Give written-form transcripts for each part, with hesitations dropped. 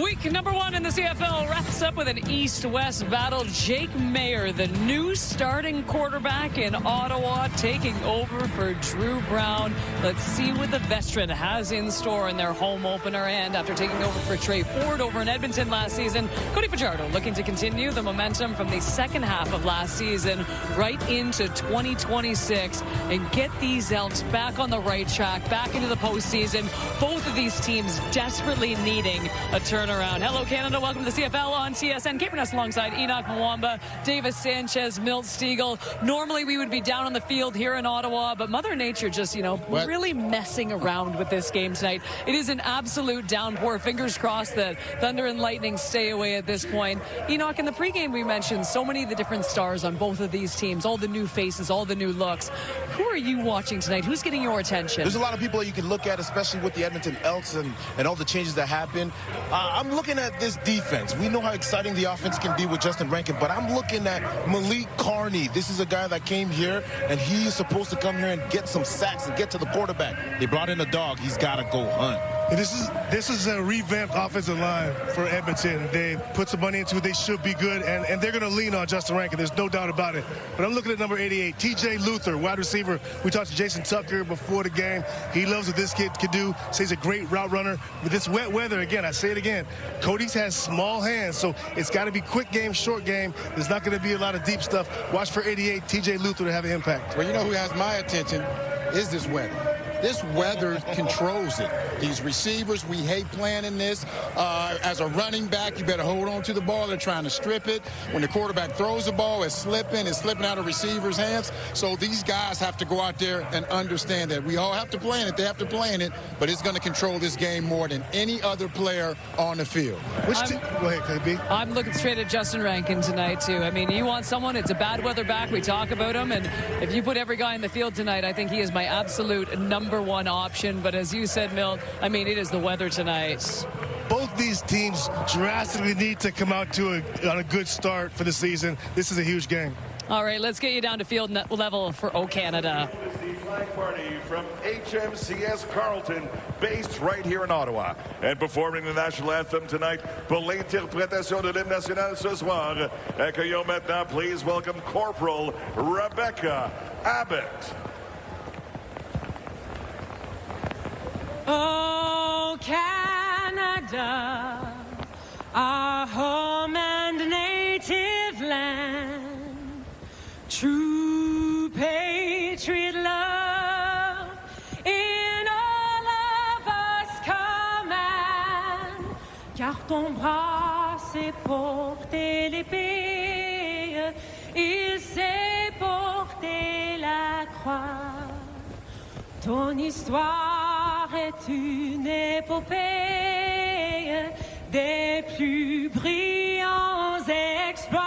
Week number 1 in the CFL wraps up with an East-West battle. Jake Maier, the new starting quarterback in Ottawa, taking over for Drew Brown. Let's see what the veteran has in store in their home opener. And after taking over for Trey Ford over in Edmonton last season, Cody Fajardo looking to continue the momentum from the second half of last season right into 2026 and get these Elks back on the right track, back into the postseason. Both of these teams desperately needing a turnaround. Hello, Canada. Welcome to the CFL on TSN. Keeping us alongside Enoch Mwamba, Davis Sanchez, Milt Stiegel. Normally, we would be down on the field here in Ottawa, but Mother Nature just, really messing around with this game tonight. It is an absolute downpour. Fingers crossed that Thunder and Lightning stay away at this point. Enoch, in the pregame, we mentioned so many of the different stars on both of these teams, all the new faces, all the new looks. Who are you watching tonight? Who's getting your attention? There's a lot of people that you can look at, especially with the Edmonton Elks and all the changes that happen. I'm looking at this defense. We know how exciting the offense can be with Justin Rankin, but I'm looking at Malik Carney. This is a guy that came here, and he is supposed to come here and get some sacks and get to the quarterback. They brought in a dog. He's got to go hunt. This is a revamped offensive line for Edmonton. They put some money into it. They should be good, and they're going to lean on Justin Rankin. There's no doubt about it. But I'm looking at number 88, T.J. Luther, wide receiver. We talked to Jason Tucker before the game. He loves what this kid can do. Says he's a great route runner. With this wet weather, again, I say it again, Cody's has small hands, so it's got to be quick game, short game. There's not going to be a lot of deep stuff. Watch for 88, T.J. Luther to have an impact. Well, you know who has my attention is this weather. This weather controls it. These receivers, we hate playing in this. As a running back, you better hold on to the ball. They're trying to strip it. When the quarterback throws the ball, it's slipping out of receivers' hands. So these guys have to go out there and understand that. We all have to play in it. They have to play in it, but it's going to control this game more than any other player on the field. Go ahead, KB. I'm looking straight at Justin Rankin tonight, too. I mean, you want someone, it's a bad weather back. We talk about him, and if you put every guy in the field tonight, I think he is my absolute number one option. But as you said, Milt, I mean, it is the weather tonight. Both these teams drastically need to come out on a good start for the season. This is a huge game. All right, let's get you down to field level for O Canada. Flag party from HMCS Carleton, based right here in Ottawa. And performing the national anthem tonight pour l'interprétation de l'hymne national ce soir. Accueillons maintenant, please welcome Corporal Rebecca Abbott. Oh, Canada, our home and native land, true patriot love in all of us command, car ton bras sait porter l'épée, il sait porter la croix, ton histoire est une épopée des plus brillants exploits.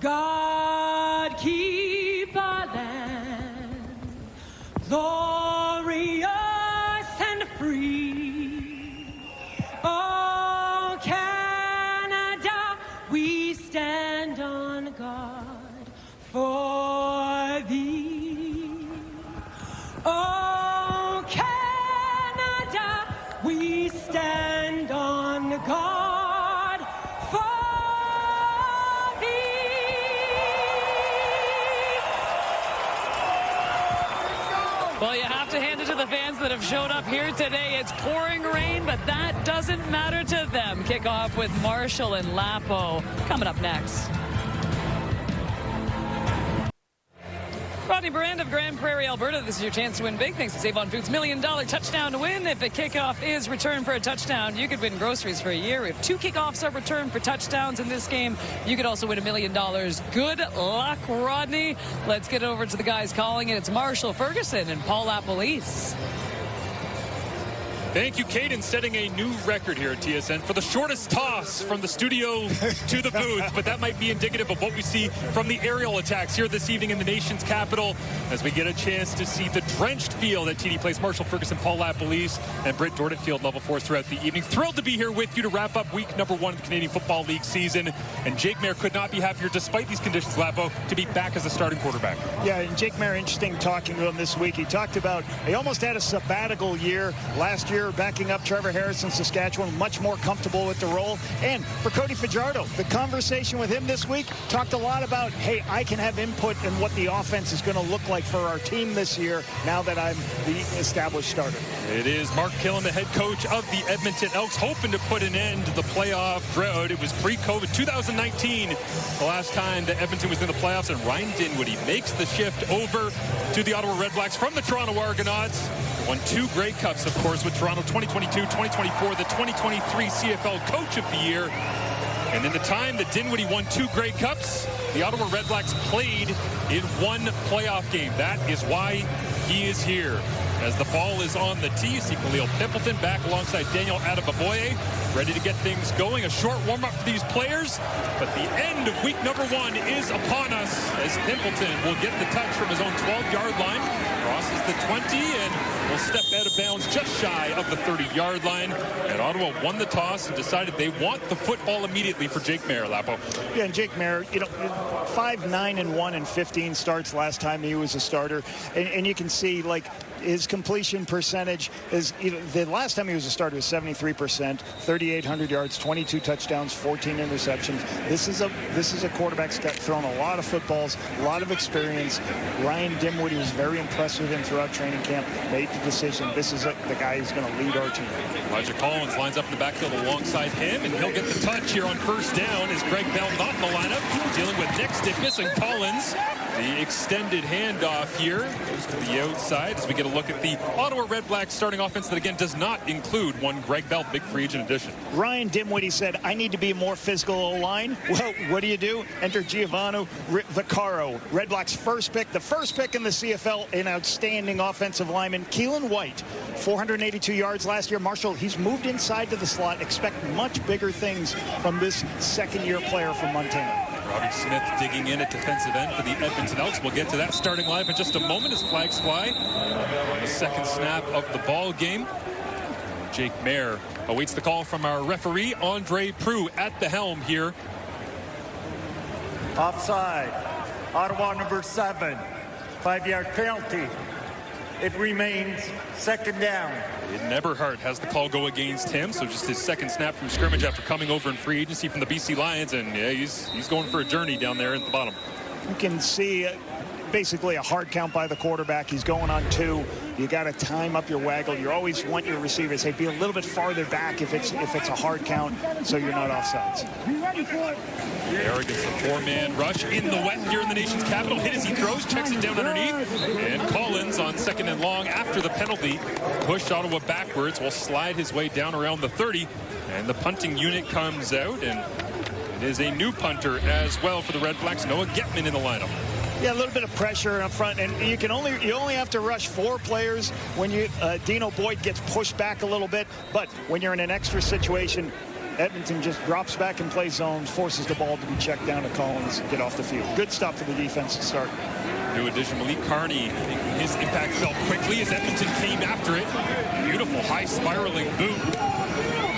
God keep our land glorious and free. Oh, Canada, we stand on guard for thee. Oh, Canada, we stand on guard for thee. Well, you have to hand it to the fans that have showed up here today. It's pouring rain, but that doesn't matter to them. Kickoff with Marshall and Lapo coming up next. Rodney Brand of Grand Prairie, Alberta. This is your chance to win big. Thanks to Save on Foods' $1 million touchdown to win. If a kickoff is returned for a touchdown, you could win groceries for a year. If 2 kickoffs are returned for touchdowns in this game, you could also win $1 million. Good luck, Rodney. Let's get over to the guys calling it. It's Marshall Ferguson and Paul Lappolice. Thank you, Caden, setting a new record here at TSN for the shortest toss from the studio to the booth, but that might be indicative of what we see from the aerial attacks here this evening in the nation's capital as we get a chance to see the drenched field at TD Place. Marshall Ferguson, Paul Lappolice, and Britt Dordan Field level 4 throughout the evening. Thrilled to be here with you to wrap up week number 1 of the Canadian Football League season, and Jake Maier could not be happier, despite these conditions, Lapo, to be back as a starting quarterback. Yeah, and Jake Maier, interesting talking to him this week. He talked about he almost had a sabbatical year last year Luther backing up Trevor Harris in Saskatchewan, much more comfortable with the role. And for Cody Fajardo, the conversation with him this week talked a lot about, hey, I can have input in what the offense is going to look like for our team this year now that I'm the established starter. It is Mark Killen, the head coach of the Edmonton Elks, hoping to put an end to the playoff drought. It was pre-COVID 2019, the last time that Edmonton was in the playoffs, and Ryan Dinwiddie makes the shift over to the Ottawa REDBLACKS from the Toronto Argonauts. Won 2 Grey Cups, of course, with Toronto 2022, 2024, the 2023 CFL Coach of the Year. And in the time that Dinwiddie won 2 Grey Cups, the Ottawa REDBLACKS played in 1 playoff game. That is why he is here. As the ball is on the tee, see Khalil Pimpleton back alongside Daniel Adebaboye, ready to get things going. A short warm-up for these players, but the end of week number 1 is upon us as Pimpleton will get the touch from his own 12-yard line, crosses the 20, and will step out of bounds just shy of the 30-yard line. And Ottawa won the toss and decided they want the football immediately for Jake Maier, Lapo. Yeah, and Jake Maier, 5-9-1 and 15 starts last time he was a starter, and you can see, like, his completion percentage is, the last time he was a starter was 73%, 3,800 yards, 22 touchdowns, 14 interceptions. This is a quarterback that's got thrown a lot of footballs, a lot of experience. Ryan Dinwiddie was very impressed with him throughout training camp, made the decision. This is the guy who's going to lead our team. Elijah Collins lines up in the backfield alongside him, and he'll get the touch here on first down as Greg Bell not in the lineup, dealing with neck stiffness, and Collins, the extended handoff here, goes to the outside as we get a look at the Ottawa REDBLACKS starting offense that, again, does not include one Greg Bell, big free agent addition. Ryan Dinwiddie said, I need to be a more physical line. Well, what do? Enter Giovanni Vaccaro, REDBLACKS first pick, the first pick in the CFL, an outstanding offensive lineman. Keelan White, 482 yards last year. Marshall, he's moved inside to the slot. Expect much bigger things from this second-year player from Montana. Robbie Smith digging in at defensive end for the Edmonton Elks. We'll get to that starting lineup in just a moment as flags fly on the second snap of the ball game. Jake Maier awaits the call from our referee, Andre Proulx, at the helm here. Offside. Ottawa number 7. 5-yard penalty. It remains second down. Aiden Eberhardt has the call go against him, so just his second snap from scrimmage after coming over in free agency from the BC Lions, and yeah, he's going for a journey down there at the bottom. You can see basically a hard count by the quarterback. He's going on 2. You got to time up your waggle. You always want your receivers, hey, be a little bit farther back if it's a hard count, so you're not offsides. Arrogance, a 4-man rush in the wet here in the nation's capital. Hit as he throws, checks it down underneath, and Collins on second and long after the penalty pushed Ottawa backwards, will slide his way down around the 30, and the punting unit comes out, and it is a new punter as well for the REDBLACKS. Noah Getman in the lineup. Yeah, a little bit of pressure up front, and you only have to rush 4 players when Dino Boyd gets pushed back a little bit. But when you're in an extra situation, Edmonton just drops back and plays zones, forces the ball to be checked down to Collins and get off the field. Good stuff for the defense to start. New addition, Malik Carney, his impact fell quickly as Edmonton came after it. Beautiful high spiraling boot.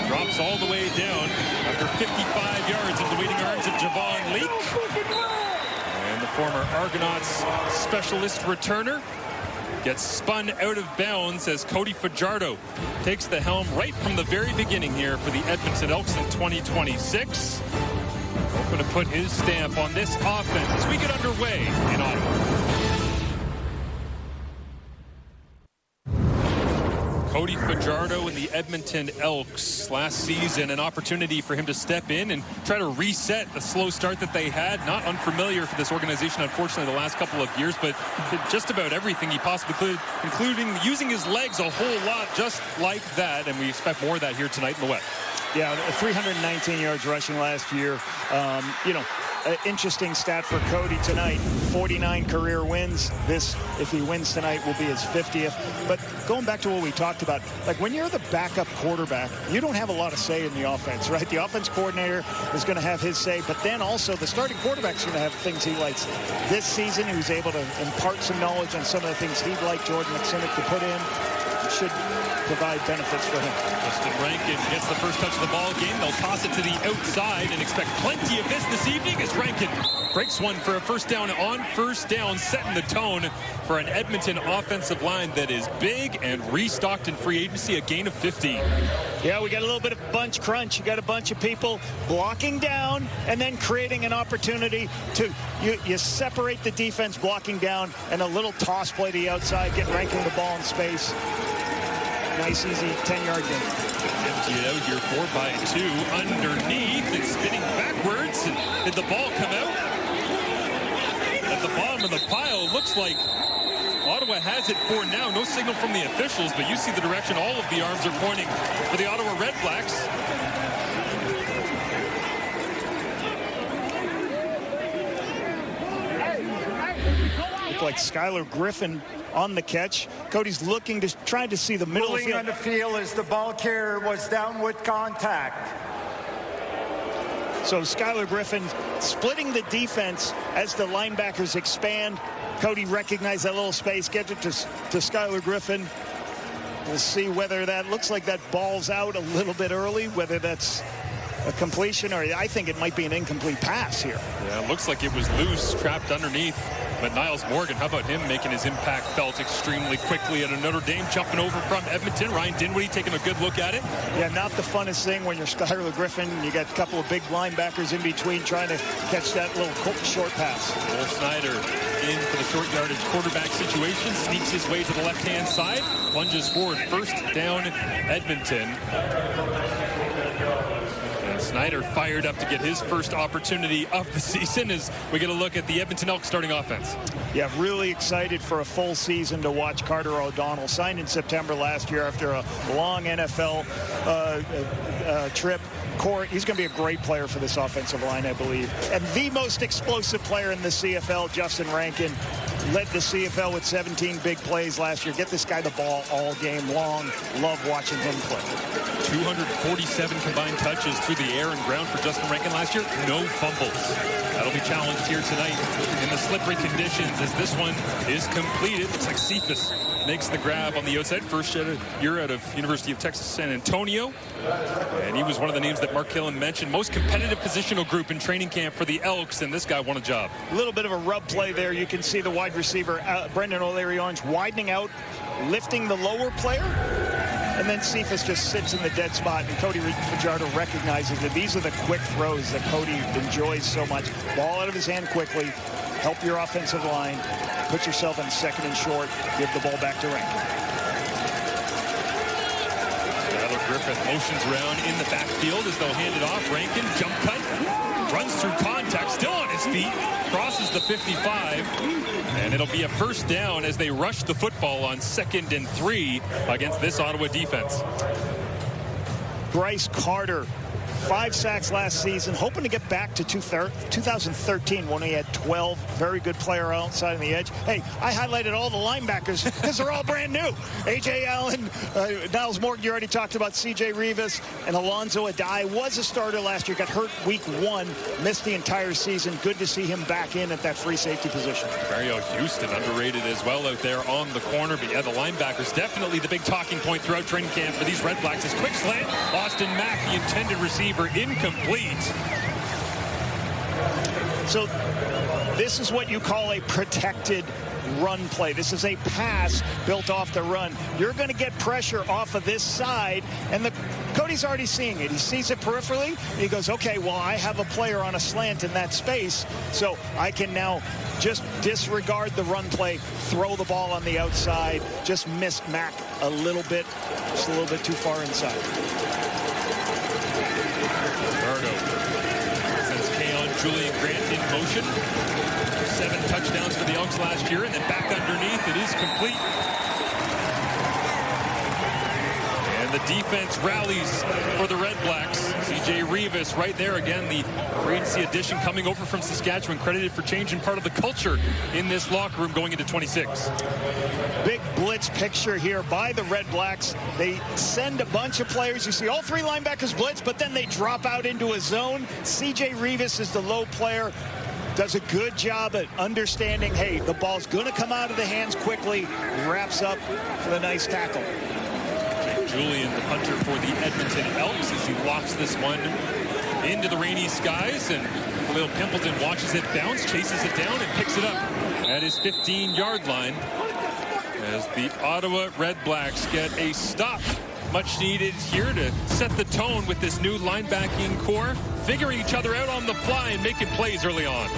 Drops all the way down after 55 yards into the waiting arms of Javon Leake. And the former Argonauts specialist returner gets spun out of bounds as Cody Fajardo takes the helm right from the very beginning here for the Edmonton Elks in 2026. Hoping to put his stamp on this offense as we get underway in Ottawa. Cody Fajardo and the Edmonton Elks last season, an opportunity for him to step in and try to reset the slow start that they had. Not unfamiliar for this organization, unfortunately, the last couple of years, but did just about everything he possibly could, including using his legs a whole lot just like that, and we expect more of that here tonight in the wet. Yeah, 319 yards rushing last year. Interesting stat for Cody tonight, 49 career wins. This, if he wins tonight, will be his 50th. But going back to what we talked about, like when you're the backup quarterback, you don't have a lot of say in the offense, right? The offense coordinator is going to have his say, but then also the starting quarterback's going to have things he likes. This season, he was able to impart some knowledge on some of the things he'd like Jordan McSinnick to put in. should provide benefits for him. Justin Rankin gets the first touch of the ball game. They'll toss it to the outside and expect plenty of this evening as Rankin breaks one for a first down on first down, setting the tone for an Edmonton offensive line that is big and restocked in free agency, a gain of 50. Yeah, we got a little bit of bunch crunch. You got a bunch of people blocking down and then creating an opportunity to you separate the defense blocking down and a little toss play to the outside, get Rankin the ball in space. Nice, easy 10-yard gain. Empty it out here, 4-2 underneath and spinning backwards. And did the ball come out? At the bottom of the pile, looks like Ottawa has it for now. No signal from the officials, but you see the direction all of the arms are pointing for the Ottawa REDBLACKS. Looked like Skylar Griffin on the catch. Cody's trying to see the middle Pulling field. on the field as the ball carrier was down with contact. So Skylar Griffin splitting the defense as the linebackers expand. Cody recognized that little space, get it to Skylar Griffin. We'll see whether that looks like that ball's out a little bit early, whether that's a completion or I think it might be an incomplete pass here. Yeah, it looks like it was loose, trapped underneath. But Niles Morgan, how about him making his impact felt extremely quickly at a Notre Dame, jumping over from Edmonton. Ryan Dinwiddie taking a good look at it. Yeah, not the funnest thing when you're Skylar Griffin. You got a couple of big linebackers in between trying to catch that little short pass. Will Snyder in for the short yardage quarterback situation, sneaks his way to the left-hand side, plunges forward, first down Edmonton. Snyder fired up to get his first opportunity of the season as we get a look at the Edmonton Elks starting offense. Yeah, really excited for a full season to watch Carter O'Donnell. Signed in September last year after a long NFL trip. He's going to be a great player for this offensive line, I believe. And the most explosive player in the CFL, Justin Rankin, led the CFL with 17 big plays last year. Get this guy the ball all game long. Love watching him play. 247 combined touches through the air and ground for Justin Rankin last year. No fumbles. That'll be challenged here tonight in the slippery conditions as this one is completed. Looks like Cephas makes the grab on the outside. First year out of University of Texas San Antonio. And he was one of the names that Mark Killen mentioned. Most competitive positional group in training camp for the Elks, and this guy won a job. A little bit of a rub play there. You can see the wide receiver, Brendan O'Leary-Orange, widening out, lifting the lower player. And then Cephas just sits in the dead spot, and Cody Fajardo recognizes that these are the quick throws that Cody enjoys so much. Ball out of his hand quickly, help your offensive line, put yourself in second and short, give the ball back to Rankin. Skylar Griffin motions around in the backfield as they'll hand it off. Rankin, jump cut, runs through contact, still on his feet, crosses the 55, and it'll be a first down as they rush the football on 2nd and 3 against this Ottawa defense. Bryce Carter, 5 sacks last season, hoping to get back to 2013 when he had 12. Very good player outside on the edge. Hey, I highlighted all the linebackers because they're all brand new. A.J. Allen, Niles Morgan, you already talked about C.J. Rivas, and Alonzo Adai was a starter last year, got hurt week 1, missed the entire season. Good to see him back in at that free safety position. Mario Houston, underrated as well out there on the corner. But yeah, the linebackers, definitely the big talking point throughout training camp for these REDBLACKS is quick slant. Austin Mack, the intended receiver, incomplete. So this is what you call a protected run play. This is a pass built off the run. You're going to get pressure off of this side, and Cody's already seeing it. He sees it peripherally. He goes, okay, well, I have a player on a slant in that space, so I can now just disregard the run play, throw the ball on the outside, just missed Mack a little bit, just a little bit too far inside. Sends Keon Julian Grant in motion. 7 touchdowns for the Elks last year, and then back underneath, it is complete. And the defense rallies for the REDBLACKS. C.J. Rivas right there again, the free agency addition coming over from Saskatchewan, credited for changing part of the culture in this locker room going into 26. Big blitz picture here by the REDBLACKS. They send a bunch of players. You see all 3 linebackers blitz, but then they drop out into a zone. C.J. Rivas is the low player. Does a good job at understanding, hey, the ball's going to come out of the hands quickly. Wraps up for the nice tackle. Julian, the punter for the Edmonton Elks, as he lofts this one into the rainy skies, and Khalil Pimpleton watches it bounce, chases it down, and picks it up at his 15-yard line as the Ottawa REDBLACKS get a stop. Much needed here to set the tone with this new linebacking core, figuring each other out on the fly and making plays early on.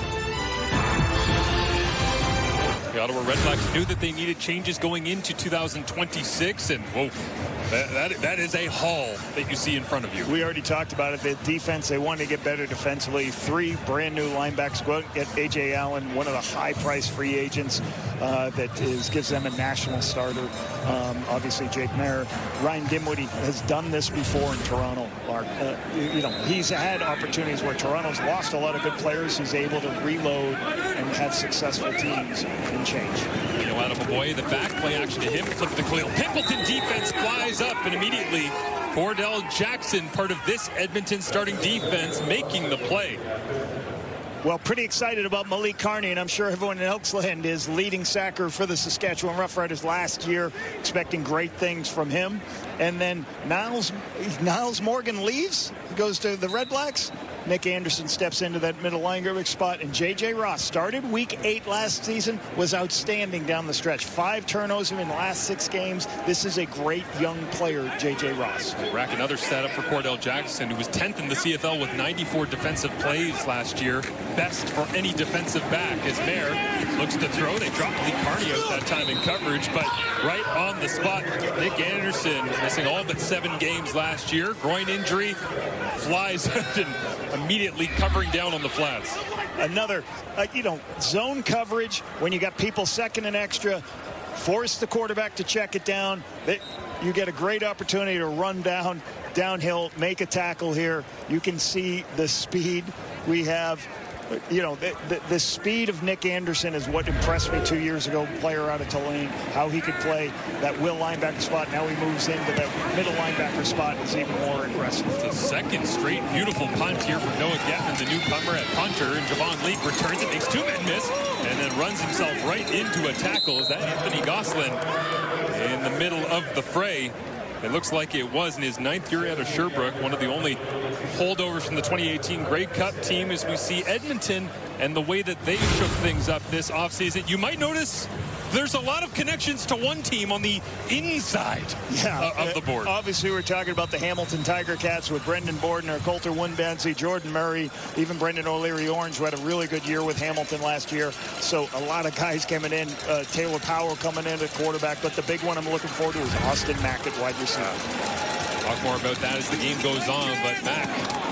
The Ottawa REDBLACKS knew that they needed changes going into 2026, and whoa, that is a haul that you see in front of you. We already talked about it. The defense, they want to get better defensively. 3 brand new linebackers. Go out and get A.J. Allen, one of the high-priced free agents gives them a national starter. Obviously, Jake Mayer. Ryan Dimwitty has done this before in Toronto. He's had opportunities where Toronto's lost a lot of good players. He's able to reload and have successful teams and change. Out of a boy, the back play action to him, flip the Khalil Pimpleton defense flies up, and immediately Cordell Jackson, part of this Edmonton starting defense, making the play. Well, pretty excited about Malik Carney, and I'm sure everyone in Elksland is. Leading sacker for the Saskatchewan Roughriders last year, expecting great things from him. And then Niles Morgan leaves, goes to the REDBLACKS. Nick Anderson steps into that middle linebacker spot, and J.J. Ross started week 8 last season, was outstanding down the stretch. 5 turnovers in the last 6 games. This is a great young player, J.J. Ross. Rack another setup for Cordell Jackson, who was 10th in the CFL with 94 defensive plays last year. Best for any defensive back as Mayer looks to throw. They dropped Lee Carney out that time in coverage, but right on the spot, Nick Anderson missing all but 7 games last year. Groin injury, flies out and immediately covering down on the flats. Another, zone coverage when you got people second and extra, force the quarterback to check it down. You get a great opportunity to run downhill, make a tackle here. You can see the speed we have. The speed of Nick Anderson is what impressed me 2 years ago, player out of Tulane, how he could play that will linebacker spot. Now he moves into that middle linebacker spot. Is even more impressive. It's a second straight beautiful punt here from Noah Getman, the newcomer at punter, and Javon Leake returns it, makes 2 men miss, and then runs himself right into a tackle. Is that Anthony Gosselin in the middle of the fray? It looks like it was in his 9th year out of Sherbrooke, one of the only holdovers from the 2018 Grey Cup team, as we see Edmonton and the way that they shook things up this offseason. You might notice there's a lot of connections to one team on the inside of the board. Obviously, we're talking about the Hamilton Tiger Cats with Brendan Bordner, Coulter Winbancy, Jordan Murray, even Brendan O'Leary-Orange, who had a really good year with Hamilton last year. So a lot of guys coming in. Taylor Powell coming in at quarterback. But the big one I'm looking forward to is Austin Mack at wide receiver. Talk more about that as the game goes on, but Mack,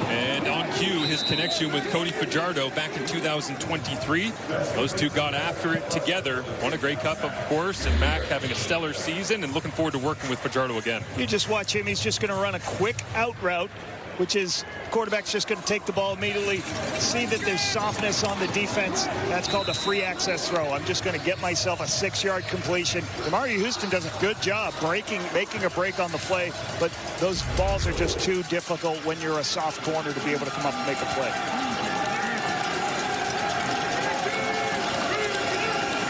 and on cue, his connection with Cody Fajardo back in 2023. Those two got after it together. Won a Grey Cup, of course, and Mack having a stellar season and looking forward to working with Fajardo again. You just watch him. He's just going to run a quick out route, which is quarterback's just going to take the ball immediately, see that there's softness on the defense. That's called a free access throw. I'm just going to get myself a 6-yard completion. Amari Houston does a good job making a break on the play, but those balls are just too difficult when you're a soft corner to be able to come up and make a play.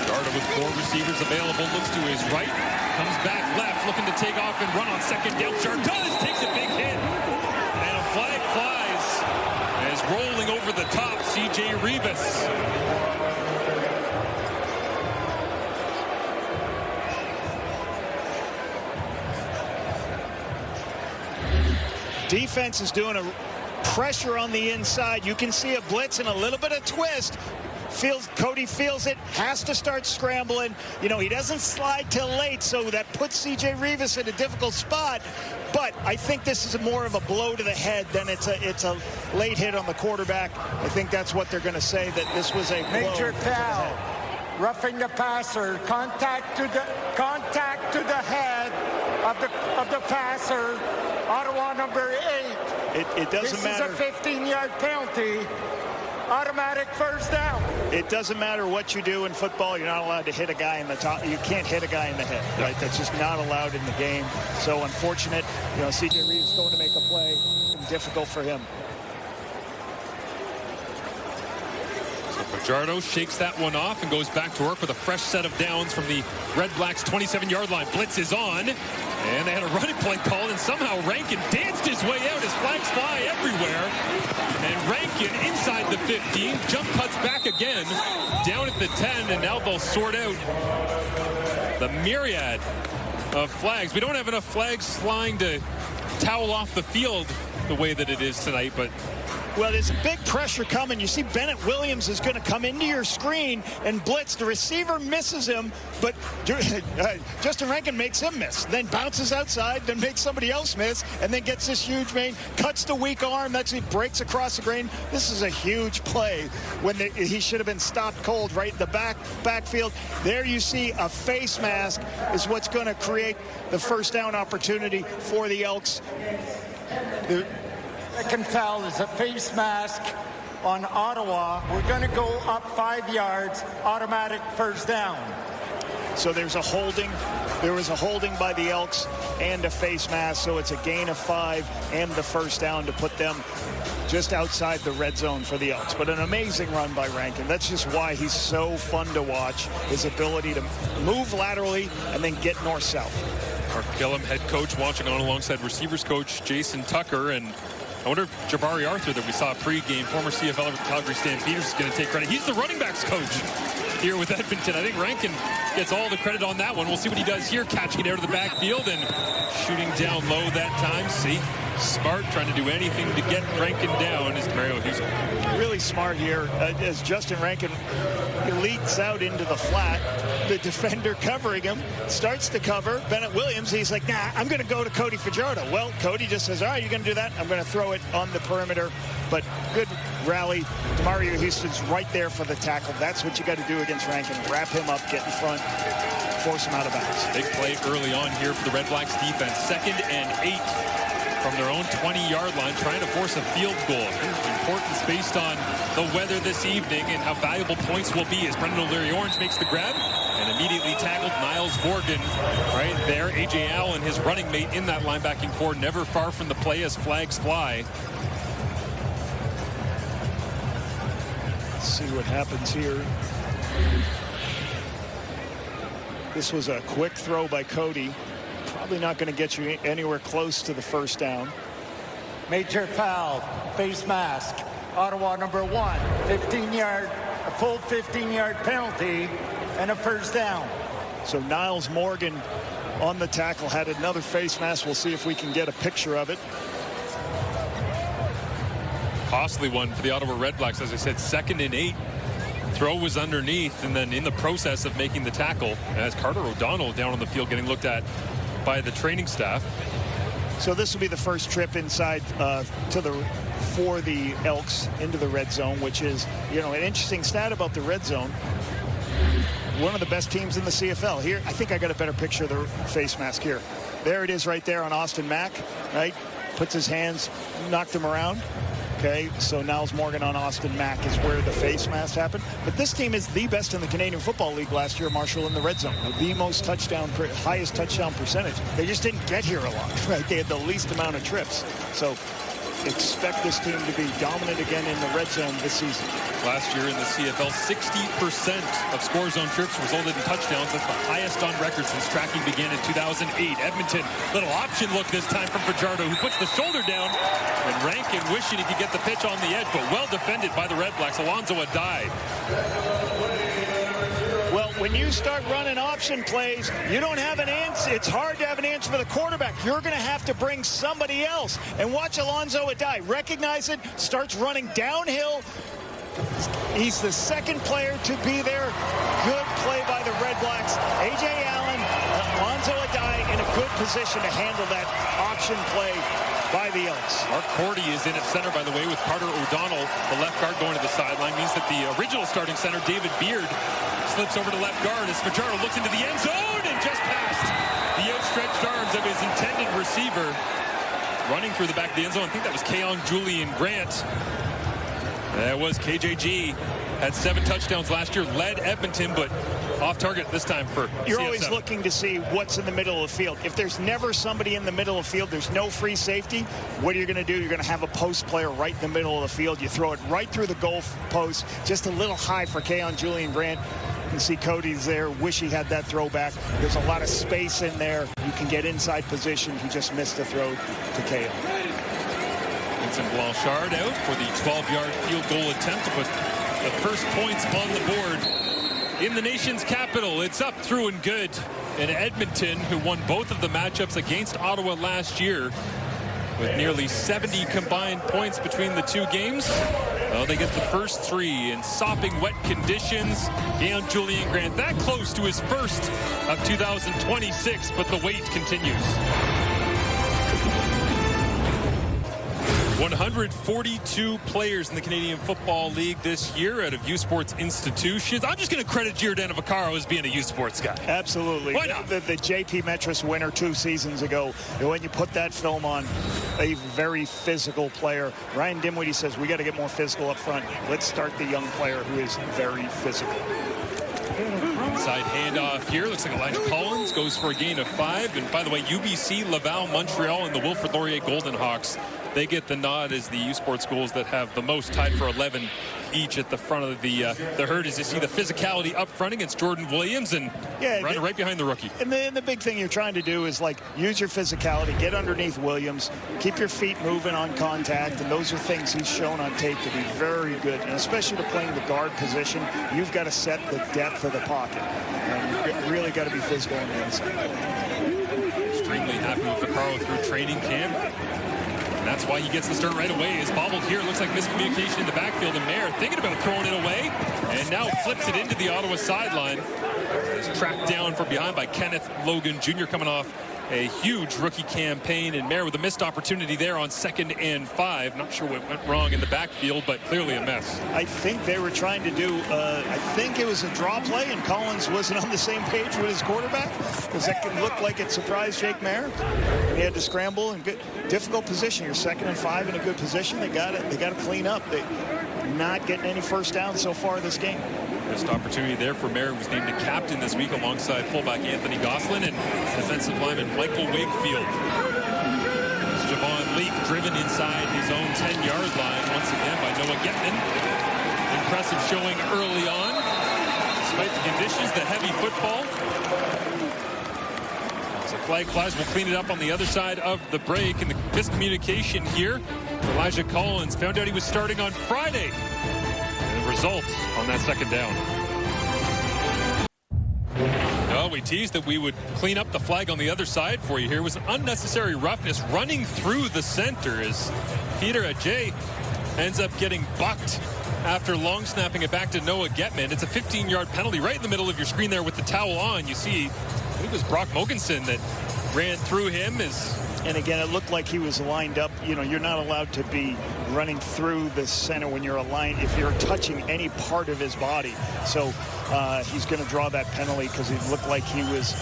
Fajardo with 4 receivers available, looks to his right, comes back left, looking to take off and run on second down. Jardoz takes a big hit. Flag flies as rolling over the top, C.J. Rivas. Defense is doing a pressure on the inside. You can see a blitz and a little bit of twist. Cody feels it, has to start scrambling. He doesn't slide till late, so that puts C.J. Rivas in a difficult spot. But I think this is more of a blow to the head than it's a late hit on the quarterback. I think that's what they're going to say, that this was a blow. Major foul. Roughing the passer. Contact to the head of the passer. Ottawa number 8. It doesn't matter. This is a 15-yard penalty. Automatic first down. It doesn't matter what you do in football. You're not allowed to hit a guy in the top. You can't hit a guy in the head, right? That's just not allowed in the game. So unfortunate. C.J. Reeves going to make a play. Difficult for him. So Fajardo shakes that one off and goes back to work with a fresh set of downs from the Red Blacks 27-yard line. Blitz is on, and they had a running play called, and somehow Rankin danced his way out as flags fly everywhere. And Rankin inside the 15, jump cuts back again, down at the 10, and now they'll sort out the myriad of flags. We don't have enough flags flying to towel off the field the way that it is tonight, but well, there's a big pressure coming. You see Bennett Williams is going to come into your screen and blitz. The receiver misses him, but Justin Rankin makes him miss. Then bounces outside, then makes somebody else miss, and then gets this huge main, cuts the weak arm, actually breaks across the grain. This is a huge play when he should have been stopped cold right in the backfield. There you see a face mask is what's going to create the first down opportunity for the Elks. Second foul is a face mask on Ottawa. We're going to go up 5 yards, automatic first down. So there's a holding. There was a holding by the Elks and a face mask, so it's a gain of 5 and the first down to put them just outside the red zone for the Elks. But an amazing run by Rankin. That's just why he's so fun to watch, his ability to move laterally and then get north-south. Mark Gillum, head coach, watching on alongside receivers coach Jason Tucker, and I wonder if Jabari Arthur that we saw pre-game, former CFL of the Calgary Stampeders, is going to take credit. He's the running backs coach here with Edmonton. I think Rankin gets all the credit on that one. We'll see what he does here, catching it out of the backfield and shooting down low that time. Safe, smart, trying to do anything to get Rankin down is Mario Houston. Really smart here as Justin Rankin leaks out into the flat. The defender covering him starts to cover Bennett Williams. He's like, nah, I'm going to go to Cody Fajardo. Well, Cody just says, all right, you're going to do that. I'm going to throw it on the perimeter. But good rally. Mario Houston's right there for the tackle. That's what you got to do against Rankin. Wrap him up, get in front, force him out of bounds. Big play early on here for the Red Blacks defense. 2nd and 8 from their own 20-yard line, trying to force a field goal. Importance based on the weather this evening and how valuable points will be as Brendan O'Leary-Orange makes the grab and immediately tackled Niles Morgan right there. A.J. Allen, his running mate in that linebacking core, never far from the play as flags fly. Let's see what happens here. This was a quick throw by Cody. Probably not going to get you anywhere close to the first down. Major foul, face mask. Ottawa number 1, 15-yard, a full 15-yard penalty and a first down. So Niles Morgan on the tackle had another face mask. We'll see if we can get a picture of it. Costly one for the Ottawa Red Blacks. As I said, 2nd and 8. Throw was underneath, and then in the process of making the tackle, as Carter O'Donnell down on the field getting looked at by the training staff. So this will be the first trip inside for the Elks into the red zone, which is, you know, an interesting stat about the red zone. One of the best teams in the CFL. Here, I think I got a better picture of the face mask here. There it is right there on Austin Mack, right? Puts his hands, knocked him around. Okay, so Niles Morgan on Austin Mack is where the face mask happened. But this team is the best in the Canadian Football League last year, Marshall, in the red zone. The most highest touchdown percentage. They just didn't get here a lot, right? They had the least amount of trips. So expect this team to be dominant again in the red zone this season. Last year in the CFL, 60% of score zone trips resulted in touchdowns. That's the highest on record since tracking began in 2008. Edmonton, little option look this time from Fajardo, who puts the shoulder down, and Rankin wishing he could get the pitch on the edge, but well defended by the Red Blacks. Alonzo Adai. Well, when you start running option plays, you don't have an answer. It's hard to have an answer for the quarterback. You're going to have to bring somebody else. And watch Alonzo Adai. Recognize it, starts running downhill. He's the second player to be there. Good play by the Red Blacks. A.J. Allen, Alonzo Adai in a good position to handle that option play by the Elks. Mark Cordy is in at center, by the way, with Carter O'Donnell, the left guard, going to the sideline. Means that the original starting center, David Beard, slips over to left guard as Fajardo looks into the end zone and just past the outstretched arms of his intended receiver. Running through the back of the end zone. I think that was Keon Julian Grant. That was KJG. Had 7 touchdowns last year, led Edmonton, but off target this time for You're CFL. always looking to see what's in the middle of the field. If there's never somebody in the middle of the field, there's no free safety, what are you going to do? You're going to have a post player right in the middle of the field. You throw it right through the goal post, just a little high for Keon Julian Grant. You can see Cody's there. Wish he had that throwback. There's a lot of space in there. You can get inside position. He just missed the throw to Keon. Vincent Blanchard out for the 12-yard field goal attempt to put the first points on the board in the nation's capital. It's up through and good. And Edmonton, who won both of the matchups against Ottawa last year, with nearly 70 combined points between the two games. Well, they get the first 3 in sopping wet conditions. Keon Julian Grant that close to his first of 2026, but the wait continues. 142 players in the Canadian Football League this year out of U Sports institutions. I'm just going to credit Giordano Vaccaro as being a U Sports guy. Absolutely. Why not? The JP Metris winner 2 seasons ago, when you put that film on, a very physical player. Ryan Dimwitty says, we got to get more physical up front. Let's start the young player who is very physical. Inside handoff here. Looks like Elijah Collins goes for a gain of 5. And by the way, UBC, Laval, Montreal, and the Wilfrid Laurier Golden Hawks, they get the nod as the U Sports schools that have the most, tied for 11 each at the front of the herd. As you see the physicality up front against Jordan Williams and running right behind the rookie. And the big thing you're trying to do is like use your physicality, get underneath Williams, keep your feet moving on contact, and those are things he's shown on tape to be very good. And especially to playing the guard position, you've got to set the depth of the pocket. And you've really got to be physical on the inside. Extremely happy with Vaccaro through training camp. And that's why he gets the start right away. Is bobbled here. Looks like miscommunication in the backfield. And Mayer thinking about throwing it away. And now flips it into the Ottawa sideline. Is tracked down from behind by Kenneth Logan Jr. coming off a huge rookie campaign. And Mayer with a missed opportunity there on 2nd and 5. Not sure what went wrong in the backfield, but clearly a mess. I think they were trying to do, I think it was a draw play, and Collins wasn't on the same page with his quarterback, because that could look like it surprised Jake Mayer. He had to scramble in good, difficult position. You're 2nd and 5 in a good position. They got to clean up. They're not getting any first down so far this game. Missed opportunity there for Mayer, was named a captain this week alongside fullback Anthony Gosselin and defensive lineman Michael Wakefield. Javon Leak driven inside his own 10-yard line once again by Noah Getman. Impressive showing early on. Despite the conditions, the heavy football. So flag flies, will clean it up on the other side of the break. And the miscommunication here. Elijah Collins found out he was starting on Friday. And the result on that 2nd down. No, we teased that we would clean up the flag on the other side for you here. It was an unnecessary roughness running through the center as Peter Ajay ends up getting bucked after long snapping it back to Noah Getman. It's a 15-yard penalty right in the middle of your screen there with the towel on. You see, I think it was Brock Mogensen that ran through him. And again, it looked like he was lined up. You know, you're not allowed to be running through the center when you're aligned if you're touching any part of his body. So he's going to draw that penalty because it looked like he was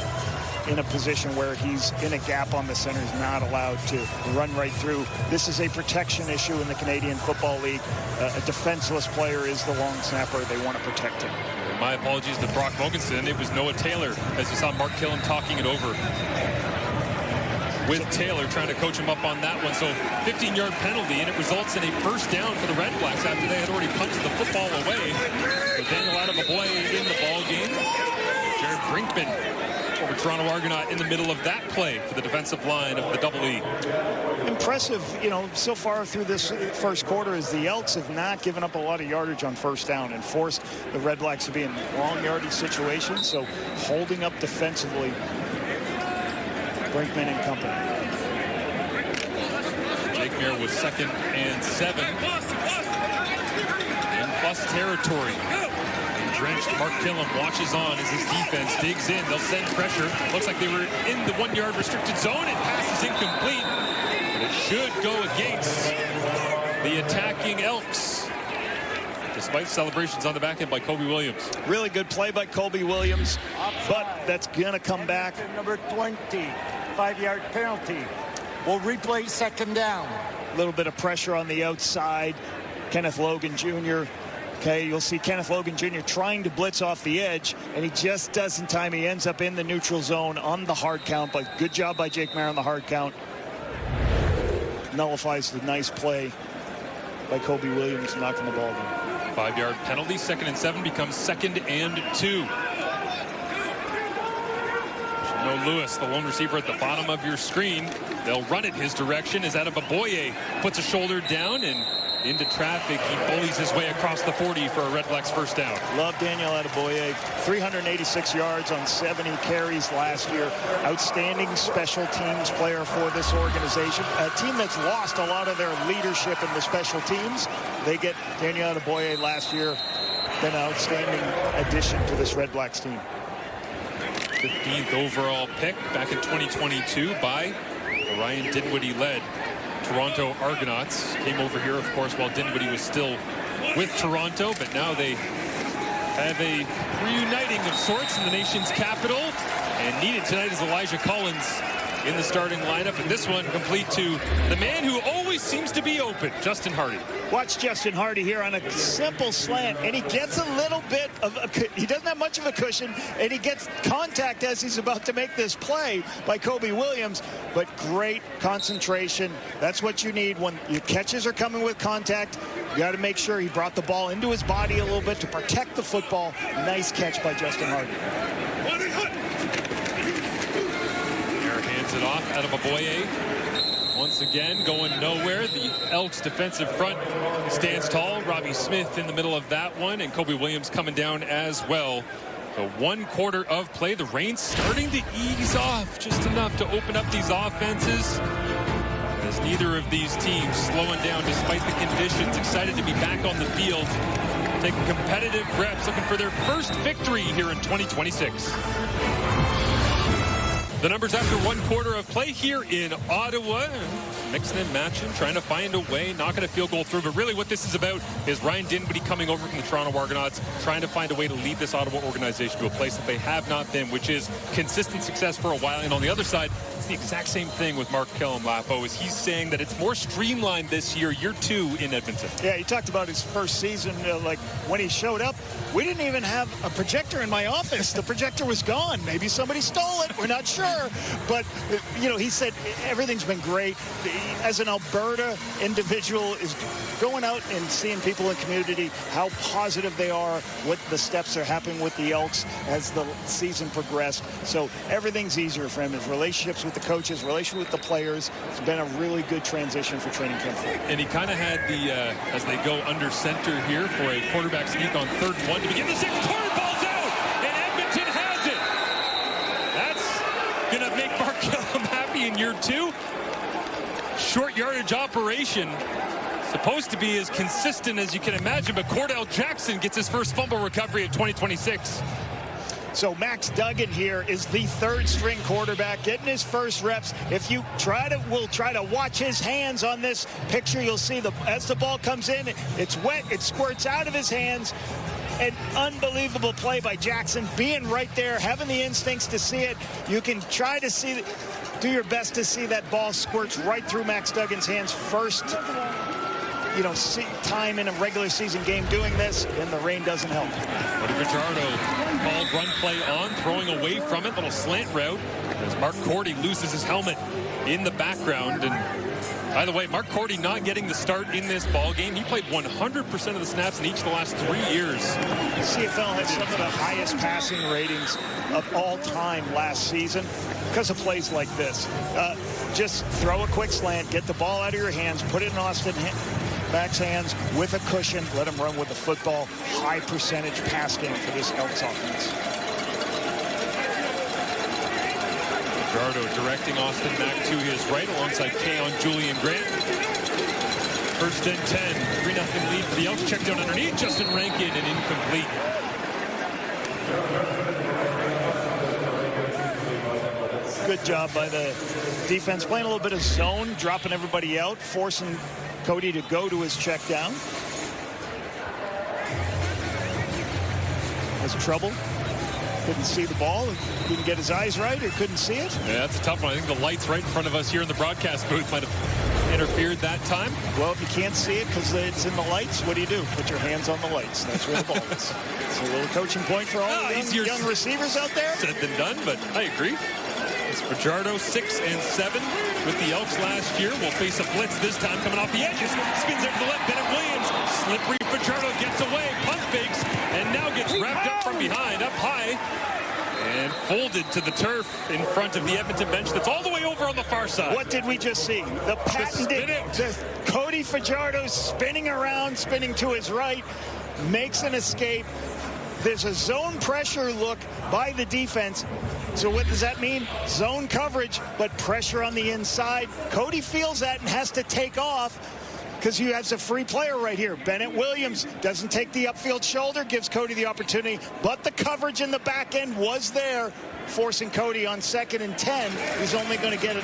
in a position where he's in a gap on the center. He's not allowed to run right through. This is a protection issue in the Canadian Football League. A defenseless player is the long snapper. They want to protect him. My apologies to Brock Mogensen. It was Noah Taylor, as you saw Mark Killen talking it over with Taylor, trying to coach him up on that one. So 15-yard penalty, and it results in a first down for the Red Blacks after they had already punched the football away. So Daniel Adamaboy in the ball game. Jared Brinkman over Toronto Argonaut in the middle of that play for the defensive line of the Double E. Impressive, you know, so far through this first quarter is the Elks have not given up a lot of yardage on first down and forced the Red Blacks to be in long yardage situations. So holding up defensively, Brinkman and company. Jake Mayer was 2nd and 7 in plus territory. Drenched Mark Killam watches on as his defense digs in. They'll send pressure. Looks like they were in the 1-yard restricted zone. It passes incomplete, but it should go against the attacking Elks, despite celebrations on the back end by Kobe Williams. Really good play by Kobe Williams, but that's going to come back. Number 20, 5-yard penalty. We'll replay 2nd down. A little bit of pressure on the outside. Kenneth Logan Jr. Okay, you'll see Kenneth Logan Jr. trying to blitz off the edge, and he just doesn't time. He ends up in the neutral zone on the hard count, but good job by Jake Mayer on the hard count. Nullifies the nice play by Kobe Williams knocking the ball down. 5-yard penalty. 2nd and 7 becomes 2nd and 2. No Lewis, the lone receiver at the bottom of your screen. They'll run it his direction as Adeboboye puts a shoulder down and into traffic. He bullies his way across the 40 for a REDBLACKS first down. Love Daniel Adeboboye. 386 yards on 70 carries last year. Outstanding special teams player for this organization. A team that's lost a lot of their leadership in the special teams. They get Daniel Adeboboye last year. Been an outstanding addition to this REDBLACKS team. 15th overall pick back in 2022 by the Ryan Dinwiddie-led Toronto Argonauts. Came over here, of course, while Dinwiddie was still with Toronto, but now they have a reuniting of sorts in the nation's capital, and needed tonight is Elijah Collins in the starting lineup, and this one complete to the man who always seems to be open, Justin Hardy. Watch Justin Hardy here on a simple slant, and he gets a little bit of he doesn't have much of a cushion, and he gets contact as he's about to make this play by Kobe Williams, but great concentration. That's what you need when your catches are coming with contact. You got to make sure he brought the ball into his body a little bit to protect the football. Nice catch by Justin Hardy. Hands it off out of Adeboboye. Once again, going nowhere. The Elks defensive front stands tall. Robbie Smith in the middle of that one, and Kobe Williams coming down as well. So 1 quarter of play. The rain's starting to ease off just enough to open up these offenses, as neither of these teams slowing down despite the conditions. Excited to be back on the field, taking competitive reps, looking for their first victory here in 2026. The numbers after 1 quarter of play here in Ottawa. Mixing and matching, trying to find a way, not going to field goal through. But really what this is about is Ryan Dinwiddie coming over from the Toronto Argonauts, trying to find a way to lead this Ottawa organization to a place that they have not been, which is consistent success for a while. And on the other side, it's the exact same thing with Mark Kellam-Lapo, as he's saying that it's more streamlined this year 2 in Edmonton. Yeah, he talked about his first season, like when he showed up, we didn't even have a projector in my office. The projector was gone. Maybe somebody stole it. We're not sure. But, you know, he said everything's been great. As an Alberta individual, is going out and seeing people in the community, how positive they are, what the steps are happening with the Elks as the season progressed. So everything's easier for him. His relationships with the coaches, relationship with the players. It's been a really good transition for training camp. And he kind of had the, as they go under center here for a quarterback sneak on 3rd and 1 to begin the 6th quarter. Ball's out, and Edmonton has it. That's going to make Mark Kellam happy in year 2. Short yardage operation, supposed to be as consistent as you can imagine, but Cordell Jackson gets his first fumble recovery of 2026. So Max Duggan here is the 3rd string quarterback, getting his first reps. If you we'll try to watch his hands on this picture. You'll see as the ball comes in, it's wet, it squirts out of his hands. An unbelievable play by Jackson, being right there, having the instincts to see it. You can try to do your best to see that ball squirts right through Max Duggan's hands. First, time in a regular season game doing this, and the rain doesn't help. Richardo called run play on, throwing away from it, little slant route, as Mark Cordy loses his helmet in the background. And by the way, Mark Cordy not getting the start in this ball game. He played 100% of the snaps in each of the last 3 years. The CFL had some of the highest passing ratings of all time last season because of plays like this. Just throw a quick slant, get the ball out of your hands, put it in Austin Mack's hands with a cushion, let him run with the football. High percentage pass game for this Elks offense. Richardo directing Austin Mack to his right alongside Keon Julian Grant. 1st and 10, 3-0 lead for the Elks. Check down underneath, Justin Rankin, and incomplete. Good job by the defense, playing a little bit of zone, dropping everybody out, forcing Cody to go to his check down. Has trouble. Couldn't see the ball, couldn't get his eyes right, or couldn't see it. Yeah, that's a tough one. I think the lights right in front of us here in the broadcast booth might have interfered that time. Well, if you can't see it because it's in the lights, what do? Put your hands on the lights. That's where the ball is. It's a little coaching point for all the young receivers out there. Said than done, but I agree. It's Fajardo, 6 and 7 with the Elks last year. Will face a blitz this time coming off the edges. Spins out to the left. Bennett Williams. Slippery Fajardo gets away. Punt fakes. And now gets wrapped up from behind. Up high. And folded to the turf in front of the Edmonton bench that's all the way over on the far side. What did we just see? The patented Cody Fajardo spinning around, spinning to his right, makes an escape. There's a zone pressure look by the defense. So what does that mean? Zone coverage, but pressure on the inside. Cody feels that and has to take off because he has a free player right here. Bennett Williams doesn't take the upfield shoulder, gives Cody the opportunity, but the coverage in the back end was there, forcing Cody on 2nd and 10. He's only going to get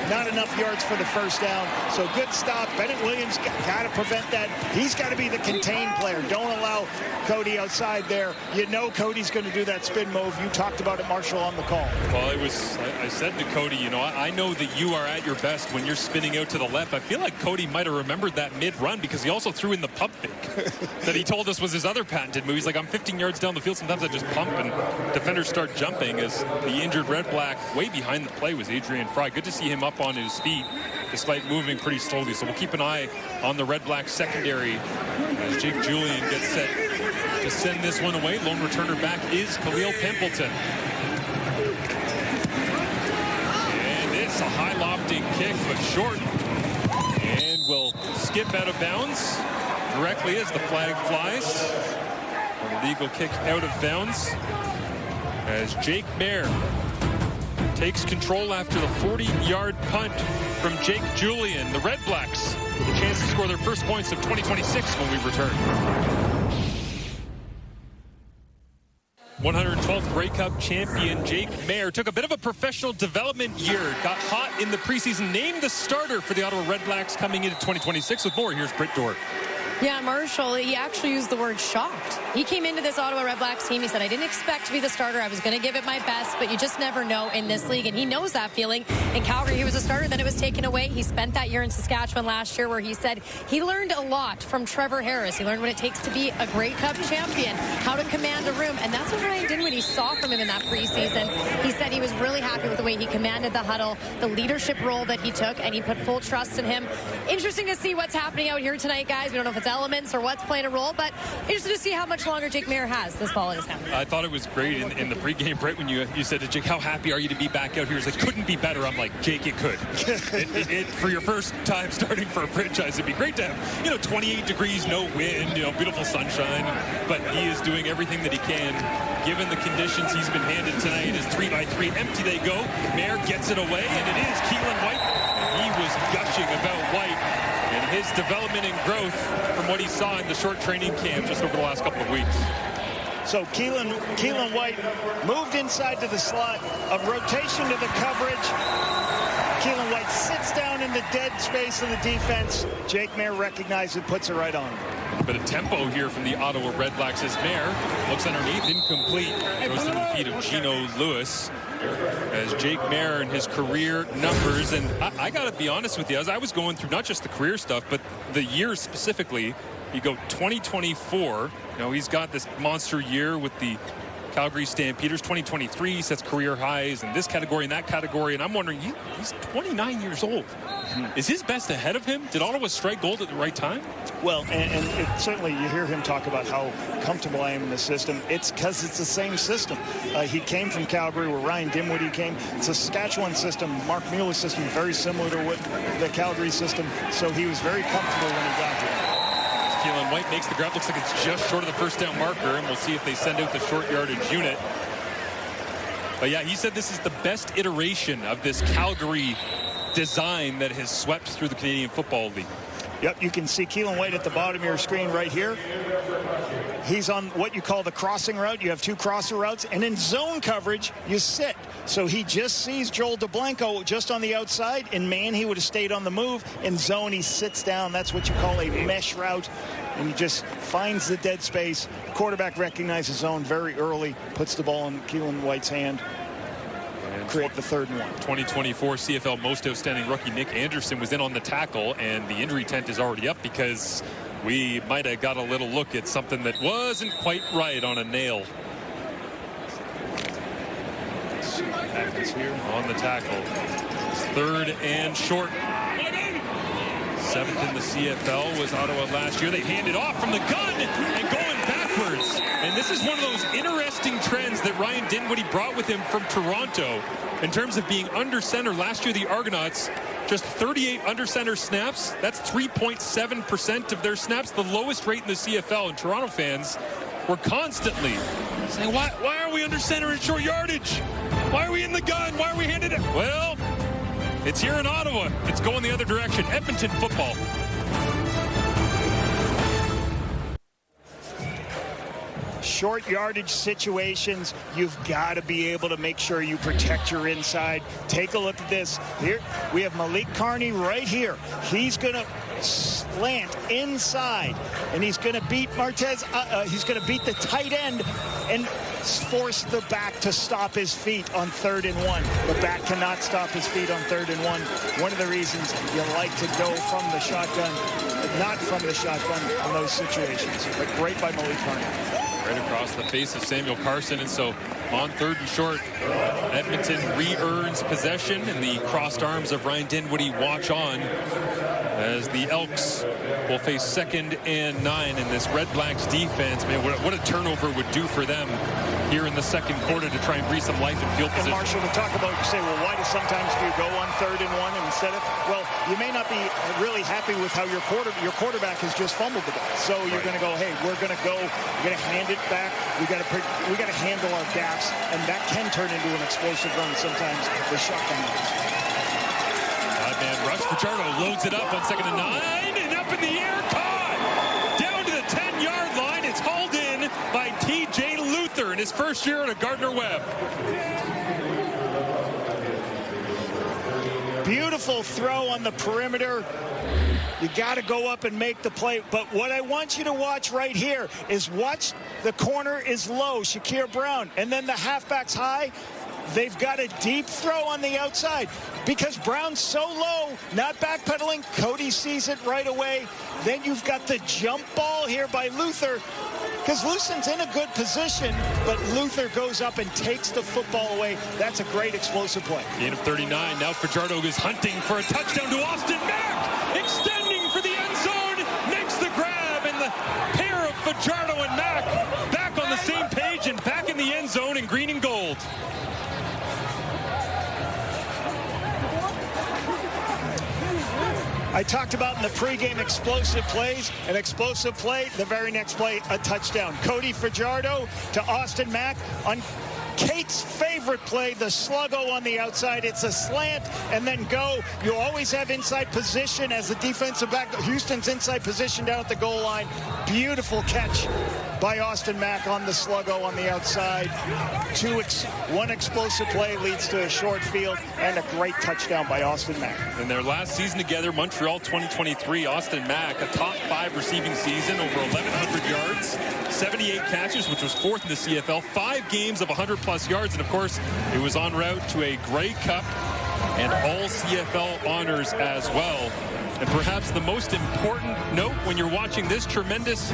not enough yards for the first down. So good stop. Bennett Williams got to prevent that. He's got to be the contained player. Don't allow Cody outside there. You know Cody's going to do that spin move. You talked about it, Marshall, on the call. Well, I said to Cody, you know, I know that you are at your best when you're spinning out to the left. I feel like Cody might have remembered that mid-run because he also threw in the pump fake that he told us was his other patented move. He's like, I'm 15 yards down the field. Sometimes I just pump and defenders start jumping. As the injured Red Black way behind the play was Adrian Fry. Good to see him up on his feet despite moving pretty slowly. So we'll keep an eye on the Red Black secondary as Jake Julian gets set to send this one away. Lone returner back is Khalil Pimpleton. And it's a high lofting kick, but short. And will skip out of bounds directly as the flag flies. A legal kick out of bounds as Jake Mayer takes control after the 40-yard punt from Jake Julian. The Red Blacks with a chance to score their first points of 2026 when we return. 112th Grey Cup champion Jake Mayer took a bit of a professional development year. Got hot in the preseason. Named the starter for the Ottawa Red Blacks coming into 2026. With more, here's Britt Dorff. Yeah, Marshall, he actually used the word shocked. He came into this Ottawa Red Blacks team. He said, I didn't expect to be the starter. I was going to give it my best, but you just never know in this league. And he knows that feeling. In Calgary, he was a starter. Then it was taken away. He spent that year in Saskatchewan last year where he said he learned a lot from Trevor Harris. He learned what it takes to be a Grey Cup champion, how to command a room. And that's what Ryan Dinwiddie saw from him in that preseason. He said he was really happy with the way he commanded the huddle, the leadership role that he took, and he put full trust in him. Interesting to see what's happening out here tonight, guys. We don't know if it's elements or what's playing a role, but interested to see how much longer Jake Mayer has this ball in his hand. I thought it was great in the pregame, Brett, when you said to Jake, how happy are you to be back out here? He's like, couldn't be better. I'm like, Jake, it could. it for your first time starting for a franchise, it'd be great to have, 28 degrees, no wind, beautiful sunshine, but he is doing everything that he can given the conditions he's been handed tonight. Is 3-by-3 empty they go. Mayer gets it away, and it is Keelan White. He was gushing about White and his development and growth from what he saw in the short training camp just over the last couple of weeks. So Keelan White moved inside to the slot, a rotation to the coverage. Keelan White sits down in the dead space of the defense. Jake Mayer recognizes it, puts it right on. A bit of tempo here from the Ottawa Red Blacks as Mayer looks underneath, incomplete. Goes to the feet of Gino Lewis. As Jake Mayer and his career numbers, and I got to be honest with you, as I was going through not just the career stuff, but the years specifically, you go 2024, he's got this monster year with the Calgary Stampeders. 2023 sets career highs in this category and that category, and I'm wondering, he's 29 years old. Is his best ahead of him? Did Ottawa strike gold at the right time? Well, and certainly you hear him talk about how comfortable I am in the system. It's because it's the same system. He came from Calgary where Ryan Dinwiddie came. It's a Saskatchewan system. Mark Mueller's system, very similar to what the Calgary system. So he was very comfortable when he got here. Keelan White makes the grab. Looks like it's just short of the first down marker, and we'll see if they send out the short yardage unit. But yeah, he said this is the best iteration of this Calgary design that has swept through the Canadian Football League. Yep, you can see Keelan White at the bottom of your screen right here. He's on what you call the crossing route. You have two crosser routes, and in zone coverage, you sit. So he just sees Joel DeBlanco just on the outside. In man, he would have stayed on the move. In zone, he sits down. That's what you call a mesh route, and he just finds the dead space. Quarterback recognizes zone very early, puts the ball in Keelan White's hand. create the 3rd and 1. 2024 CFL Most Outstanding Rookie Nick Anderson was in on the tackle, and the injury tent is already up because we might have got a little look at something that wasn't quite right on a nail. Happens here on the tackle. It's 3rd and short. 7th in the CFL was Ottawa last year. They handed off from the gun and going backwards. And this is one of those interesting trends that Ryan Dinwiddie brought with him from Toronto in terms of being under center. Last year, the Argonauts, just 38 under center snaps. That's 3.7% of their snaps, the lowest rate in the CFL. And Toronto fans were constantly saying, why are we under center in short yardage? Why are we in the gun? Why are we handed it? Well, it's here in Ottawa. It's going the other direction. Edmonton football. Short yardage situations, you've got to be able to make sure you protect your inside. Take a look at this. Here we have Malik Carney right here. He's going to slant inside, and he's going to beat Martez. He's going to beat the tight end and force the back to stop his feet on 3rd and 1. The back cannot stop his feet on 3rd and 1. One of the reasons you like to go from the shotgun, not from the shotgun in those situations. But great by Malik Carney. Right across the face of Samuel Carson, and so on 3rd and short, Edmonton re-earns possession, and the crossed arms of Ryan Dinwiddie watch on as the Elks will face 2nd and 9 in this Red Blacks defense. Man, what a turnover would do for them here in the 2nd quarter to try and breathe some life in field position. And Marshall, we talk about, you say, well, why do sometimes do you go on 3rd and 1 and instead of, well, you may not be really happy with how your quarterback has just fumbled the ball. So you're going to go, hey, we're going to go, we're going to hand it back. We got to handle our gaps, and that can turn into an explosive run sometimes with shotgun runs. 5-man rush. Fajardo loads it up on 2nd and 9, and up in the air, caught down to the 10-yard line. It's hauled in by TJ Luther in his first year at a Gardner-Webb. Beautiful throw on the perimeter. You got to go up and make the play. But what I want you to watch right here is watch the corner is low, Shakir Brown, and then the halfback's high. They've got a deep throw on the outside because Brown's so low, not backpedaling. Cody sees it right away. Then you've got the jump ball here by Luther because Lucent's in a good position, but Luther goes up and takes the football away. That's a great explosive play. Gain of 39. Now Fajardo is hunting for a touchdown to Austin Mack. Extending for the end zone. Makes the grab, and the pair of Fajardo and Mack back on the same page and back in the end zone in green and gold. I talked about in the pregame explosive plays, an explosive play, the very next play, a touchdown. Cody Fajardo to Austin Mack on Kate's favorite play, the sluggo on the outside. It's a slant and then go. You always have inside position as a defensive back. Houston's inside position down at the goal line. Beautiful catch by Austin Mack on the sluggo on the outside. One explosive play leads to a short field and a great touchdown by Austin Mack. In their last season together, Montreal 2023, Austin Mack, a top 5 receiving season, over 1,100 yards, 78 catches, which was 4th in the CFL, 5 games of 100-plus yards, and of course, it was en route to a Grey Cup and all CFL honors as well. And perhaps the most important note when you're watching this tremendous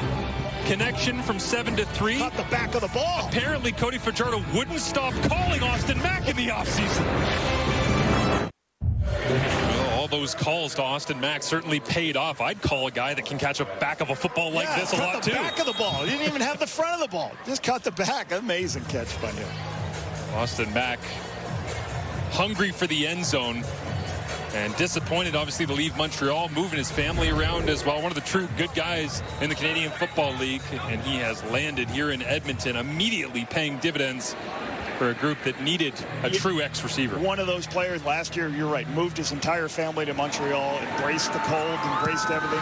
connection from 7 to 3. Caught the back of the ball. Apparently, Cody Fajardo wouldn't stop calling Austin Mack in the offseason. Well, all those calls to Austin Mack certainly paid off. I'd call a guy that can catch a back of a football like this a lot, too. Caught the back of the ball. He didn't even have the front of the ball. Just caught the back. Amazing catch by him. Austin Mack hungry for the end zone. And disappointed, obviously, to leave Montreal, moving his family around as well. One of the true good guys in the Canadian Football League. And he has landed here in Edmonton, immediately paying dividends for a group that needed a true X receiver. One of those players last year, you're right, moved his entire family to Montreal, embraced the cold, embraced everything.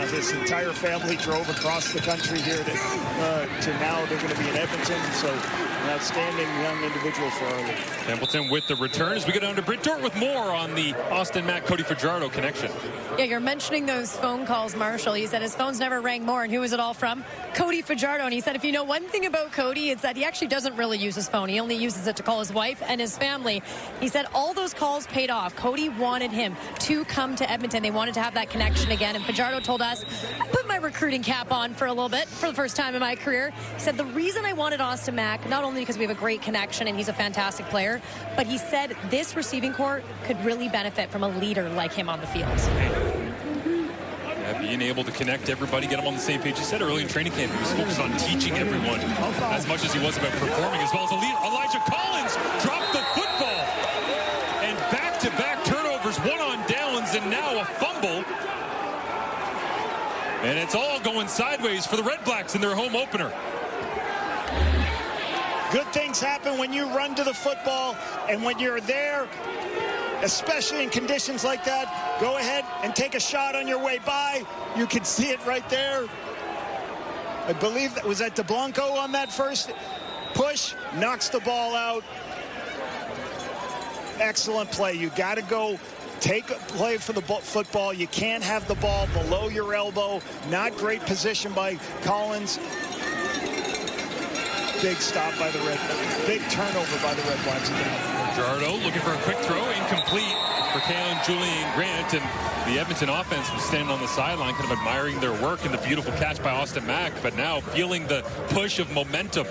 His entire family drove across the country here to now they're going to be in Edmonton. So an outstanding young individual for our league. Templeton with the return as we go down to Britt Dort with more on the Austin Mack Cody Fajardo connection. Yeah, you're mentioning those phone calls, Marshall. He said his phones never rang more, and who was it all from? Cody Fajardo. And he said, if you know one thing about Cody, it's that he actually doesn't really use his phone phone. He only uses it to call his wife and his family. He said all those calls paid off. Cody wanted him to come to Edmonton. They wanted to have that connection again. And Fajardo told us, I put my recruiting cap on for a little bit for the first time in my career. He said the reason I wanted Austin Mack, not only because we have a great connection and he's a fantastic player, but he said this receiving corps could really benefit from a leader like him on the field. Yeah, being able to connect everybody, get them on the same page. He said early in training camp he was focused on teaching everyone as much as he was about performing as well. As Elijah Collins dropped the football. And back-to-back turnovers, one on downs, and now a fumble. And it's all going sideways for the Red Blacks in their home opener. Good things happen when you run to the football, and when you're there, especially in conditions like that, go ahead and take a shot on your way by. You can see it right there. I believe that was at DeBlanco on that first push, knocks the ball out. Excellent play. You got to go take a play for the football. You can't have the ball below your elbow. Not great position by Collins. Big stop by the big turnover by the Red Blacks again. Fajardo looking for a quick throw, incomplete for Kalen Julian Grant, and the Edmonton offense was standing on the sideline kind of admiring their work and the beautiful catch by Austin Mack, but now feeling the push of momentum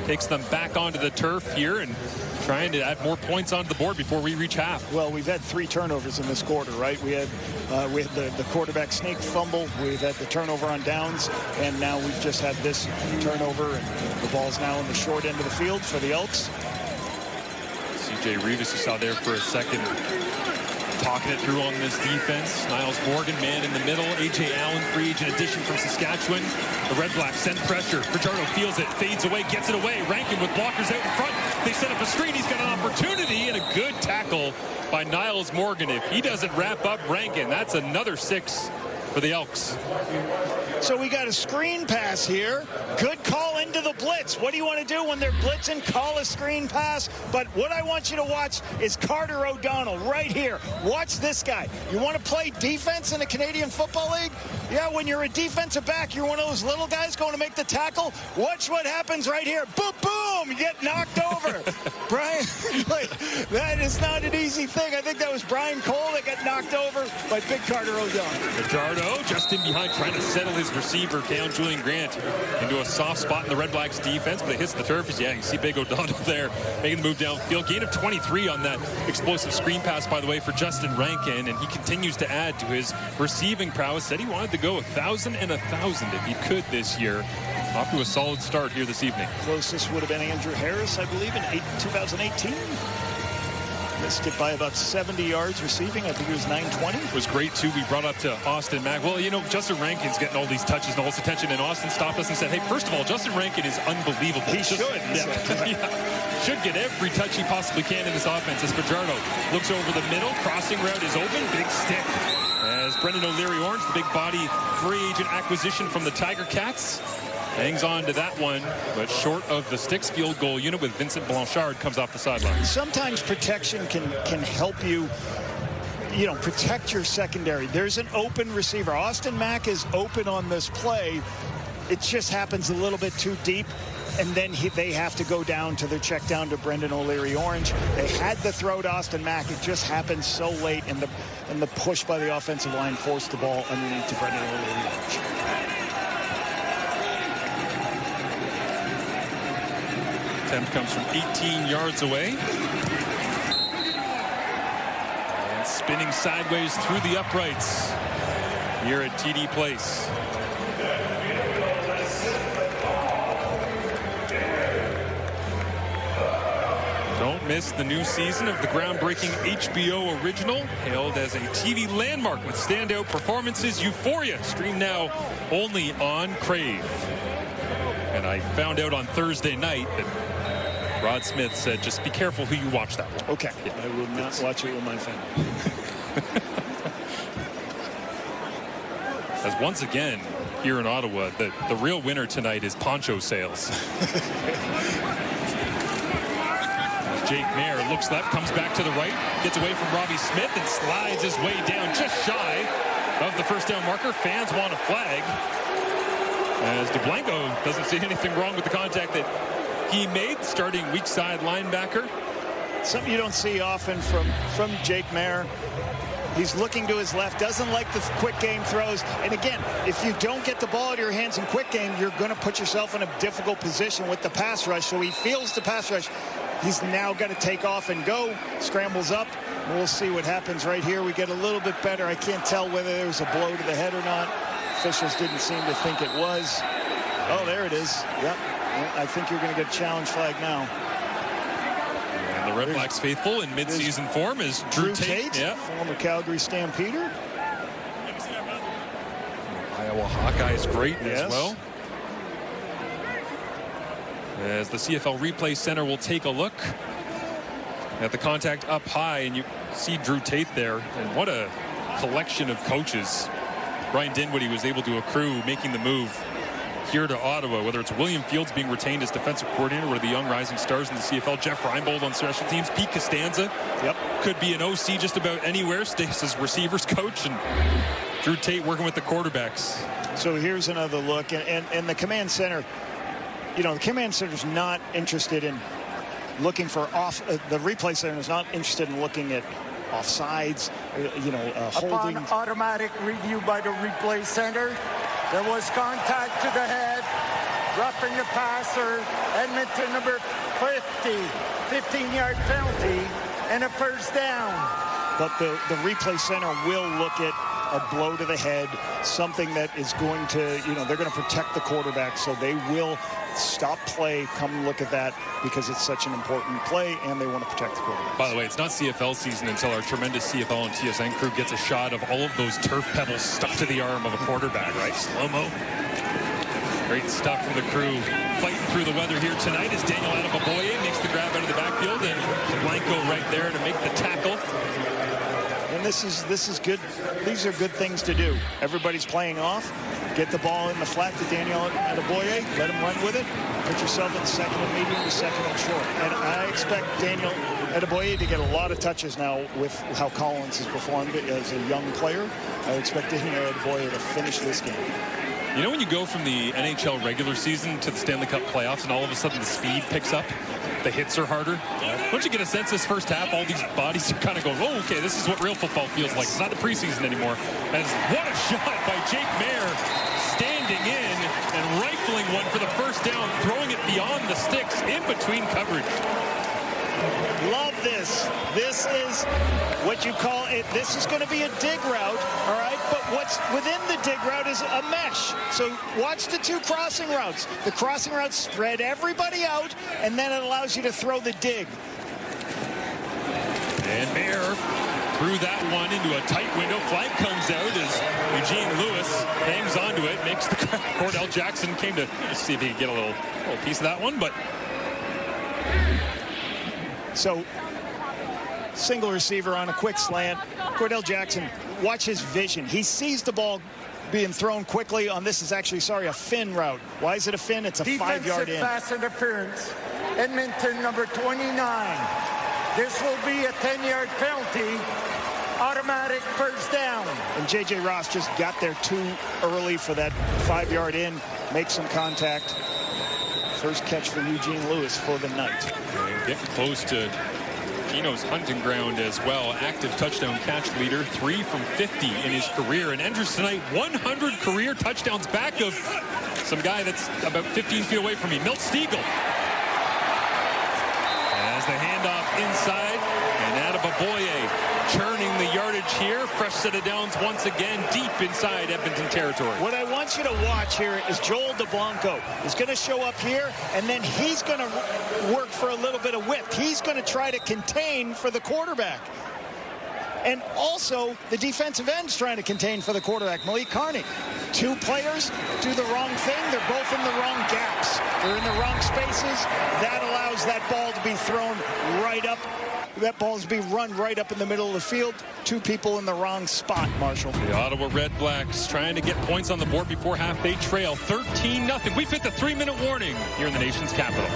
takes them back onto the turf here and trying to add more points onto the board before we reach half. Well, we've had 3 turnovers in this quarter, right? We had the quarterback sneak fumble, we've had the turnover on downs, and now we've just had this turnover, and the ball's now in the short end of the field for the Elks. CJ Revis, you saw there for a second, talking it through on this defense. Niles Morgan, man in the middle. A.J. Allen, free agent addition from Saskatchewan. The Red Blacks send pressure. Fajardo feels it, fades away, gets it away. Rankin with blockers out in front. They set up a screen. He's got an opportunity, and a good tackle by Niles Morgan. If he doesn't wrap up Rankin, that's another 6 for the Elks. So we got a screen pass here. Good call into the blitz. What do you want to do when they're blitzing? Call a screen pass. But what I want you to watch is Carter O'Donnell right here. Watch this guy. You want to play defense in the Canadian Football League? Yeah, when you're a defensive back, you're one of those little guys going to make the tackle. Watch what happens right here. Boom, boom, you get knocked over. Brian, that is not an easy thing. I think that was Brian Cole that got knocked over by big Carter O'Donnell. Fajardo just in behind, trying to settle his receiver, Kalen Julian Grant, into a soft spot in the Red Blacks defense, but it hits the turf. Yeah, you see big O'Donnell there making the move downfield. Gain of 23 on that explosive screen pass, by the way, for Justin Rankin, and he continues to add to his receiving prowess. Said he wanted to go 1,000 and 1,000 if he could this year. Off to a solid start here this evening. Closest would have been Andrew Harris, I believe, in 2018. Missed it by about 70 yards receiving. I think it was 920. It was great, too. We brought up to Austin Mack. Well, you know, Justin Rankin's getting all these touches and all this attention, and Austin stopped us and said, hey, first of all, Justin Rankin is unbelievable. He should. Yeah. Should get every touch he possibly can in this offense. As Fajardo looks over the middle, crossing route is open, big stick. As Brendan O'Leary-Orange, the big body free agent acquisition from the Tiger Cats, hangs on to that one, but short of the Sticks field goal unit with Vincent Blanchard comes off the sideline. Sometimes protection can help you, protect your secondary. There's an open receiver. Austin Mack is open on this play. It just happens a little bit too deep, and then they have to go down to their check down to Brendan O'Leary-Orange. They had the throw to Austin Mack. It just happened so late, and the push by the offensive line forced the ball underneath to Brendan O'Leary-Orange. Attempt comes from 18 yards away. And spinning sideways through the uprights here at TD Place. Don't miss the new season of the groundbreaking HBO original, hailed as a TV landmark with standout performances. Euphoria, streamed now only on Crave. And I found out on Thursday night that Rod Smith said, just be careful who you watch that with. Okay. Yeah. I will not watch it with my family. As once again, here in Ottawa, the real winner tonight is poncho sales. Jake Mayer looks left, comes back to the right, gets away from Robbie Smith and slides his way down just shy of the first down marker. Fans want a flag. As DeBlanco doesn't see anything wrong with the contact that he made, starting weak side linebacker. Something you don't see often from Jake Maier. He's looking to his left, doesn't like the quick game throws. And again, if you don't get the ball out of your hands in quick game, you're going to put yourself in a difficult position with the pass rush. So he feels the pass rush. He's now got to take off and go. Scrambles up. We'll see what happens right here. We get a little bit better. I can't tell whether there was a blow to the head or not. Officials didn't seem to think it was. Oh, there it is. Yep. I think you're going to get a challenge flag now. And the REDBLACKS faithful in midseason form is Drew Tate. Yeah. Former Calgary Stampeder. Iowa Hawkeyes great as well. As the CFL Replay Center will take a look at the contact up high, and you see Drew Tate there. And what a collection of coaches Brian Dinwiddie was able to accrue making the move here to Ottawa, whether it's William Fields being retained as defensive coordinator, one of the young rising stars in the CFL, Jeff Reinbold on special teams, Pete Costanza could be an OC just about anywhere, stays as receivers coach, and Drew Tate working with the quarterbacks. So here's another look, and the command center, you know, the command center is not interested in looking for the replay center is not interested in looking at offsides, holding. Upon automatic review by the replay center, there was contact to the head, roughing the passer, Edmonton number 50, 15-yard penalty, and a first down. But the replay center will look at a blow to the head, something that is going to, they're going to protect the quarterback, so they will stop play, come look at that, because it's such an important play, and they want to protect the quarterback. By the way, it's not CFL season until our tremendous CFL and TSN crew gets a shot of all of those turf pebbles stuck to the arm of a quarterback, right? Slow-mo. Great stuff from the crew. Fighting through the weather here tonight as Daniel Adeboboye makes the grab out of the backfield, and Blanco right there to make the tackle. And this is good. These are good things to do. Everybody's playing off. Get the ball in the flat to Daniel Adeboboye. Let him run with it. Put yourself in second and medium to second and short. And I expect Daniel Adeboboye to get a lot of touches now with how Collins has performed as a young player. I expect Daniel Adeboboye to finish this game. You know when you go from the NHL regular season to the Stanley Cup playoffs and all of a sudden the speed picks up? The hits are harder. Don't you get a sense this first half, all these bodies are kind of going, oh, okay, this is what real football feels like. It's not the preseason anymore. As what a shot by Jake Maier, standing in and rifling one for the first down, throwing it beyond the sticks in between coverage. Love this. This is what you call it. This is going to be a dig route, all right? But what's within the dig route is a mesh. So watch the two crossing routes. The crossing routes spread everybody out, and then it allows you to throw the dig. And Maier threw that one into a tight window. Flag comes out as Eugene Lewis hangs onto it, makes the grab. Cordell Jackson came to see if he could get a little piece of that one, but... So, single receiver on a quick slant. Cordell Jackson, watch his vision. He sees the ball being thrown quickly on this is actually, a fin route. Why is it a fin? It's a 5-yard in. Pass interference. Edmonton number 29. This will be a 10-yard penalty. Automatic first down. And J.J. Ross just got there too early for that 5-yard in. Make some contact. First catch for Eugene Lewis for the night. And getting close to Gino's hunting ground as well. Active touchdown catch leader, 3 from 50 in his career, and enters tonight 100 career touchdowns, back of some guy that's about 15 feet away from me, Milt Stiegel. As the handoff inside, and Adeboboye churning the yardage here. Fresh set of downs once again, deep inside Edmonton territory. What I want you to watch here is Joel DeBlanco is going to show up here, and then he's going to work for a little bit of width. He's going to try to contain for the quarterback. And also, the defensive end's trying to contain for the quarterback, Malik Carney. Two players do the wrong thing. They're both in the wrong gaps. They're in the wrong spaces. That allows that ball to be thrown right up. That ball's to be run right up in the middle of the field. Two people in the wrong spot, Marshall. The Ottawa REDBLACKS trying to get points on the board before half. They trail 13-0. We've hit the 3-minute warning here in the nation's capital.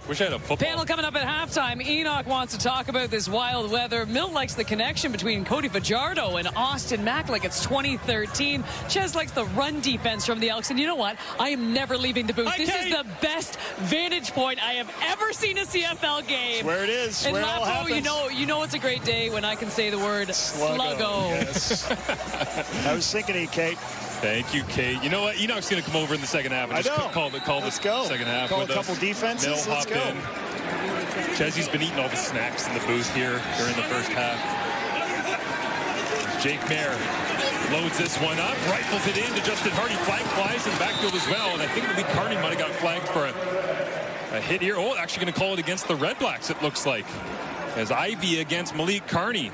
Wish I had a football. Panel coming up at halftime. Enoch wants to talk about this wild weather. Milt likes the connection between Cody Fajardo and Austin Mack like it's 2013. Ches likes the run defense from the Elks. And you know what? I am never leaving the booth. This is the best vantage point I have ever seen a CFL game. That's where it is. And where it all Lapo, happens. you know it's a great day when I can say the word sluggo. Yes. I was thinking of you, Kate. Thank you, Kate. You know what? Enoch's going to come over in the second half and just call the second half. Call with a couple us. defenses. They'll hop in. Chesy's been eating all the snacks in the booth here during the first half. Jake Mayer loads this one up, rifles it in to Justin Hardy. Flag flies in the backfield as well. And I think Malik Carney might have got flagged for a hit here. Oh, actually going to call it against the REDBLACKS, it looks like. As Ivy against Malik Carney.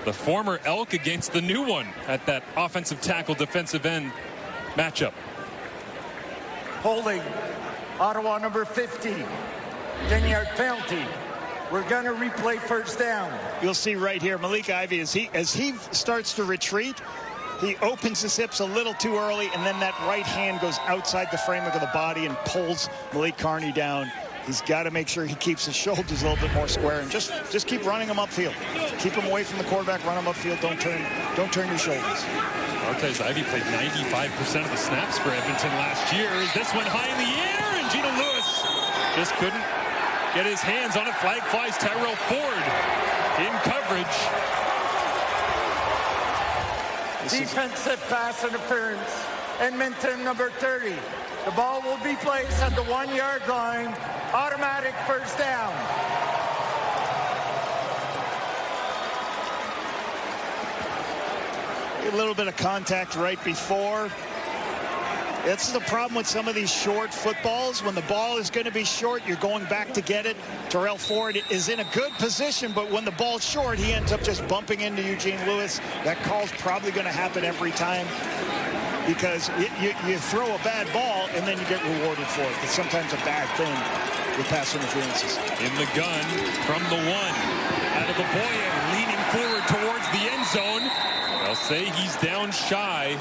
The former Elk against the new one at that offensive tackle defensive end matchup. Holding Ottawa number 50. 10-yard penalty. We're going to replay first down. You'll see right here, Malik Ivy, as he starts to retreat, he opens his hips a little too early, and then that right hand goes outside the framework of the body and pulls Malik Carney down. He's got to make sure he keeps his shoulders a little bit more square and just keep running him upfield. Keep him away from the quarterback, run him upfield, don't turn your shoulders. Marquez Ivy played 95% of the snaps for Edmonton last year. This one high in the air, and Gino Lewis just couldn't get his hands on it. Flag flies. Tyrell Ford in coverage. Defensive pass interference. Edmonton number 30. The ball will be placed at the 1-yard line. Automatic first down. A little bit of contact right before. That's the problem with some of these short footballs. When the ball is going to be short, you're going back to get it. Terrell Ford is in a good position, but when the ball's short, he ends up just bumping into Eugene Lewis. That call's probably going to happen every time because you throw a bad ball and then you get rewarded for it. It's sometimes a bad thing with pass interferences. In the gun from the one. Adeboye leaning forward towards the end zone. They'll say he's down shy.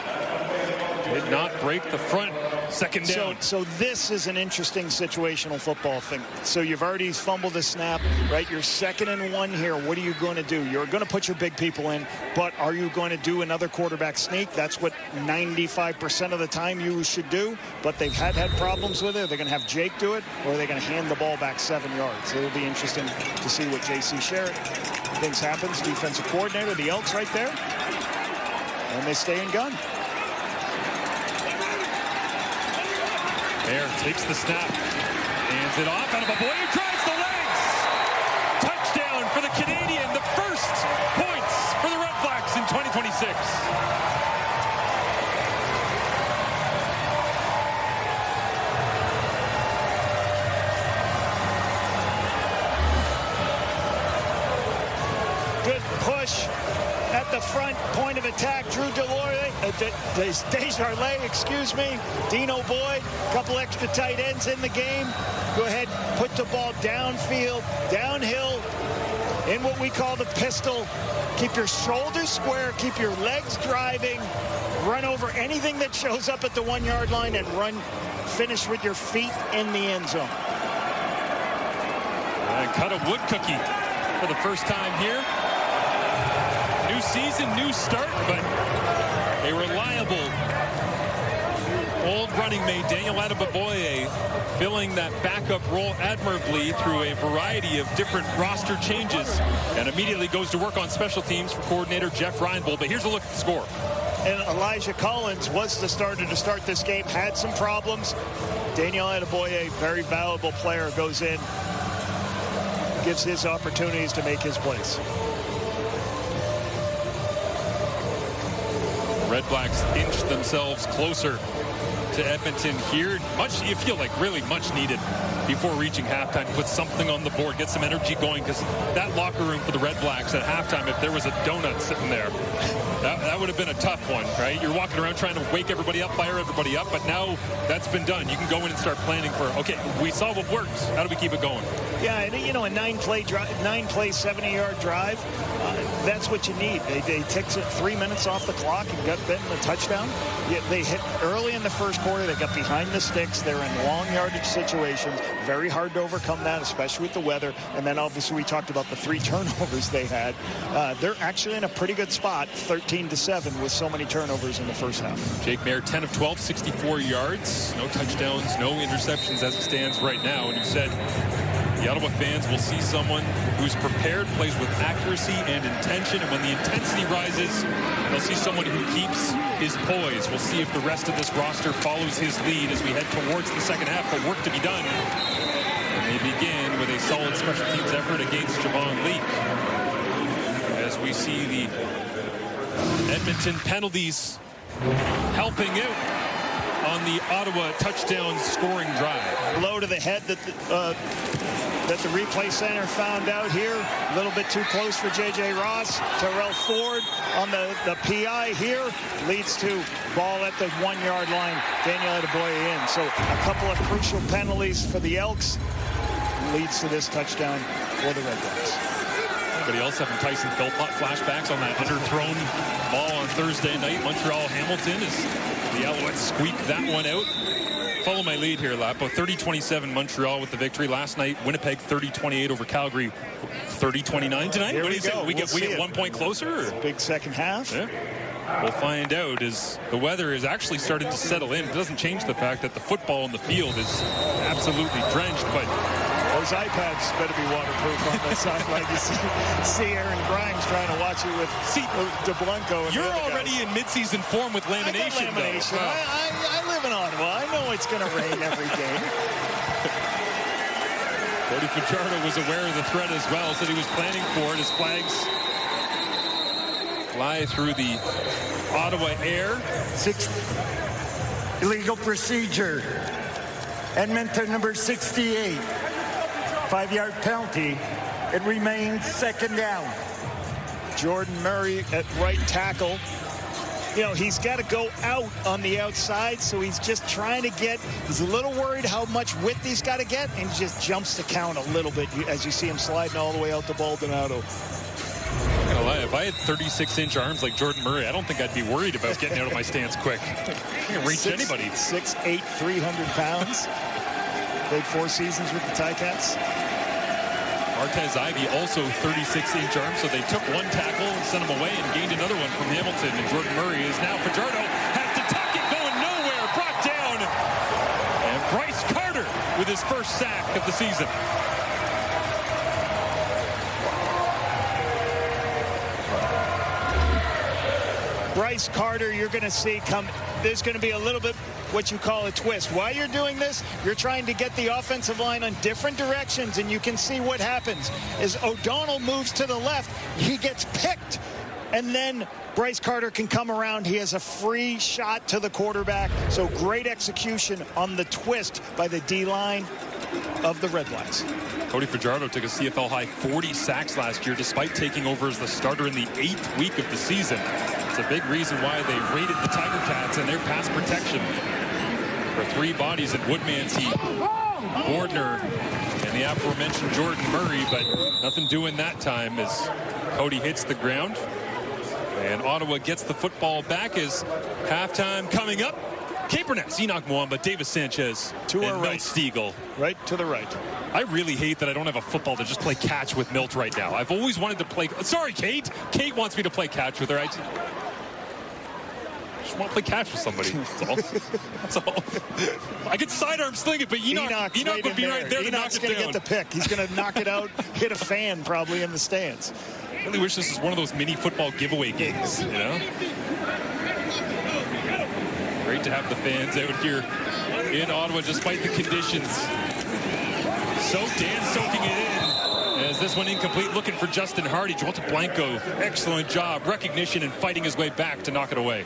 Did not break the front. Second down. So this is an interesting situational football thing. So you've already fumbled a snap, right? You're 2nd and 1 here. What are you going to do? You're going to put your big people in, but are you going to do another quarterback sneak? That's what 95% of the time you should do, but they've had problems with it. They're going to have Jake do it, or are they going to hand the ball back 7 yards? It'll be interesting to see what J.C. Sherritt thinks happens. Defensive coordinator, the Elks right there. And they stay in gun. Mayer takes the snap, hands it off, Adeboye drives the legs. Touchdown for the Canadian, the first points for the REDBLACKS in 2026. Good push at the front, point of attack. Drew Desjardins, excuse me. Dino Boyd, a couple extra tight ends in the game. Go ahead, put the ball downfield, downhill, in what we call the pistol. Keep your shoulders square, keep your legs driving, run over anything that shows up at the 1-yard line and finish with your feet in the end zone. And cut a wood cookie for the first time here. New season, new start, but a reliable old running mate, Daniel Adeboye, filling that backup role admirably through a variety of different roster changes, and immediately goes to work on special teams for coordinator Jeff Reinbold. But here's a look at the score. And Elijah Collins was the starter to start this game, had some problems. Daniel Adeboye, very valuable player, goes in, gives his opportunities to make his plays. REDBLACKS inch themselves closer to Edmonton here. You feel like really much needed before reaching halftime. Put something on the board, get some energy going, because that locker room for the REDBLACKS at halftime, if there was a donut sitting there, that would have been a tough one, right? You're walking around trying to wake everybody up, fire everybody up, but now that's been done. You can go in and start planning for, okay, we saw what worked. How do we keep it going? Yeah, and you know, a nine-play, 70-yard drive, that's what you need. They takes it 3 minutes off the clock and got Ben the touchdown. They hit early in the first quarter. They got behind the sticks. They're in long yardage situations. Very hard to overcome that, especially with the weather. And then obviously we talked about the 3 turnovers they had. They're actually in a pretty good spot, 13-7, with so many turnovers in the first half. Jake Maier, 10 of 12, 64 yards, no touchdowns, no interceptions as it stands right now. And you said the Ottawa fans will see someone who's prepared, plays with accuracy and intention, and when the intensity rises, they'll see someone who keeps his poise. We'll see if the rest of this roster follows his lead as we head towards the second half, but work to be done. And they begin with a solid special teams effort against Javon Leak. As we see the Edmonton penalties helping out on the Ottawa touchdown scoring drive. Blow to the head that the replay center found out here. A little bit too close for J.J. Ross. Terrell Ford on the PI here leads to ball at the 1-yard line. Daniel Adeboye in. So a couple of crucial penalties for the Elks leads to this touchdown for the REDBLACKS. Anybody else having Tyson Philpott flashbacks on that underthrown ball on Thursday night? Montreal-Hamilton as the Alouettes squeak that one out. Follow my lead here, Lapo. 30-27 Montreal with the victory. Last night, Winnipeg 30-28 over Calgary. 30-29 tonight? Here what do you say? We we'll get 1 point closer? Or? Big second half. Yeah. We'll find out as the weather is actually starting to settle in. It doesn't change the fact that the football on the field is absolutely drenched, but those iPads better be waterproof on the sideline. You see Aaron Grimes trying to watch it with DeBlanco. You're already in midseason form with lamination. I live in Ottawa. I know it's going to rain every game. Cody Fajardo was aware of the threat as well, said he was planning for it as flags fly through the Ottawa air. 6 illegal procedure. Edmonton number 68. 5-yard penalty. It remains second down. Jordan Murray at right tackle. You know, he's got to go out on the outside, so he's just trying to get, he's a little worried how much width he's got to get, and he just jumps the count a little bit as you see him sliding all the way out to Baldonado. I'm gonna lie, if I had 36-inch arms like Jordan Murray, I don't think I'd be worried about getting out of my stance quick. I can reach anybody. 6'8", 300 pounds. Played 4 seasons with the Ticats. Martez Ivey also 36-inch arms, so they took one tackle and sent him away and gained another one from Hamilton. And Jordan Murray is now, Fajardo has to tuck it, going nowhere, brought down. And Bryce Carter with his first sack of the season. Bryce Carter, you're going to see there's going to be a little bit what you call a twist. While you're doing this, you're trying to get the offensive line on different directions, and you can see what happens. As O'Donnell moves to the left, he gets picked, and then Bryce Carter can come around. He has a free shot to the quarterback. So great execution on the twist by the D-line of the REDBLACKS. Cody Fajardo took a CFL high 40 sacks last year despite taking over as the starter in the 8th week of the season. It's a big reason why they raided the Tiger Cats and their pass protection. For 3 bodies in Woodmansey, Bordner, and the aforementioned Jordan Murray, but nothing doing that time as Cody hits the ground. And Ottawa gets the football back as halftime coming up. Capernetz, Enoch Mwamba, Davis Sanchez, to our right. Milt Stiegel. Right to the right. I really hate that I don't have a football to just play catch with Milt right now. I've always wanted to play. Sorry, Kate. Kate wants me to play catch with her. I just want to play catch with somebody. That's all. That's all. I could sidearm sling it, but Enoch would be right there to knock it down. Enoch's going to get the pick. He's going to knock it out, hit a fan probably in the stands. I really wish this was one of those mini football giveaway games, you know? Great to have the fans out here in Ottawa despite the conditions. Dan soaking it in as this one incomplete, looking for Justin Hardy. Joel Blanco, excellent job, recognition, and fighting his way back to knock it away.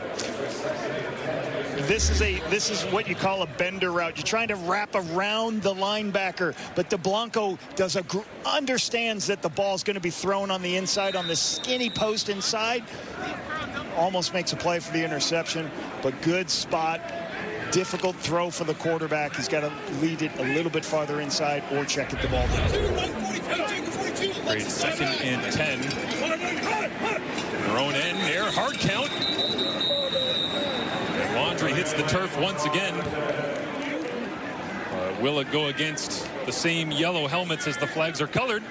This is what you call a bender route. You're trying to wrap around the linebacker, but DeBlanco understands that the ball's going to be thrown on the inside on the skinny post inside. Almost makes a play for the interception, but good spot. difficult throw for the quarterback. He's got to lead it a little bit farther inside or check it the ball down. Great 2nd and 10. Their own end there. Hard count. And Laundry hits the turf once again. Will it go against the same yellow helmets as the flags are colored?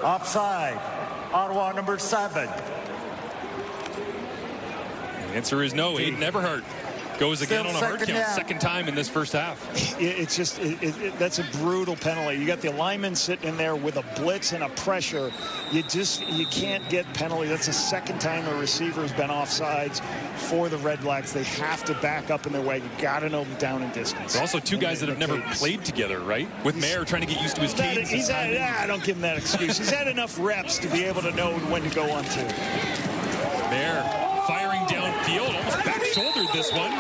Offside. Ottawa number 7. The answer is no. Aiden Everhart goes again on a hard count. Second time in this first half. It's just, that's a brutal penalty. You got the lineman sitting in there with a blitz and a pressure. You can't get penalty. That's the second time a receiver has been offsides for the Redblacks. They have to back up in their way. You got to know down and distance. There's also two guys that have never played together, right? With Mayer trying to get used to his cadence. I don't give him that excuse. He's had enough reps to be able to know when to go on to. Mayer firing downfield, almost back-shouldered this one.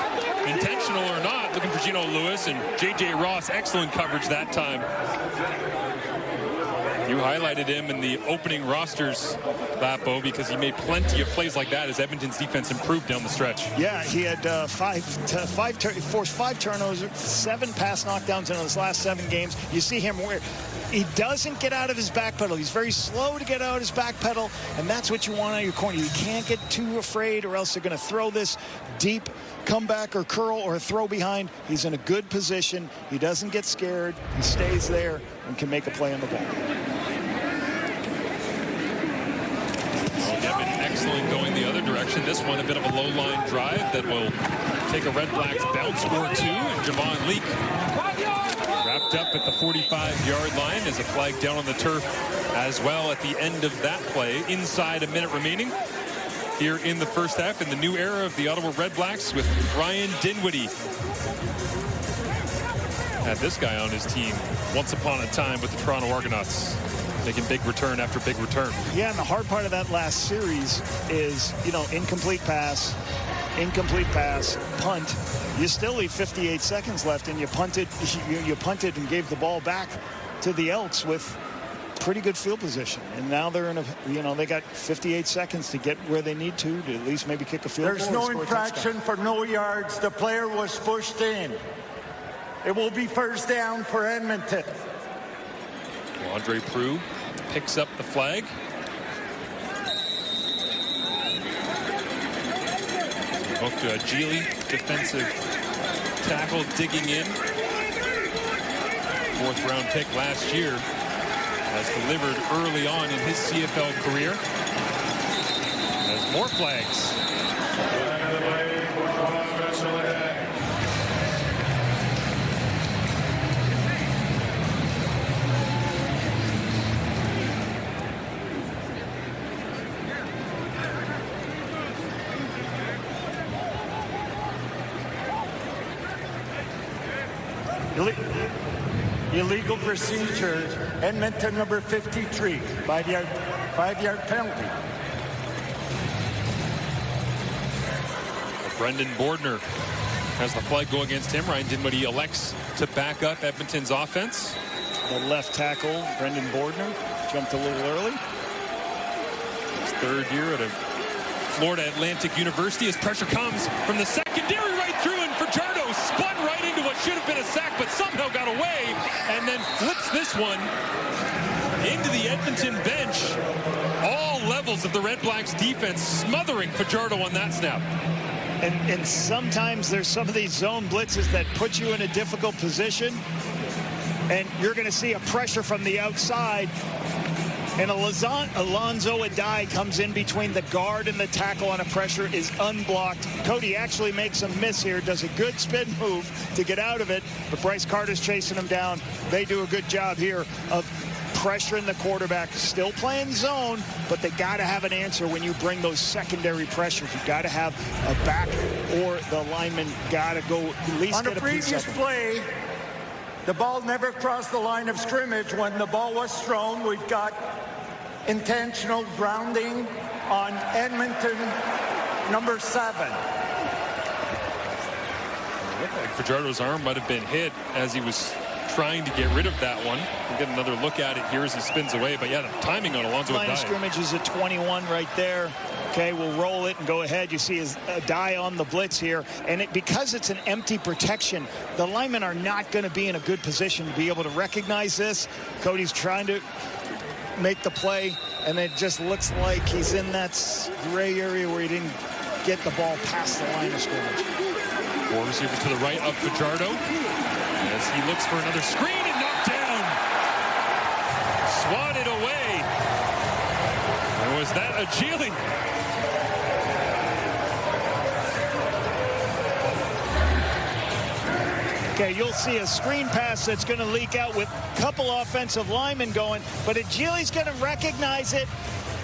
Intentional or not, looking for Gino Lewis and J.J. Ross. Excellent coverage that time. You highlighted him in the opening rosters, Lapo, because he made plenty of plays like that as Edmonton's defense improved down the stretch. Yeah, he had forced 5 turnovers, 7 pass knockdowns in his last 7 games. You see him where he doesn't get out of his back pedal. He's very slow to get out of his back pedal, and that's what you want out of your corner. You can't get too afraid, or else they're going to throw this deep comeback or curl or throw behind. He's in a good position. He doesn't get scared. He stays there and can make a play on the ball. Devin, excellent going the other direction. This one a bit of a low-line drive that will take a Redblacks bounce or 2. And Javon Leak wrapped up at the 45-yard line as a flag down on the turf as well at the end of that play. Inside a minute remaining here in the first half in the new era of the Ottawa Redblacks with Ryan Dinwiddie. Had this guy on his team once upon a time with the Toronto Argonauts. Making big return after big return. Yeah, and the hard part of that last series is, incomplete pass, punt. You still leave 58 seconds left, and you punted and gave the ball back to the Elks with pretty good field position. And now they're in they got 58 seconds to get where they need to at least maybe kick a field goal. There's no infraction for no yards. The player was pushed in. It will be first down for Edmonton. Andre Prue picks up the flag. Hooked to a Geely defensive tackle digging in. 4th round pick last year. Has delivered early on in his CFL career. There's more flags. Illegal procedure, Edmonton number 53, 5-yard penalty. Brendan Bordner has the flag go against him. Ryan Dinwiddie elects to back up Edmonton's offense. The left tackle, Brendan Bordner, jumped a little early. His 3rd year at Florida Atlantic University as pressure comes from the secondary right through, and Fajardo spun right into what should have been a sack, but somehow got away and then flips this one into the Edmonton bench. All levels of the Redblacks defense smothering Fajardo on that snap. And sometimes there's some of these zone blitzes that put you in a difficult position, and you're going to see a pressure from the outside. And Alonzo Adai comes in between the guard and the tackle on a pressure, is unblocked. Cody actually makes a miss here, does a good spin move to get out of it, but Bryce Carter's chasing him down. They do a good job here of pressuring the quarterback, still playing zone, but they got to have an answer when you bring those secondary pressures. You got to have a back, or the lineman got to go at least on get a a piece previous of play. The ball never crossed the line of scrimmage. When the ball was thrown, we've got intentional grounding on Edmonton number 7. It looked like Fajardo's arm might have been hit as he was trying to get rid of that one. We'll get another look at it here as he spins away. But yeah, the timing on Alonzo line Adai. of scrimmage is at 21 right there. Okay, we'll roll it and go ahead. You see his die on the blitz here. And because it's an empty protection, the linemen are not going to be in a good position to be able to recognize this. Cody's trying to make the play, and it just looks like he's in that gray area where he didn't get the ball past the line of scrimmage. Four receivers to the right of Fajardo as he looks for another screen and knocked down. Swatted away. And was that Agili? Okay, you'll see a screen pass that's going to leak out with a couple offensive linemen going, but Agili's going to recognize it,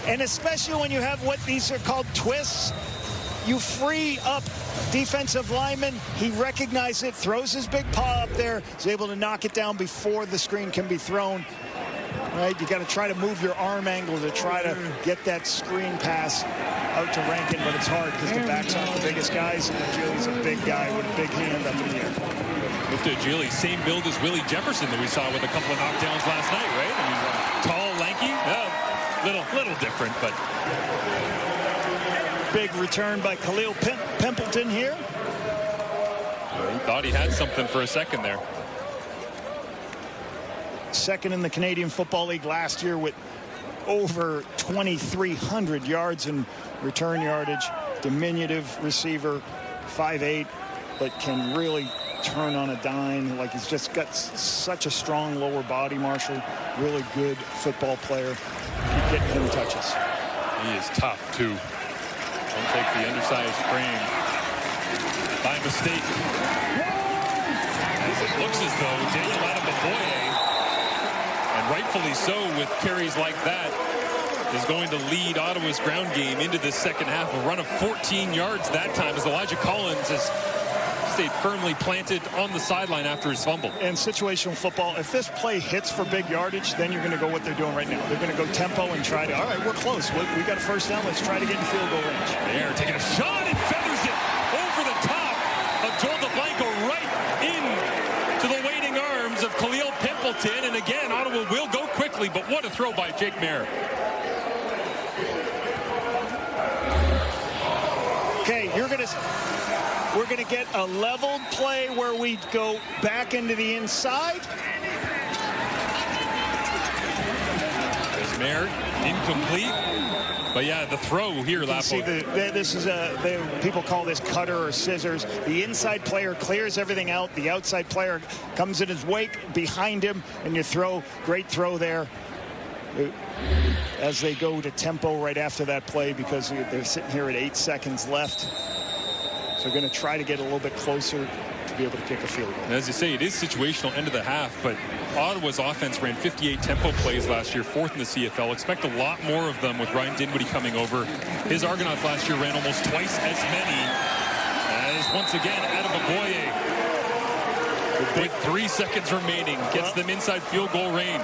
and especially when you have what these are called twists, you free up defensive lineman. He recognizes it, throws his big paw up there, is able to knock it down before the screen can be thrown. Right, you got to try to move your arm angle to try to get that screen pass out to Rankin, but it's hard because the backs aren't the biggest guys, and Agili's a big guy with a big hand up in the air. Move to Agili, same build as Willie Jefferson that we saw with a couple of knockdowns last night, right? I mean, tall, lanky, little different, but big return by Khalil Pimpleton here. He thought he had something for a second there. Second in the Canadian Football League last year with over 2,300 yards in return yardage. Diminutive receiver, 5'8", but can really turn on a dime. Like, he's just got such a strong lower body, Marshall. Really good football player. Keep getting him touches. He is tough, too. Don't take the undersized frame by mistake. As it looks as though Daniel Adeboboye, and rightfully so with carries like that, is going to lead Ottawa's ground game into this second half. A run of 14 yards that time as Elijah Collins has stayed firmly planted on the sideline after his fumble. In situational football, if this play hits for big yardage, then you're going to go what they're doing right now. They're going to go tempo and try to, all right, we're close. We got a first down. Let's try to get in field goal range. They're taking a shot and feathers it over the top of Joel DeBlanco right in to the waiting arms of Khalil Pimpleton. And again, Ottawa will go quickly, but what a throw by Jake Mayer. Okay, we're going to get a leveled play where we go back into the inside. There's Mayer, incomplete. But yeah, the throw here, Lapo. See, this is people call this cutter or scissors. The inside player clears everything out. The outside player comes in his wake behind him, and you throw. Great throw there. As they go to tempo right after that play, because they're sitting here at 8 seconds left. So they're going to try to get a little bit closer to be able to kick a field goal. And as you say, it is situational end of the half, but Ottawa's offense ran 58 tempo plays last year, 4th in the CFL. Expect a lot more of them with Ryan Dinwiddie coming over. His Argonauts last year ran almost twice as many as, once again, Adeboboye, with 3 seconds remaining, gets them inside field goal range.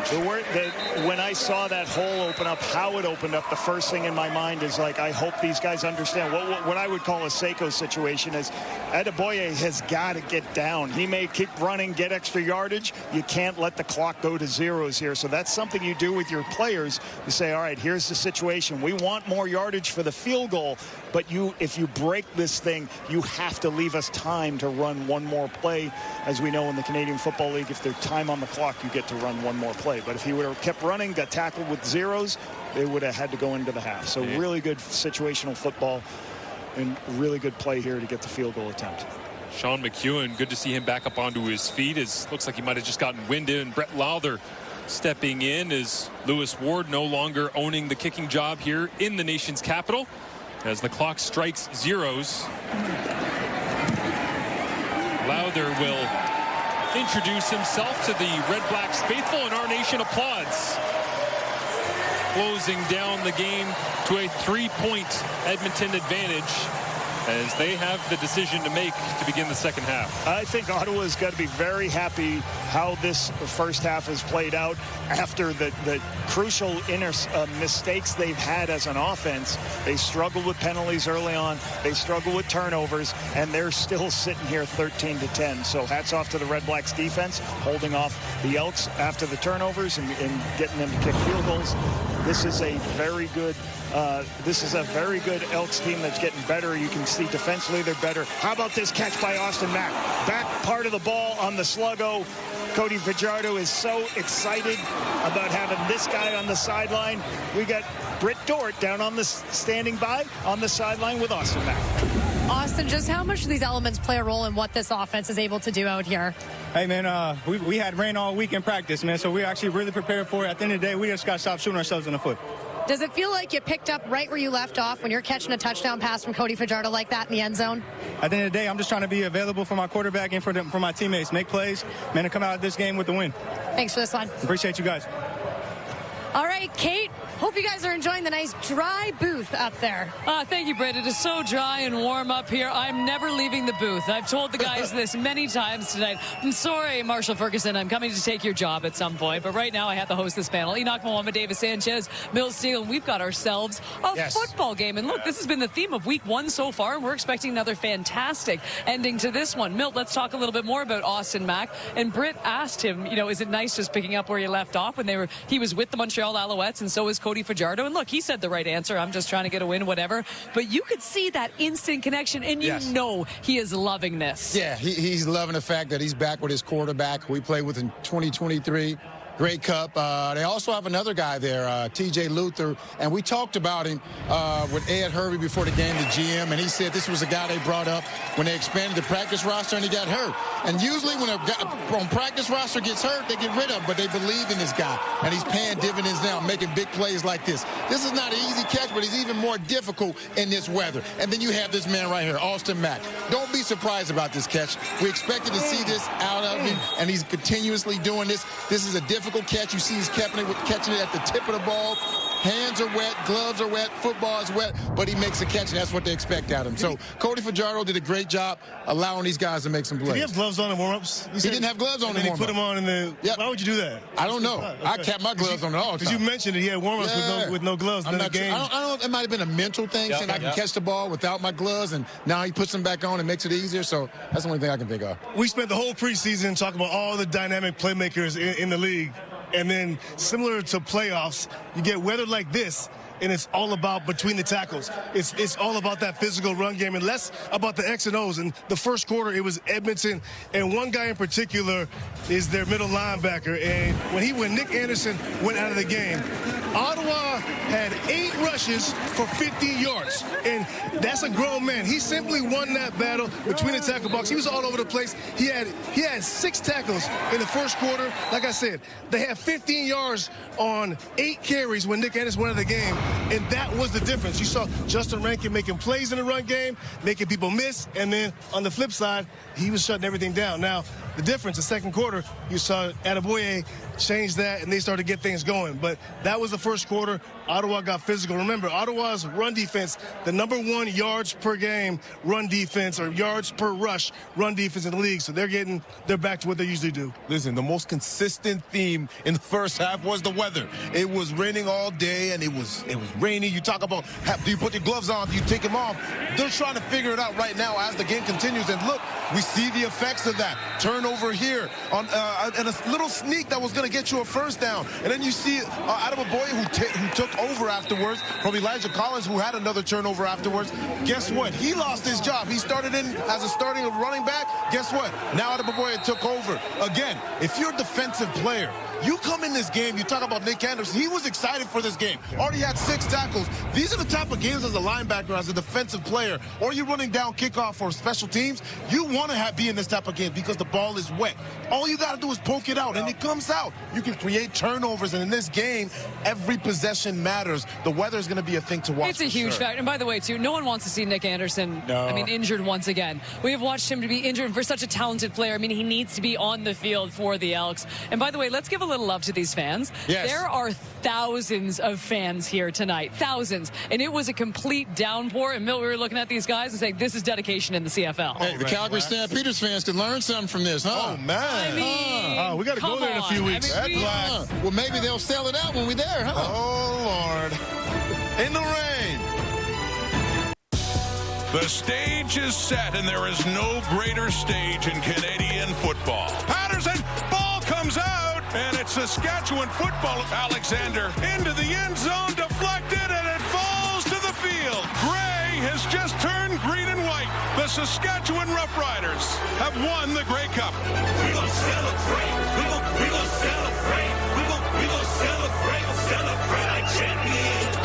When I saw that hole open up, how it opened up, the first thing in my mind is like, I hope these guys understand what I would call a Seiko situation is Adeboboye has got to get down. He may keep running, get extra yardage. You can't let the clock go to zeros here. So that's something you do with your players. You say, all right, here's the situation. We want more yardage for the field goal, but if you break this thing, you have to leave us time to run one more play. As we know in the Canadian Football League, if there's time on the clock, you get to run one more play. But if he would have kept running, got tackled with zeros, they would have had to go into the half. So really good situational football and really good play here to get the field goal attempt. Sean McEwen, good to see him back up onto his feet. Looks like he might have just gotten winded. And Brett Lowther stepping in as Lewis Ward no longer owning the kicking job here in the nation's capital as the clock strikes zeros. Lowther will introduce himself to the Red Blacks faithful, and our nation applauds. Closing down the game to a 3-point Edmonton advantage as they have the decision to make to begin the second half. I think Ottawa's got to be very happy how this first half has played out after the crucial mistakes they've had as an offense. They struggled with penalties early on. They struggled with turnovers, and they're still sitting here 13-10. So hats off to the Red Blacks defense, holding off the Elks after the turnovers and getting them to kick field goals. This is a very good Elks team that's getting better. You can see defensively they're better. How about this catch by Austin Mack? Back part of the ball on the sluggo. Cody Fajardo is so excited about having this guy on the sideline. We got Britt Dort down on the standing by on the sideline with Austin Mack. Austin, just how much do these elements play a role in what this offense is able to do out here? Hey, man, we had rain all week in practice, man, so we're actually really prepared for it. At the end of the day, we just got to stop shooting ourselves in the foot. Does it feel like you picked up right where you left off when you're catching a touchdown pass from Cody Fajardo like that in the end zone? At the end of the day, I'm just trying to be available for my quarterback and for my teammates. Make plays, man, to come out of this game with the win. Thanks for this one. Appreciate you guys. All right, Kate, hope you guys are enjoying the nice dry booth up there. Thank you, Britt. It is so dry and warm up here. I'm never leaving the booth. I've told the guys this many times tonight. I'm sorry, Marshall Ferguson. I'm coming to take your job at some point. But right now I have to host this panel. Enoch Mohamed, Davis Sanchez, Mill Steele, and we've got ourselves a football game. And look, this has been the theme of week one so far, and we're expecting another fantastic ending to this one. Milt, let's talk a little bit more about Austin Mack. And Britt asked him, is it nice just picking up where you left off when he was with the Montreal Alouettes, and so was Cody Fajardo. And look, he said the right answer. I'm just trying to get a win, whatever. But you could see that instant connection, and you know he is loving this. Yeah, he's loving the fact that he's back with his quarterback who we played with in 2023. Grey Cup. They also have another guy there, TJ Luther, and we talked about him with Ed Hervey before the game, the GM, and he said this was a guy they brought up when they expanded the practice roster and he got hurt. And usually when a guy on practice roster gets hurt, they get rid of him, but they believe in this guy, and he's paying dividends now, making big plays like this. This is not an easy catch, but he's even more difficult in this weather. And then you have this man right here, Austin Mack. Don't be surprised about this catch. We expected to see this out of him, and he's continuously doing this. This is a difficult catch. You see he's catching it at the tip of the ball. Hands are wet, gloves are wet, football is wet, but he makes a catch, and that's what they expect out of him. So Cody Fajardo did a great job allowing these guys to make some plays. Did he have gloves on in warm-ups? He didn't have gloves on in warm-ups. He put them on in the... Yep. Why would you do that? I don't know. Okay. I kept my gloves on at all times. Because you mentioned that he had warm-ups with no gloves in the game. I don't know if it might have been a mental thing, saying I can catch the ball without my gloves, and now he puts them back on and makes it easier. So that's the only thing I can think of. We spent the whole preseason talking about all the dynamic playmakers in the league. And then, similar to playoffs, you get weather like this, and it's all about between the tackles. It's all about that physical run game and less about the X and O's. In the first quarter, it was Edmonton, and one guy in particular is their middle linebacker. And when Nick Anderson went out of the game, Ottawa had 8 rushes for 50 yards, and that's a grown man. He simply won that battle between the tackle box. He was all over the place. He had 6 tackles in the first quarter. Like I said, they had 15 yards on 8 carries when Nick Anderson went out of the game, and that was the difference. You saw Justin Rankin making plays in the run game, making people miss, and then on the flip side, he was shutting everything down. Now, the difference, the second quarter, you saw Adeboye change that, and they started to get things going. But that was the first quarter. Ottawa got physical. Remember, Ottawa's run defense, the #1 yards per game run defense, or yards per rush run defense in the league. So they're back to what they usually do. Listen, the most consistent theme in the first half was the weather. It was raining all day, and it was rainy. You talk about, do you put your gloves on? Do you take them off? They're trying to figure it out right now as the game continues. And look, we see the effects of that. Turnover here on and a little sneak that was going to get you a first down. And then you see Adeboye who took over afterwards from Elijah Collins, who had another turnover afterwards. Guess what? He lost his job. He started in as a starting running back. Guess what? Now Adeboye took over. Again, if you're a defensive player, you come in this game, you talk about Nick Anderson. He was excited for this game. Already had 6 tackles. These are the type of games as a linebacker, as a defensive player, or you're running down kickoff or special teams. You want to be in this type of game because the ball is wet. All you got to do is poke it out, and it comes out. You can create turnovers, and in this game, every possession matters. The weather is going to be a thing to watch. It's a huge factor. And by the way, too, no one wants to see Nick Anderson, injured once again. We have watched him to be injured for such a talented player. I mean, he needs to be on the field for the Elks. And by the way, let's give a little love to these fans. Yes. There are thousands of fans here tonight. Thousands. And it was a complete downpour. And Milt, we were looking at these guys and saying, this is dedication in the CFL. Hey, the Calgary Stampeders fans can learn something from this, huh? Oh, man. I mean, we got to go there in a few weeks. I mean, Well, maybe they'll sell it out when we're there, huh? Oh, Lord. In the rain. The stage is set, and there is no greater stage in Canadian football. Patterson, ball comes out, and it's Saskatchewan football. Alexander into the end zone, deflected, and it falls to the field. Gray has just turned green and white. The Saskatchewan Roughriders have won the Grey Cup. We gonna celebrate. We gonna celebrate. We gonna celebrate like champions.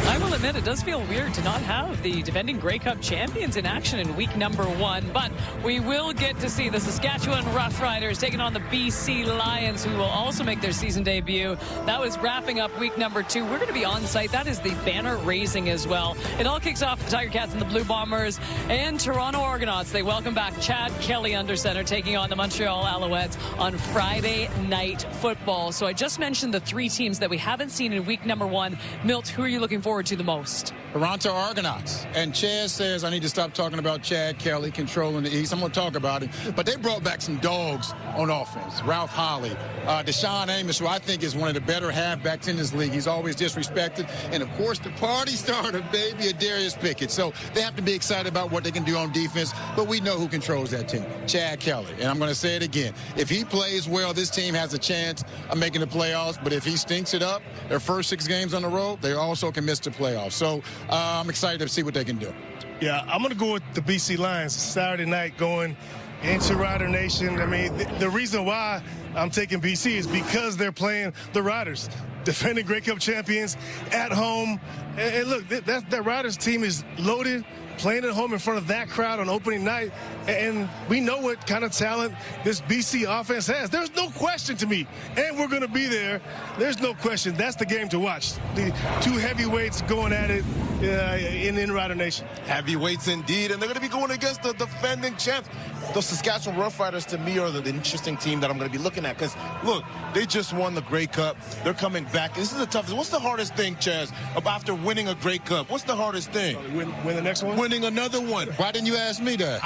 I will admit it does feel weird to not have the defending Grey Cup champions in action in week number 1, but we will get to see the Saskatchewan Roughriders taking on the BC Lions, who will also make their season debut. That was wrapping up week number 2. We're going to be on site. That is the banner raising as well. It all kicks off the Tiger Cats and the Blue Bombers and Toronto Argonauts. They welcome back Chad Kelly under center, taking on the Montreal Alouettes on Friday Night Football. So I just mentioned the 3 teams that we haven't seen in week number 1. Milt, who are you looking forward to the most? Toronto Argonauts. And Chad says I need to stop talking about Chad Kelly controlling the East. I'm going to talk about it. But they brought back some dogs on offense. Ralph Holly, Deshaun Amos, who I think is one of the better halfbacks in this league. He's always disrespected. And, of course, the party starter, baby, Darius Pickett. So they have to be excited about what they can do on defense. But we know who controls that team, Chad Kelly. And I'm going to say it again. If he plays well, this team has a chance of making the playoffs. But if he stinks it up, their first 6 games on the road, they also can miss the playoffs. So I'm excited to see what they can do. Yeah, I'm going to go with the BC Lions Saturday night going into Rider Nation. I mean, the reason why I'm taking BC is because they're playing the Riders, defending Grey Cup champions at home. And look, that Riders team is loaded, playing at home in front of that crowd on opening night. And we know what kind of talent this BC offense has. There's no question to me. And we're going to be there. There's no question. That's the game to watch. The 2 heavyweights going at it in Rider Nation. Heavyweights indeed, and they're going to be going against the defending champs. The Saskatchewan Roughriders, to me, are the interesting team that I'm going to be looking at because, look, they just won the Grey Cup. They're coming back. This is the toughest. What's the hardest thing, Chaz, after winning a Grey Cup? What's the hardest thing? Win the next one? Winning another one. Why didn't you ask me that?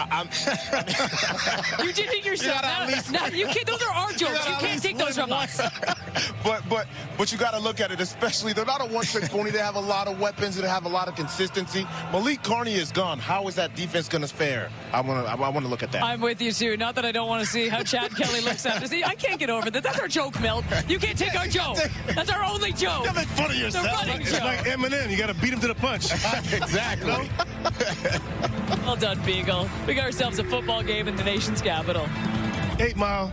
You did it yourself. You can't, those are our jokes. You can't take those from us. But you got to look at it, especially they're not a one-trick pony. They have a lot of weapons. They have a lot of consistency. Malik Carney is gone. How is that defense going to fare? I want to look at that. I'm with you too. Not that I don't want to see how Chad Kelly looks after. See, I can't get over that. That's our joke, Milt. You can't take our joke. That's our only joke. Don't make fun of yourself. It's like Eminem. You got to beat him to the punch. Exactly. Well done, Beagle. We got ourselves a football game in the nation's capital. 8 Mile.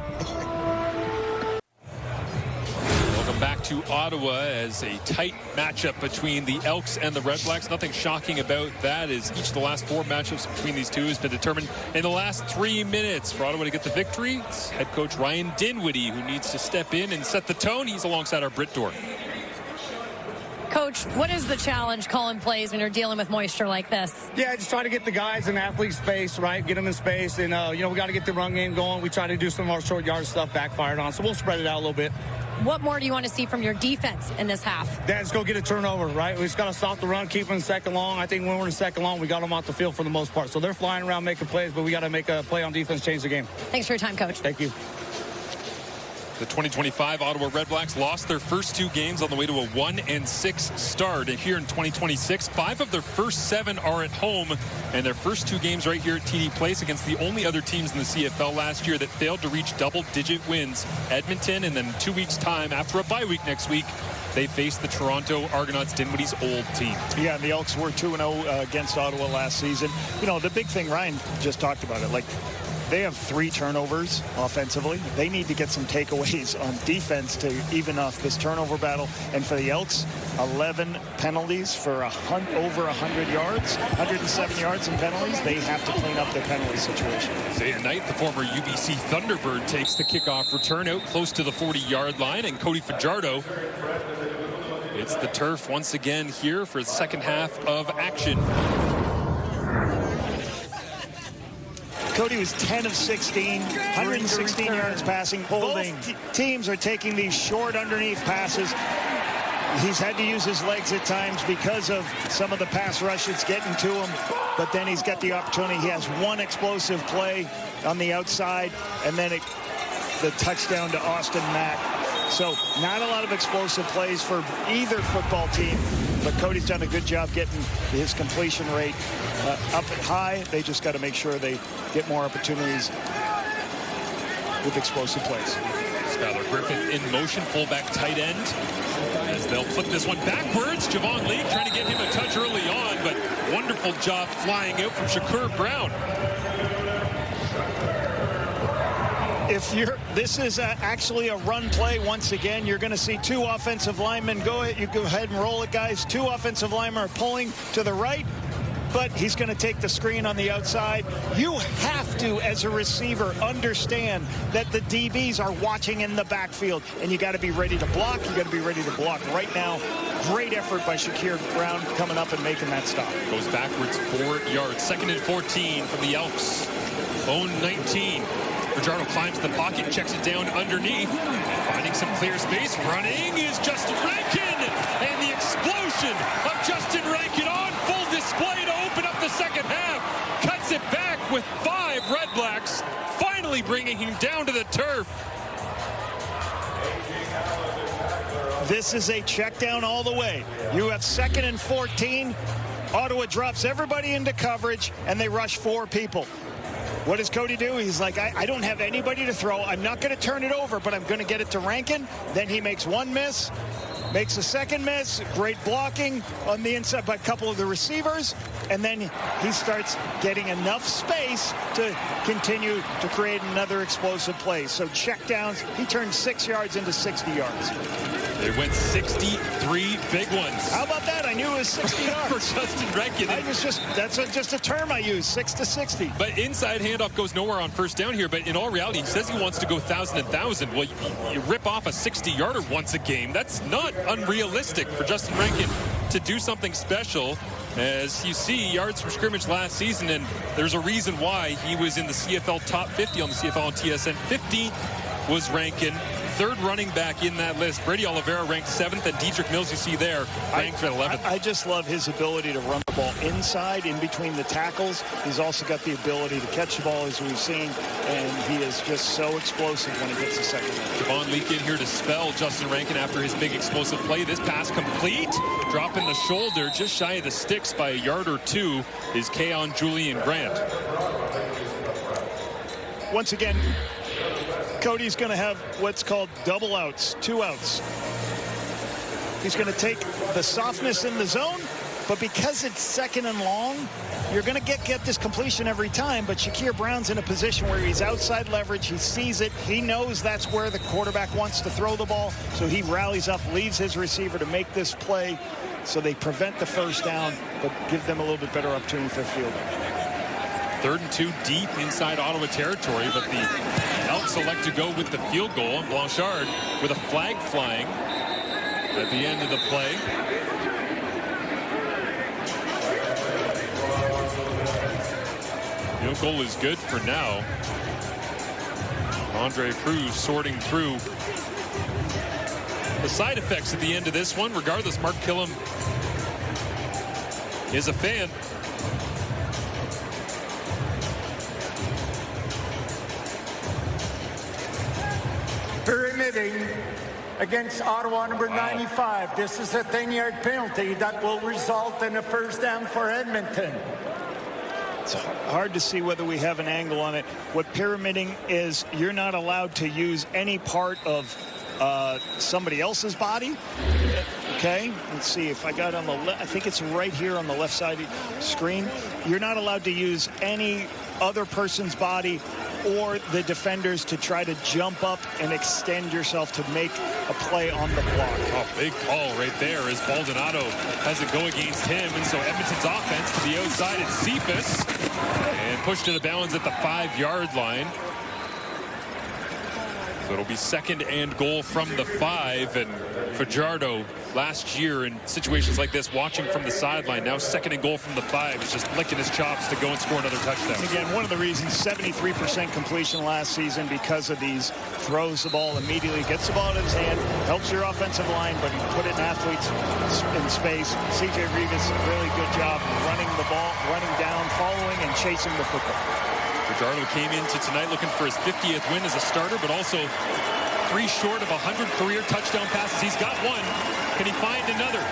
Welcome back to Ottawa as a tight matchup between the Elks and the REDBLACKS. Nothing shocking about that, as each of the last 4 matchups between these two has been determined in the last 3 minutes. For Ottawa to get the victory, it's head coach Ryan Dinwiddie who needs to step in and set the tone. He's alongside our Brit Dorr. Coach, what is the challenge calling plays when you're dealing with moisture like this? Yeah, just try to get the guys in athlete space, right? Get them in space. And, we got to get the run game going. We try to do some of our short yard stuff backfired on. So we'll spread it out a little bit. What more do you want to see from your defense in this half? Let's go get a turnover, right? We just got to stop the run, keep them in second long. I think when we're in second long, we got them off the field for the most part. So they're flying around making plays, but we got to make a play on defense, change the game. Thanks for your time, Coach. Thank you. The 2025 Ottawa REDBLACKS lost their first 2 games on the way to a 1-6 start. And here in 2026, 5 of their first 7 are at home. And their first 2 games right here at TD Place against the only other teams in the CFL last year that failed to reach double-digit wins. Edmonton, and then 2 weeks' time after a bye week next week, they face the Toronto Argonauts, Dinwiddie's old team. Yeah, and the Elks were 2-0 against Ottawa last season. The big thing, Ryan just talked about it, they have 3 turnovers offensively. They need to get some takeaways on defense to even off this turnover battle. And for the Elks, 11 penalties for over 100 yards, 107 yards in penalties. They have to clean up their penalty situation. Isaiah Knight, the former UBC Thunderbird, takes the kickoff return out close to the 40-yard line. And Cody Fajardo hits the turf once again here for the second half of action. Cody was 10 of 16, 116 yards passing. Both teams are taking these short underneath passes. He's had to use his legs at times because of some of the pass rush that's getting to him, but then he's got the opportunity. He has one explosive play on the outside, and then the touchdown to Austin Mack. So not a lot of explosive plays for either football team, but Cody's done a good job getting his completion rate up and high. They just got to make sure they get more opportunities with explosive plays. Skylar Griffith in motion, fullback tight end. As they'll flip this one backwards. Javon Lee trying to get him a touch early on, but wonderful job flying out from Shakur Brown. This is actually a run play once again. You're going to see two offensive linemen go ahead and roll it, guys. Two offensive linemen are pulling to the right, but he's going to take the screen on the outside. You have to, as a receiver, understand that the DBs are watching in the backfield, and you got to be ready to block. You got to be ready to block right now. Great effort by Shakur Brown coming up and making that stop. Goes backwards 4 yards. 2nd and 14 from the Elks. Own 19. Fajardo climbs the pocket, checks it down underneath. Finding some clear space. Running is Justin Rankin. And the explosion of Justin Rankin on full display to open up the second half. Cuts it back with 5 REDBLACKS. Finally bringing him down to the turf. This is a check down all the way. You have 2nd and 14. Ottawa drops everybody into coverage, and they rush 4 people. What does Cody do? He's like, I don't have anybody to throw. I'm not going to turn it over, but I'm going to get it to Rankin. Then he makes one miss, makes a second miss. Great blocking on the inside by a couple of the receivers. And then he starts getting enough space to continue to create another explosive play. So check downs. He turned 6 yards into 60 yards. They went 63 big ones. How about that? I knew it was 60 yards. For Justin Rankin. That's just a term I use, 6 to 60. But inside handoff goes nowhere on first down here. But in all reality, he says he wants to go 1,000 and 1,000. Well, you rip off a 60-yarder once a game. That's not unrealistic for Justin Rankin to do something special. As you see, yards from scrimmage last season, and there's a reason why he was in the CFL top 50 on the CFL and TSN. 15th was Rankin. 3rd running back in that list. Brady Oliveira ranked 7th, and Dietrich Mills, you see there, ranked at 11th. I just love his ability to run the ball inside, in between the tackles. He's also got the ability to catch the ball, as we've seen, and he is just so explosive when he gets the second one. Javon Leake in here to spell Justin Rankin after his big explosive play. This pass complete. Dropping the shoulder just shy of the sticks by a yard or 2 is Keon Julian Grant. Once again, Cody's going to have what's called double outs, 2 outs. He's going to take the softness in the zone, but because it's 2nd and long, you're going to get this completion every time, but Shakur Brown's in a position where he's outside leverage. He sees it. He knows that's where the quarterback wants to throw the ball, so he rallies up, leaves his receiver to make this play, so they prevent the first down, but give them a little bit better opportunity for field goal. 3rd and 2 deep inside Ottawa territory, but the Elks select to go with the field goal, and Blanchard with a flag flying at the end of the play. Field goal is good for now. Andre Cruz sorting through the side effects at the end of this one. Regardless, Mark Killam is a fan. Permitting against Ottawa number 95. This is a 10-yard penalty that will result in a first down for Edmonton. It's hard to see whether we have an angle on it. What pyramiding is, you're not allowed to use any part of somebody else's body. Okay, let's see if I got on the left. I think it's right here on the left side of the screen. You're not allowed to use any other person's body or the defenders to try to jump up and extend yourself to make a play on the block. Oh, big call right there as Baldonado has it go against him. And so Edmonton's offense to the outside, it's Cephas. And pushed into bounds at the 5-yard line. So it'll be second and goal from the 5, and Fajardo last year in situations like this, watching from the sideline, now second and goal from the 5, is just licking his chops to go and score another touchdown. Again, one of the reasons 73% completion last season because of these throws the ball immediately, gets the ball in his hand, helps your offensive line, but he put in athletes in space. CJ Revis, really good job running the ball, running down, following and chasing the football. Fajardo came into tonight looking for his 50th win as a starter, but also 3 short of 100 career touchdown passes. He's got one. Can he find another?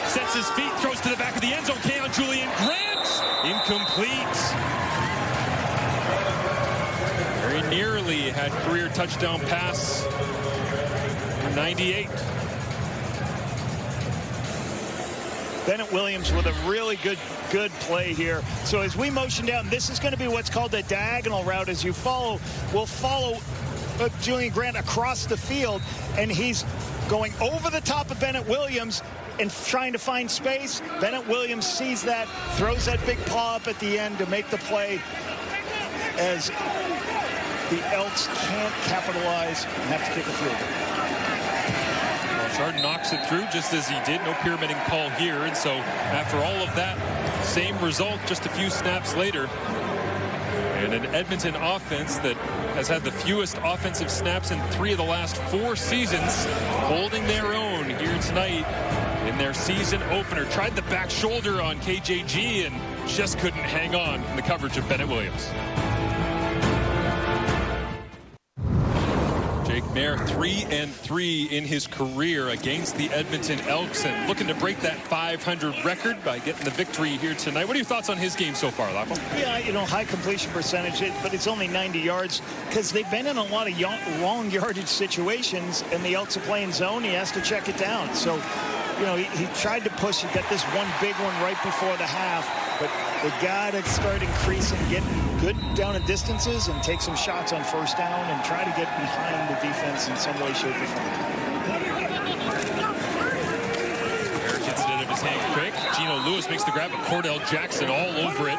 Sets his feet, throws to the back of the end zone. On Julian Grant. Incomplete. Very nearly had career touchdown pass. 98. Bennett Williams with a really good play here. So as we motion down, this is going to be what's called a diagonal route. As you follow, we'll follow Julian Grant across the field, and he's going over the top of Bennett Williams and trying to find space. Bennett Williams sees that, throws that big paw up at the end to make the play, as the Elks can't capitalize and have to kick a field goal. Jordan knocks it through just as he did. No pyramiding call here. And so after all of that, same result just a few snaps later. And an Edmonton offense that has had the fewest offensive snaps in 3 of the last 4 seasons, holding their own here tonight in their season opener. Tried the back shoulder on KJG and just couldn't hang on from the coverage of Bennett Williams. Mayer 3-3 in his career against the Edmonton Elks, and looking to break that 500 record by getting the victory here tonight. What are your thoughts on his game so far, Lapo? Yeah, you know, high completion percentage, but it's only 90 yards because they've been in a lot of long yardage situations, and the Elks are playing zone. He has to check it down. So, you know, he tried to push. He got this one big one right before the half, but they got to start increasing, getting good down in distances and take some shots on first down and try to get behind the defense in some way, shape, or form. Eric gets it out of his hand quick. Gino Lewis makes the grab, but Cordell Jackson all over it.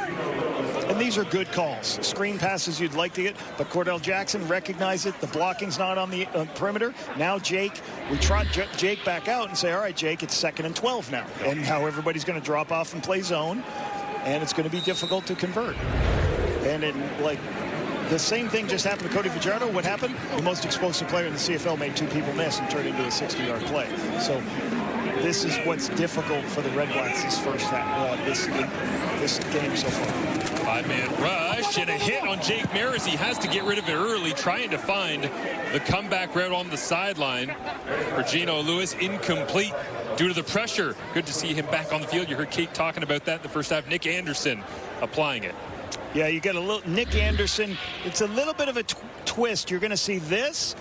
And these are good calls. Screen passes you'd like to get, but Cordell Jackson recognized it. The blocking's not on the perimeter. Now Jake, we trot Jake back out and say, all right, Jake, it's 2nd and 12 now. And now everybody's going to drop off and play zone, and it's going to be difficult to convert. And the same thing just happened to Cody Fajardo. What happened? The most explosive player in the CFL made 2 people miss and turned into a 60-yard play. So this is what's difficult for the Red Blacks this first half, this game so far. 5-man rush and a hit on Jake Mayer as he has to get rid of it early, trying to find the comeback route on the sideline. For Gino Lewis, incomplete due to the pressure. Good to see him back on the field. You heard Kate talking about that in the first half. Nick Anderson applying it. Yeah, you got a little Nick Anderson. It's a little bit of a twist. You're going to see this,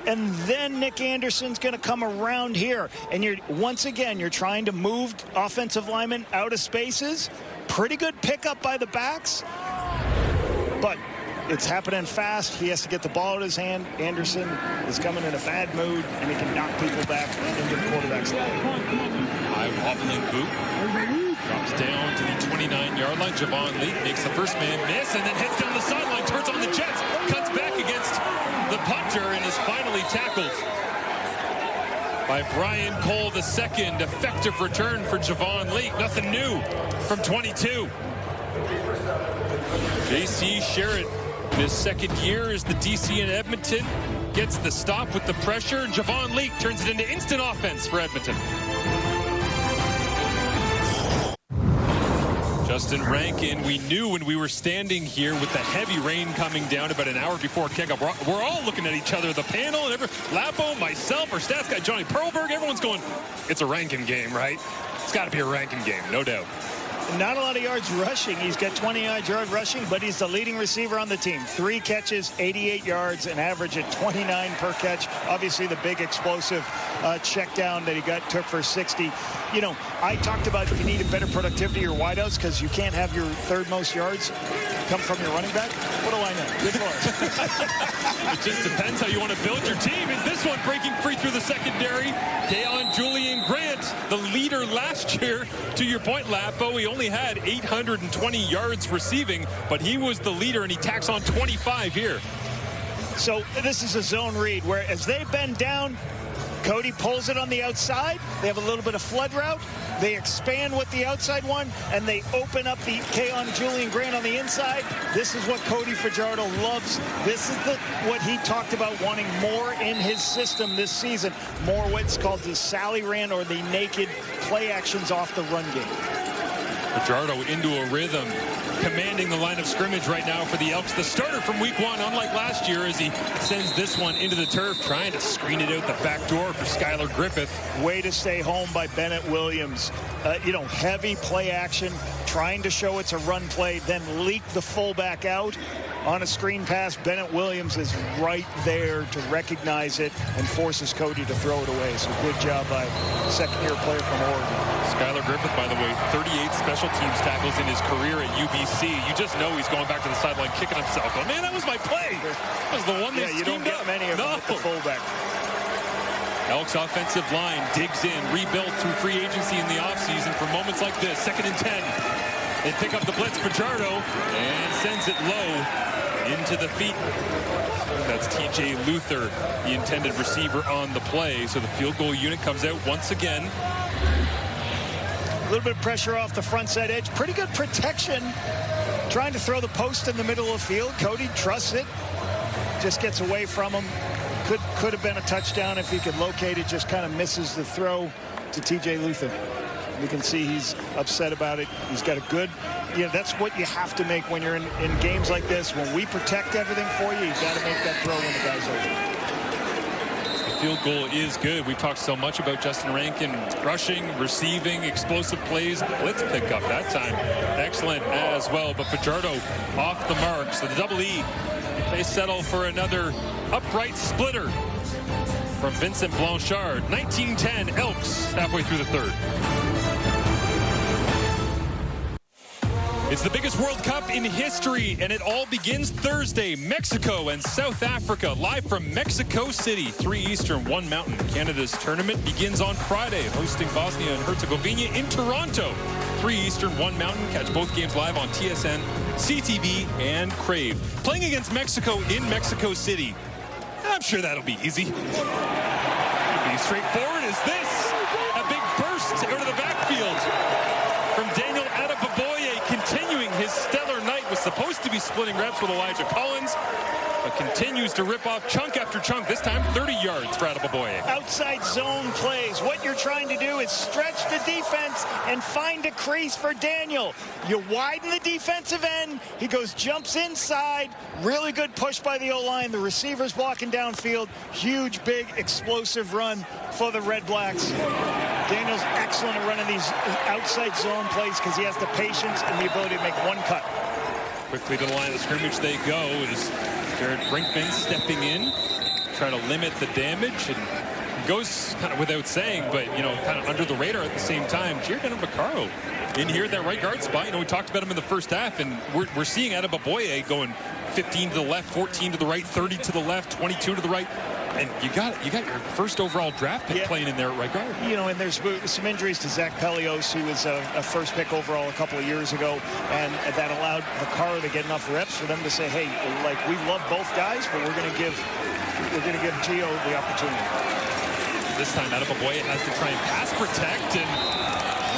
and then Nick Anderson's going to come around here. And once again, you're trying to move offensive linemen out of spaces. Pretty good pickup by the backs, but it's happening fast. He has to get the ball in his hand. Anderson is coming in a bad mood, and he can knock people back into the quarterback's line. High wobbling boot. Drops down to the 29-yard line. Javon Leak makes the first man miss and then heads down the sideline, turns on the Jets, cuts back against the punter, and is finally tackled by Brian Cole II. Effective return for Javon Leak. Nothing new from 22. J.C. Sherritt, in his 2nd year as the DC in Edmonton, gets the stop with the pressure, and Javon Leak turns it into instant offense for Edmonton. Justin Rankin, we knew when we were standing here with the heavy rain coming down about an hour before kickoff. We're all looking at each other, the panel, and Lapo, myself, our stats guy Johnny Perlberg, everyone's going, it's a Rankin game, right? It's got to be a Rankin game, no doubt. Not a lot of yards rushing. He's got 20-yard rushing, but he's the leading receiver on the team. 3 catches, 88 yards, an average at 29 per catch. Obviously, the big explosive check down that he took for 60. You know, I talked about you needed better productivity or wideouts because you can't have your 3rd most yards come from your running back. What do I know? Good Lord. It just depends how you want to build your team. And this one breaking free through the secondary. Keon Julian Grant, the leader last year. To your point, Lapo, he only had 820 yards receiving, but he was the leader, and he tacks on 25 here. So this is a zone read where as they bend down, Cody pulls it on the outside. They have a little bit of flood route. They expand with the outside one, and they open up the Keon Julian Grant on the inside. This is what Cody Fajardo loves. This is what he talked about wanting more in his system this season. More what's called the Sally Rand or the naked play actions off the run game. Fajardo into a rhythm, commanding the line of scrimmage right now for the Elks. The starter from week 1, unlike last year, as he sends this one into the turf, trying to screen it out the back door for Skylar Griffith. Way to stay home by Bennett Williams. Heavy play action, trying to show it's a run play, then leak the fullback out. On a screen pass, Bennett Williams is right there to recognize it and forces Cody to throw it away. So good job by the second-year player from Oregon. Skylar Griffith, by the way, 38 special teams tackles in his career at UBC. You just know he's going back to the sideline, kicking himself. Oh, man, that was my play. That was the one that you don't get many of them at the fullback. Elks offensive line digs in, rebuilt through free agency in the offseason for moments like this. 2nd and 10. They pick up the blitz, Fajardo, and sends it low into the feet. That's TJ Luther, the intended receiver on the play. So the field goal unit comes out once again. A little bit of pressure off the front side edge. Pretty good protection. Trying to throw the post in the middle of the field. Cody trusts it. Just gets away from him. Could have been a touchdown if he could locate it. Just kind of misses the throw to TJ Luther. You can see he's upset about it. He's got a good, that's what you have to make when you're in games like this. When we protect everything for you, you've got to make that throw when the guy's open. The field goal is good. We've talked so much about Justin Rankin rushing, receiving, explosive plays. Blitz pickup that time. Excellent as well. But Fajardo off the mark. So the double E, they settle for another upright splitter from Vincent Blanchard. 19-10 Elks halfway through the third. It's the biggest World Cup in history, and it all begins Thursday. Mexico and South Africa, live from Mexico City. 3 Eastern, 1 Mountain. Canada's tournament begins on Friday, hosting Bosnia and Herzegovina in Toronto. 3 Eastern, 1 Mountain. Catch both games live on TSN, CTV, and Crave. Playing against Mexico in Mexico City. I'm sure that'll be easy. It'll be straightforward as this. A big burst out of the backfield from Daniel Adebaboye, continuing his stellar night. Was supposed to be splitting reps with Elijah Collins, but continues to rip off chunk after chunk, this time 30 yards for Adebaboye. Outside zone plays. What you're trying to do is stretch the defense and find a crease for Daniel. You widen the defensive end. He jumps inside. Really good push by the O-line. The receiver's blocking downfield. Huge, big, explosive run for the Red Blacks. Daniel's excellent at running these outside zone plays because he has the patience and the ability to make one cut. Quickly to the line of scrimmage they go as Jared Brinkman stepping in, try to limit the damage, and goes kind of without saying, but, kind of under the radar at the same time. Jared Vaccaro in here at that right guard spot. We talked about him in the first half, and we're seeing Adebaboye going 15 to the left, 14 to the right, 30 to the left, 22 to the right. And you got your first overall draft pick playing in there at right guard. And there's some injuries to Zach Pelios, who was a first pick overall a couple of years ago, and that allowed Vaccaro to get enough reps for them to say, hey, we love both guys, but we're going to give Gio the opportunity. This time Adebaboye has to try and pass protect, and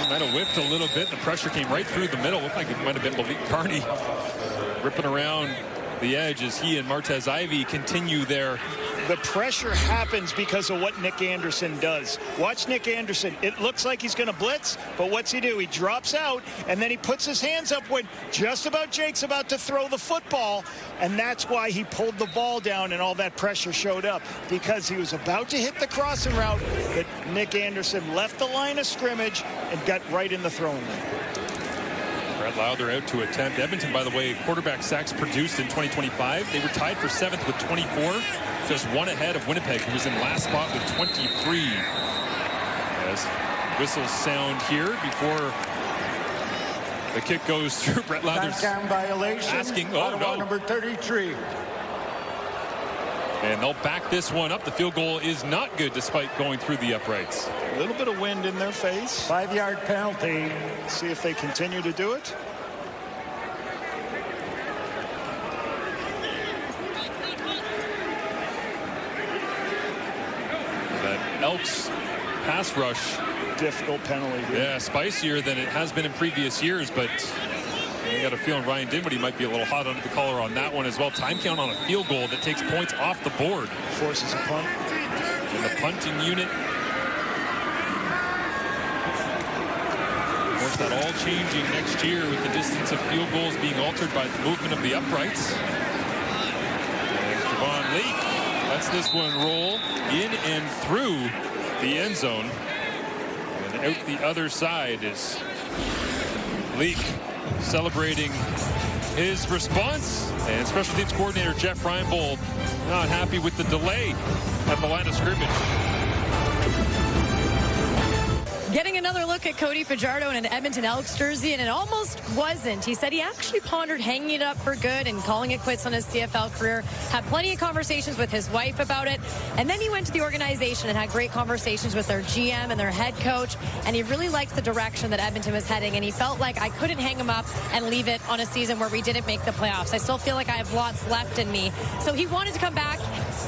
he might have whipped a little bit. The pressure came right through the middle. Looked like it might have been Malik Carney ripping around the edge as he and Martez Ivey continue their. The pressure happens because of what Nick Anderson does. Watch Nick Anderson. It looks like he's going to blitz, but what's he do? He drops out, and then he puts his hands up when just about Jake's about to throw the football, and that's why he pulled the ball down and all that pressure showed up, because he was about to hit the crossing route, but Nick Anderson left the line of scrimmage and got right in the throwing lane. Brett Lowther out to attempt. Edmonton, by the way, quarterback sacks produced in 2025. They were tied for 7th with 24. Just one ahead of Winnipeg, who was in last spot with 23. As whistles sound here before the kick goes through. Brett Lowther's asking, oh no. Number 33. And they'll back this one up. The field goal is not good despite going through the uprights. A little bit of wind in their face. 5-yard penalty. See if they continue to do it. Elks pass rush. Difficult penalty. Dude. Yeah, spicier than it has been in previous years, but I got a feeling Ryan Dinwiddie might be a little hot under the collar on that one as well. Time count on a field goal that takes points off the board. Forces a punt. And the punting unit. Of course, that all changing next year with the distance of field goals being altered by the movement of the uprights. And Javon Leake lets this one roll in and through the end zone. And out the other side is Leake celebrating his response. And special teams coordinator Jeff Reinbold not happy with the delay at the line of scrimmage. Getting another look at Cody Fajardo in an Edmonton Elks jersey, and it almost wasn't. He said he actually pondered hanging it up for good and calling it quits on his CFL career. Had plenty of conversations with his wife about it. And then he went to the organization and had great conversations with their GM and their head coach. And he really liked the direction that Edmonton was heading. And he felt like I couldn't hang him up and leave it on a season where we didn't make the playoffs. I still feel like I have lots left in me. So he wanted to come back.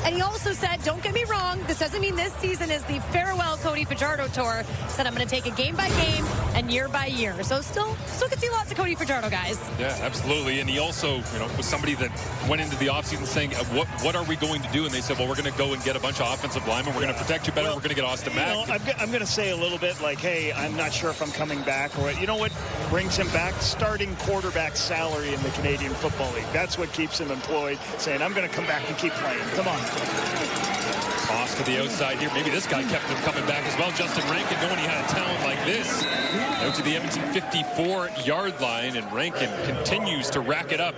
And he also said, don't get me wrong, this doesn't mean this season is the farewell Cody Fajardo tour. Said I'm going to take it game by game and year by year. So still can see lots of Cody Fajardo, guys. Yeah, absolutely. And he also, was somebody that went into the offseason saying, what are we going to do? And they said, well, we're going to go and get a bunch of offensive linemen. We're going to protect you better. We're going to get Austin back. I'm going to say a little bit like, hey, I'm not sure if I'm coming back. Or you know what brings him back? Starting quarterback salary in the Canadian Football League. That's what keeps him employed, saying, I'm going to come back and keep playing. Come on. Toss to the outside here. Maybe this guy kept him coming back as well. Justin Rankin, knowing he had a talent like this. Out to the Edmonton 54-yard line, and Rankin continues to rack it up.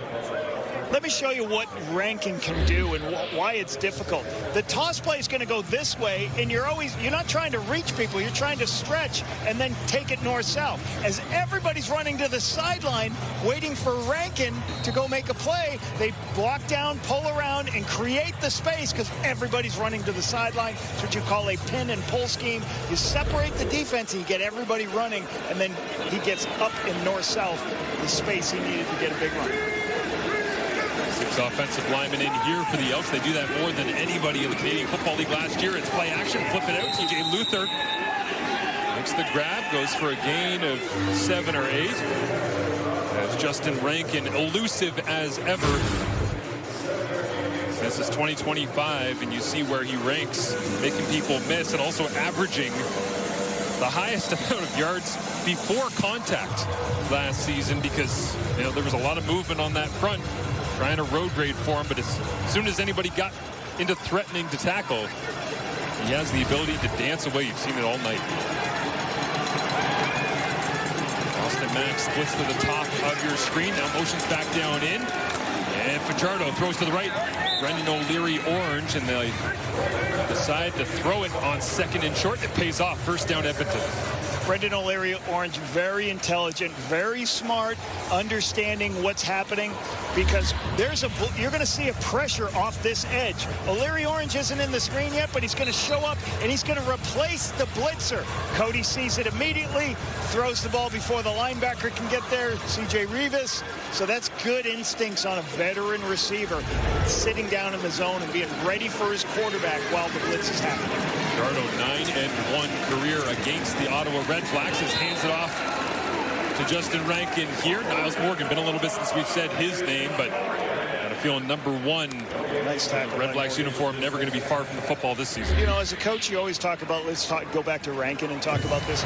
Let me show you what Rankin can do and why it's difficult. The toss play is going to go this way, and you're not trying to reach people. You're trying to stretch and then take it north-south. As everybody's running to the sideline, waiting for Rankin to go make a play, they block down, pull around, and create the space because everybody's running to the sideline. It's what you call a pin and pull scheme. You separate the defense, and you get everybody running, and then he gets up in north-south, the space he needed to get a big run. 6 offensive linemen in here for the Elks. They do that more than anybody in the Canadian Football League last year. It's play action, flip it out. TJ Luther makes the grab, goes for a gain of 7 or 8. As Justin Rankin, elusive as ever. This is 2025, and you see where he ranks, making people miss and also averaging the highest amount of yards before contact last season because there was a lot of movement on that front. Trying to road grade for him, but as soon as anybody got into threatening to tackle, he has the ability to dance away. You've seen it all night. Austin Mack splits to the top of your screen. Now motions back down in. And Fajardo throws to the right. Brendan O'Leary orange, and they decide to throw it on 2nd and short. It pays off. First down, Edmonton. Brendan O'Leary orange, very intelligent, very smart, understanding what's happening because you're going to see a pressure off this edge. O'Leary orange isn't in the screen yet, but he's going to show up and he's going to replace the blitzer. Cody sees it immediately, throws the ball before the linebacker can get there, CJ Rivas. So that's good instincts on a veteran receiver, sitting down in the zone and being ready for his quarterback while the blitz is happening. Fajardo 9-1 career against the Ottawa REDBLACKS. Hands it off to Justin Rankin here. Niles Morgan, been a little bit since we've said his name, but got a feeling number 1. Nice tackle. REDBLACKS uniform never going to be far from the football this season. As a coach, you always talk about, go back to Rankin and talk about this.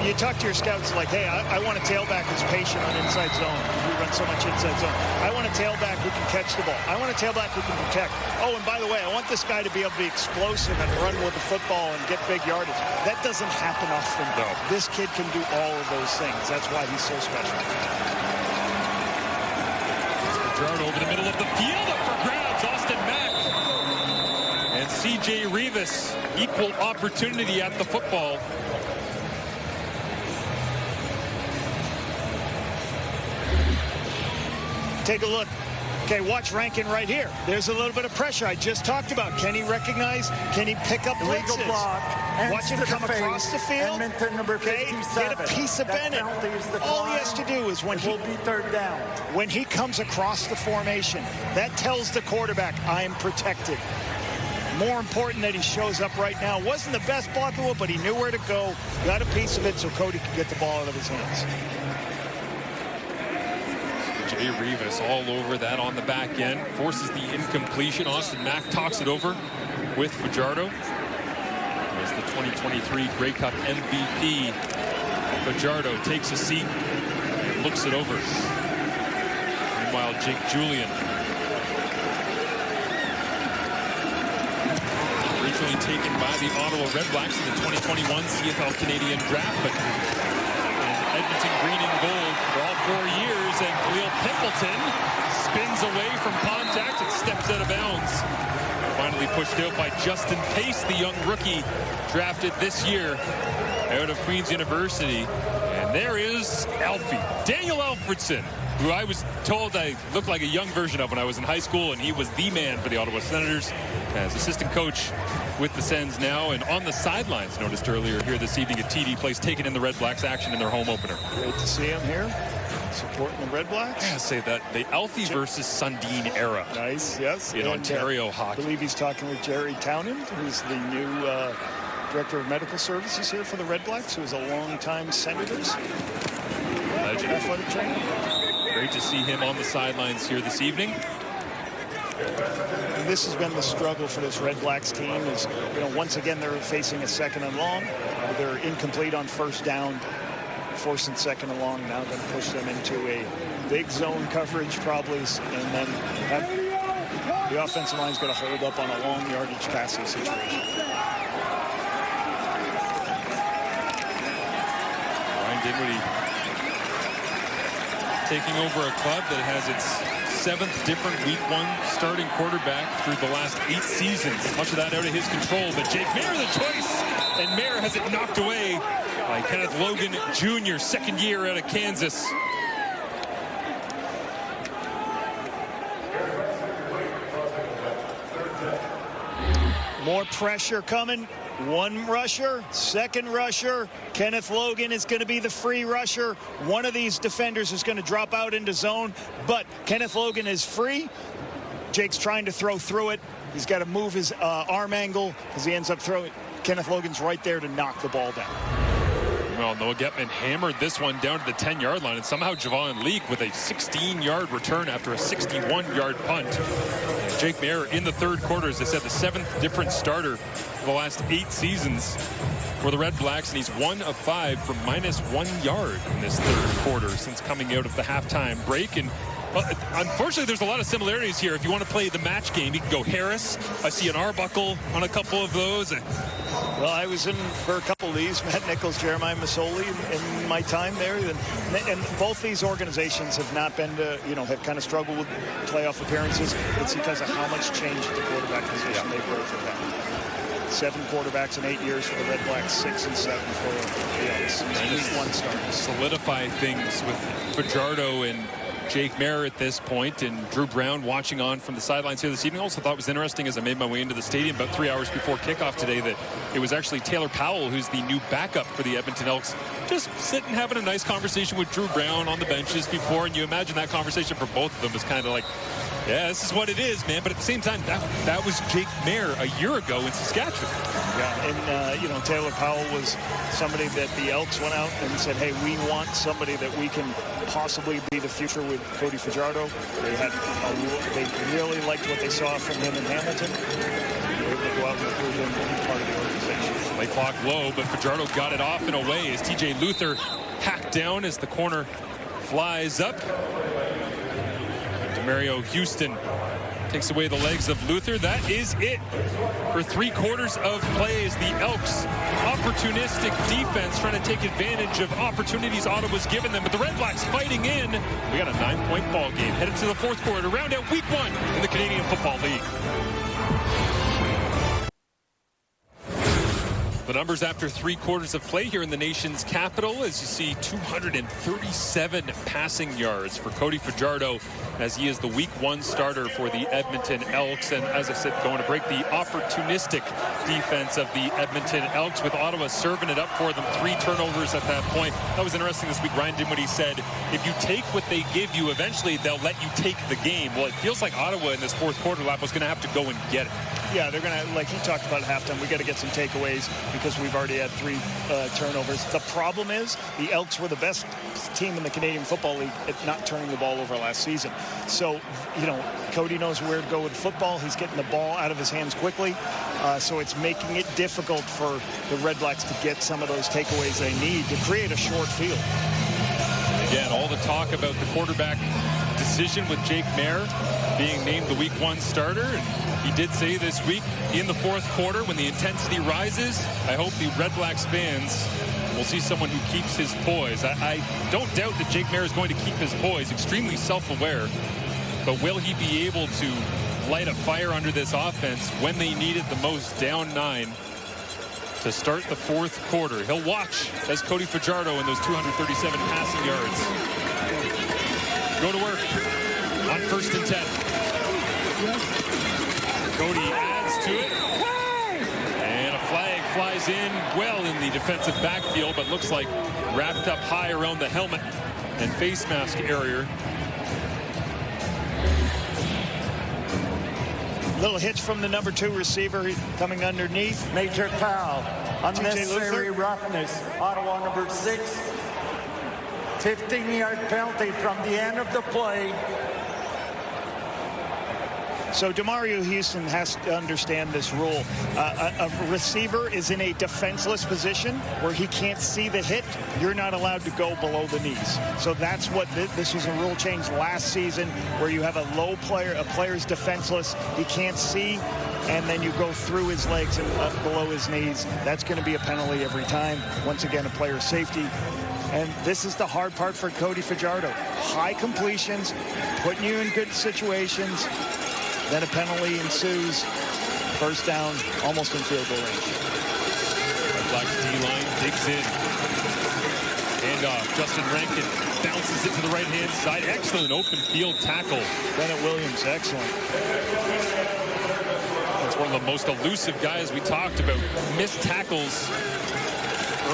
You talk to your scouts like, hey, I want a tailback who's patient on inside zone. We run so much inside zone. I want a tailback who can catch the ball. I want a tailback who can protect. Oh, and by the way, I want this guy to be able to be explosive and run with the football and get big yardage. That doesn't happen often. No. This kid can do all of those things. That's why he's so special. Fajardo over the middle of the field, up for grabs, Austin Mack. And CJ Rivas, equal opportunity at the football. Take a look. Okay, watch Rankin right here. There's a little bit of pressure I just talked about. Can he recognize? Can he pick up illegal blitzes? block? Watch him come across the field. Edmonton number 57. Get a piece of Bennett. All he has to do is when will be 3rd down. When he comes across the formation, that tells the quarterback, I am protected. more important that he shows up right now. Wasn't the best block of it, but he knew where to go. Got a piece of it so Cody could get the ball out of his hands. Jay Rivas all over that on the back end. Forces the incompletion. Austin Mack talks it over with Fajardo. As the 2023 Grey Cup MVP, Fajardo takes a seat and looks it over. Meanwhile, Jake Julian, originally taken by the Ottawa REDBLACKS in the 2021 CFL Canadian Draft, but in Edmonton green and gold for all 4 years, and Khalil Pimpleton spins away from contact and steps out of bounds. Finally pushed out by Justin Pace, the young rookie drafted this year out of Queen's University. And there is Alfie, Daniel Alfredson, who I was told I looked like a young version of when I was in high school, and he was the man for the Ottawa Senators as assistant coach with the Sens now, and on the sidelines, noticed earlier here this evening at TD Place, taking in the REDBLACKS action in their home opener. Great to see him here, supporting the REDBLACKS. Yeah, say that, the Alfie versus Sundin era. Nice, yes. In Ontario hockey. I believe he's talking with Jerry Townend, who's the new Director of Medical Services here for the REDBLACKS, who is a long-time Senators legend. Athletic trainer. Great to see him on the sidelines here this evening. And this has been the struggle for this REDBLACKS team. Is, you know, once again they're facing a second and long. They're incomplete on first down, forcing second and long. Now going to push them into a big zone coverage probably, and then the offensive line is going to hold up on a long yardage passing situation. Ryan Dinwiddie taking over a club that has its 7th different week 1 starting quarterback through the last 8 seasons. Much of that out of his control, but Jake Mayer the choice, and Mayer has it knocked away by Kenneth Logan Jr., second year out of Kansas. More pressure coming. One rusher, second rusher. Kenneth Logan is going to be the free rusher. One of these defenders is going to drop out into zone, but Kenneth Logan is free. Jake's trying to throw through it. He's got to move his arm angle because he ends up throwing. Kenneth Logan's right there to knock the ball down. Well, Noah Getman hammered this one down to the 10-yard line, and somehow Javon Leake with a 16-yard return after a 61-yard punt. Jake Mayer in the third quarter, as I said, the 7th different starter for the last 8 seasons for the REDBLACKS, and he's 1 of 5 for -1 yard in this third quarter since coming out of the halftime break. And well, unfortunately, there's a lot of similarities here. If you want to play the match game, you can go Harris. I see an Arbuckle on a couple of those. Well, I was in for a couple of these, Matt Nichols, Jeremiah Masoli, in my time there. And both these organizations have not been, have kind of struggled with playoff appearances. It's because of how much change at the quarterback position they both have had. 7 quarterbacks in 8 years for the REDBLACKS, 6 and 7 for the Elks. Week 1 starters. Solidify things with Fajardo and Jake Mayer at this point, and Drew Brown watching on from the sidelines here this evening. Also thought it was interesting as I made my way into the stadium about 3 hours before kickoff today that it was actually Taylor Powell, who's the new backup for the Edmonton Elks, just sitting having a nice conversation with Drew Brown on the benches before, and you imagine that conversation for both of them is kind of like, yeah, this is what it is, man. But at the same time, that was Jake Mayer a year ago in Saskatchewan. Yeah, and Taylor Powell was somebody that the Elks went out and said, hey, we want somebody that we can possibly be the future with Cody Fajardo. They really liked what they saw from him in Hamilton. They were able to go out and recruit him to be part of the organization. Play clock low, but Fajardo got it off and away as TJ Luther hacked down as the corner flies up. Mario Houston takes away the legs of Luther. That is it for 3 quarters of play as the Elks opportunistic defense trying to take advantage of opportunities Ottawa's given them. But the REDBLACKS fighting in. We got a 9-point ball game headed to the 4th quarter. Round out week 1 in the Canadian Football League. The numbers after 3 quarters of play here in the nation's capital, as you see 237 passing yards for Cody Fajardo, as he is the week 1 starter for the Edmonton Elks. And as I said, going to break the opportunistic defense of the Edmonton Elks, with Ottawa serving it up for them. 3 turnovers at that point. That was interesting this week. Ryan Dinwiddie said, if you take what they give you, eventually they'll let you take the game. Well, it feels like Ottawa in this 4th quarter lap was going to have to go and get it. Yeah, they're going to, like he talked about at halftime, we got to get some takeaways because we've already had 3 turnovers. The problem is the Elks were the best team in the Canadian Football League at not turning the ball over last season. So, you know, Cody knows where to go with football. He's getting the ball out of his hands quickly. So it's making it difficult for the Red Blacks to get some of those takeaways they need to create a short field. Again, all the talk about the quarterback decision with Jake Maier being named the week 1 starter. And he did say this week in the 4th quarter, when the intensity rises, I hope the Red Blacks fans will see someone who keeps his poise. I don't doubt that Jake Maier is going to keep his poise, extremely self-aware. But will he be able to light a fire under this offense when they need it the most, down 9 to start the 4th quarter? He'll watch as Cody Fajardo in those 237 passing yards go to work on 1st and 10. Cody adds to it, and a flag flies in well in the defensive backfield, but looks like wrapped up high around the helmet and face mask area. Little hitch from the number 2 receiver coming underneath. Major foul. Unnecessary roughness. Ottawa number 6. 15-yard penalty from the end of the play. So DeMario Houston has to understand this rule. A receiver is in a defenseless position where he can't see the hit. You're not allowed to go below the knees. So that's what this was a rule change last season, where you have a player's defenseless. He can't see, and then you go through his legs and below his knees. That's going to be a penalty every time. Once again, a player's safety. And this is the hard part for Cody Fajardo. High completions, putting you in good situations. Then a penalty ensues. 1st down, almost in field goal range. Red Blacks D-line digs in. Handoff. Justin Rankin bounces it to the right-hand side. Excellent open field tackle. Bennett Williams, excellent. That's one of the most elusive guys we talked about. Missed tackles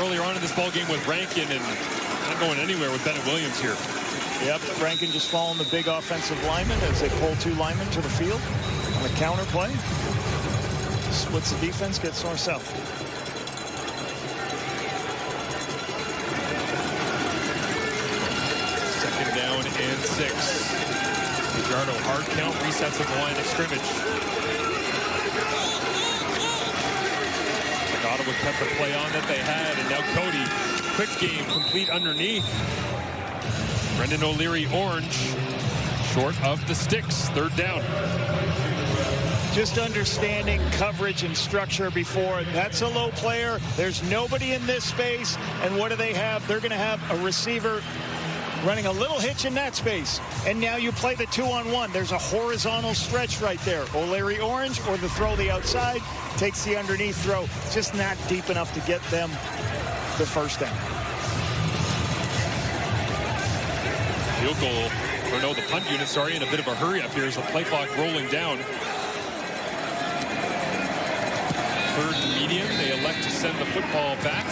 earlier on in this ball game with Rankin, and not going anywhere with Bennett Williams here. Yep, Rankin just following the big offensive lineman as they pull 2 linemen to the field on the counter play. Splits the defense, gets north-south. Second down and 6. Fajardo, hard count, resets at the line of scrimmage. Like Ottawa kept the play on that they had, and now Cody, quick game, complete underneath. Brendan O'Leary, orange, short of the sticks. 3rd down. Just understanding coverage and structure before. That's a low player. There's nobody in this space. And what do they have? They're going to have a receiver running a little hitch in that space. And now you play the 2-on-1. There's a horizontal stretch right there. O'Leary orange, or the throw the outside, takes the underneath throw. Just not deep enough to get them the 1st down. Field goal, or no, the punt unit, sorry, in a bit of a hurry up here as the play clock rolling down. 3rd and medium, they elect to send the football back.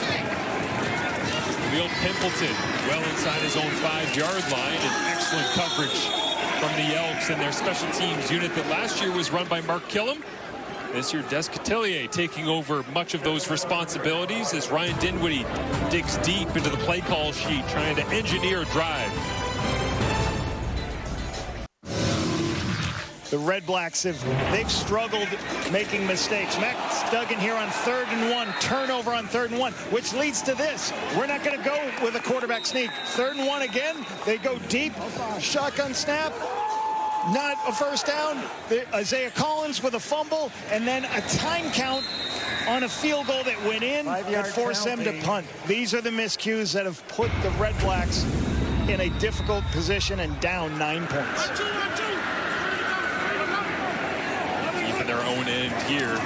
Will Pimpleton well inside his own 5-yard line, and excellent coverage from the Elks and their special teams unit that last year was run by Mark Killam. This year, Des Cotillier taking over much of those responsibilities as Ryan Dinwiddie digs deep into the play call sheet, trying to engineer a drive. The Red Blacks they've struggled making mistakes. Max Duggan here on 3rd and 1, turnover on 3rd and 1, which leads to this. We're not going to go with a quarterback sneak. 3rd and 1 again. They go deep, shotgun snap. Not a 1st down. Isaiah Collins with a fumble, and then a time count on a field goal that went in and forced them to punt. These are the miscues that have put the Red Blacks in a difficult position and down 9 points. Keeping their own end here.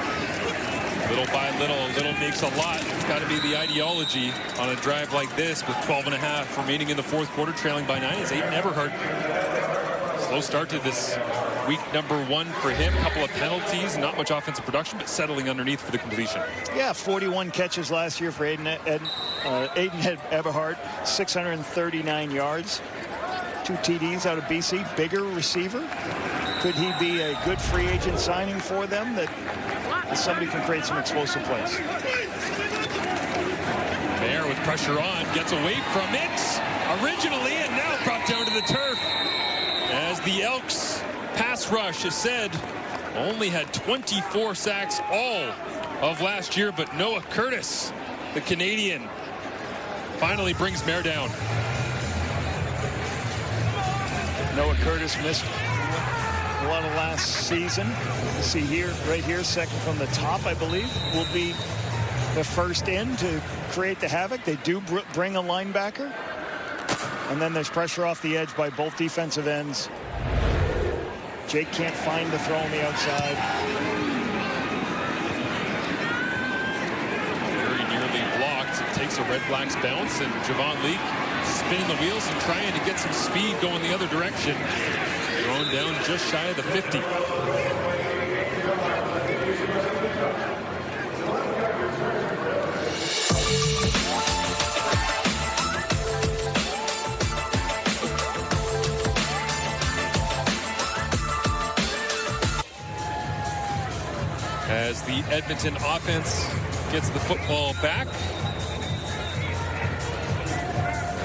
Little by little makes a lot. It's got to be the ideology on a drive like this with 12.5 remaining in the fourth quarter, trailing by 9. It's Aiden Eberhardt. Slow start to this week number 1 for him. Couple of penalties, not much offensive production, but settling underneath for the completion. Yeah, 41 catches last year for Aiden Eberhardt, 639 yards, 2 TDs out of BC. Bigger receiver. Could he be a good free agent signing for them that somebody can create some explosive plays? Mayer with pressure on, gets away from it originally, and now brought down to the turf. As the Elks pass rush, as said, only had 24 sacks all of last year, but Noah Curtis, the Canadian, finally brings Mayer down. Noah Curtis missed a lot of last season. You see here, right here, second from the top, I believe, will be the first in to create the havoc. They do bring a linebacker. And then there's pressure off the edge by both defensive ends. Jake can't find the throw on the outside. Very nearly blocked. It takes a Red Blacks bounce, and Javon Leake spinning the wheels and trying to get some speed going the other direction. Thrown down just shy of the 50. As the Edmonton offense gets the football back.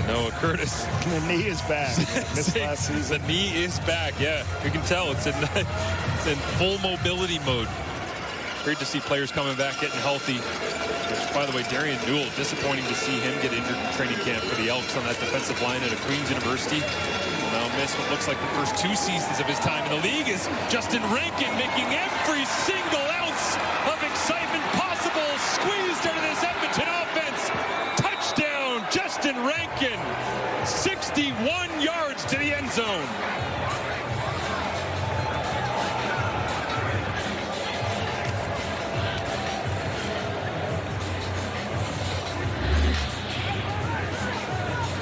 Noah Curtis. The knee is back. Missed last season. The knee is back, yeah. You can tell it's in full mobility mode. Great to see players coming back, getting healthy. Which, by the way, Darian Newell, disappointing to see him get injured in training camp for the Elks on that defensive line at Queen's University. Will now miss what looks like the first 2 seasons of his time in the league. Is Justin Rankin making every single ounce of excitement possible squeezed out of this Edmonton offense. Touchdown, Justin Rankin. 61 yards to the end zone.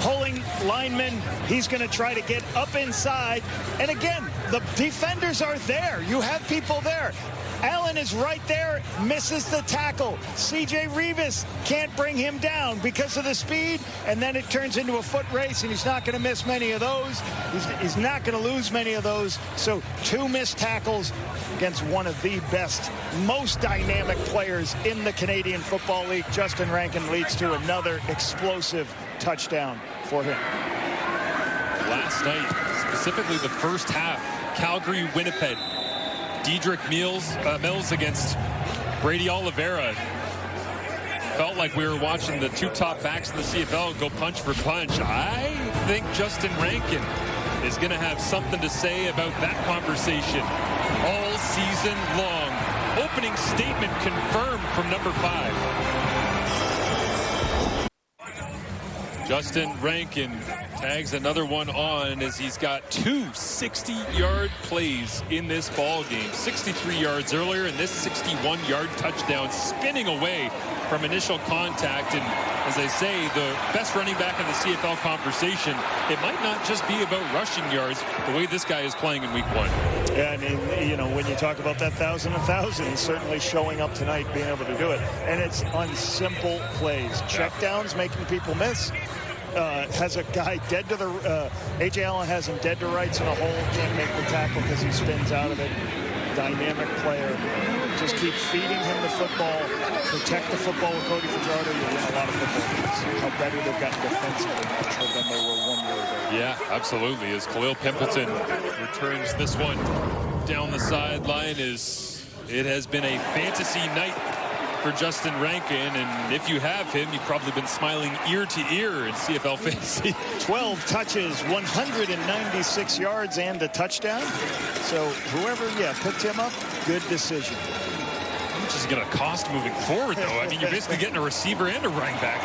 Pulling lineman, he's going to try to get up inside. And again, the defenders are there. You have people there. Allen is right there, misses the tackle. C.J. Revis can't bring him down because of the speed, and then it turns into a foot race, and he's not going to miss many of those. He's not going to lose many of those. So 2 missed tackles against one of the best, most dynamic players in the Canadian Football League. Justin Rankin leads to another explosive touchdown for him. Last night, specifically the first half, Calgary-Winnipeg. Dedrick Mills against Brady Oliveira. Felt like we were watching the 2 top backs in the CFL go punch for punch. I think Justin Rankin is going to have something to say about that conversation all season long. Opening statement confirmed from number 5. Justin Rankin tags another one on as he's got 2 60-yard plays in this ball game. 63 yards earlier, and this 61-yard touchdown spinning away from initial contact. And as I say, the best running back in the CFL conversation, it might not just be about rushing yards the way this guy is playing in week 1. Yeah, and you know, when you talk about that 1,000, he's certainly showing up tonight, being able to do it. And it's on simple plays. Checkdowns, making people miss. Has a guy dead to the A.J. Allen has him dead to rights in a hole, can't make the tackle because he spins out of it. Dynamic player. Just keep feeding him the football, protect the football with Cody Fajardo. You'll win a lot of football games. How better they've gotten defensively than they were 1 year ago. Yeah, absolutely. As Khalil Pimpleton returns this one down the sideline, it has been a fantasy night for Justin Rankin, and if you have him, you've probably been smiling ear to ear in CFL fantasy. 12 touches, 196 yards, and a touchdown. So whoever, picked him up, good decision. Which is going to cost moving forward, though. I mean, you're basically getting a receiver and a running back.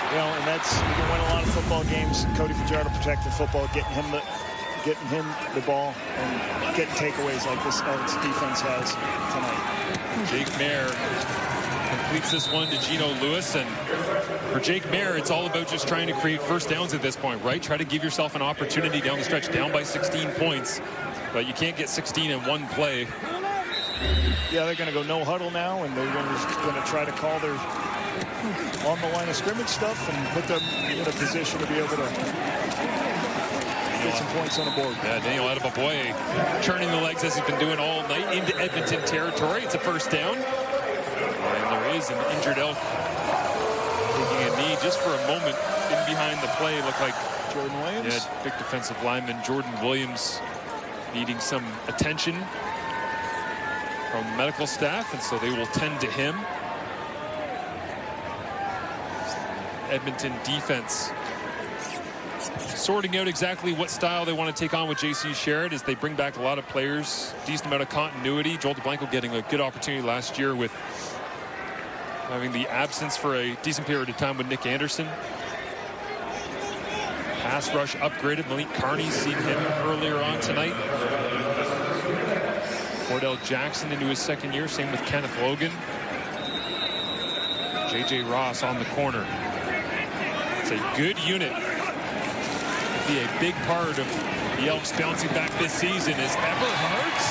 You know, and you can win a lot of football games. Cody Fajardo protected football, getting him getting him the ball and getting takeaways like this Elks defense has tonight. Jake Mayer completes this one to Geno Lewis, and for Jake Mayer, it's all about just trying to create first downs at this point, right? Try to give yourself an opportunity down the stretch, down by 16 points, but you can't get 16 in one play. Yeah, they're going to go no huddle now, and they're going to try to call their on the line of scrimmage stuff and put them in a position to be able to get some points on the board. Yeah, Daniel Adeboboye turning the legs as he's been doing all night into Edmonton territory. It's a first down. And there is an injured Elk taking a knee just for a moment in behind the play. Looked like Jordan Williams. Yeah, big defensive lineman Jordan Williams needing some attention from the medical staff, and so they will tend to him. Edmonton defense sorting out exactly what style they want to take on with J.C. Sherritt as they bring back a lot of players, decent amount of continuity. Joel DeBlanco getting a good opportunity last year with having the absence for a decent period of time with Nick Anderson. Pass rush upgraded. Malik Carney, seen him earlier on tonight. Cordell Jackson into his second year, same with Kenneth Logan. J.J. Ross on the corner. It's a good unit. Be a big part of the Elks bouncing back this season is Eberhardt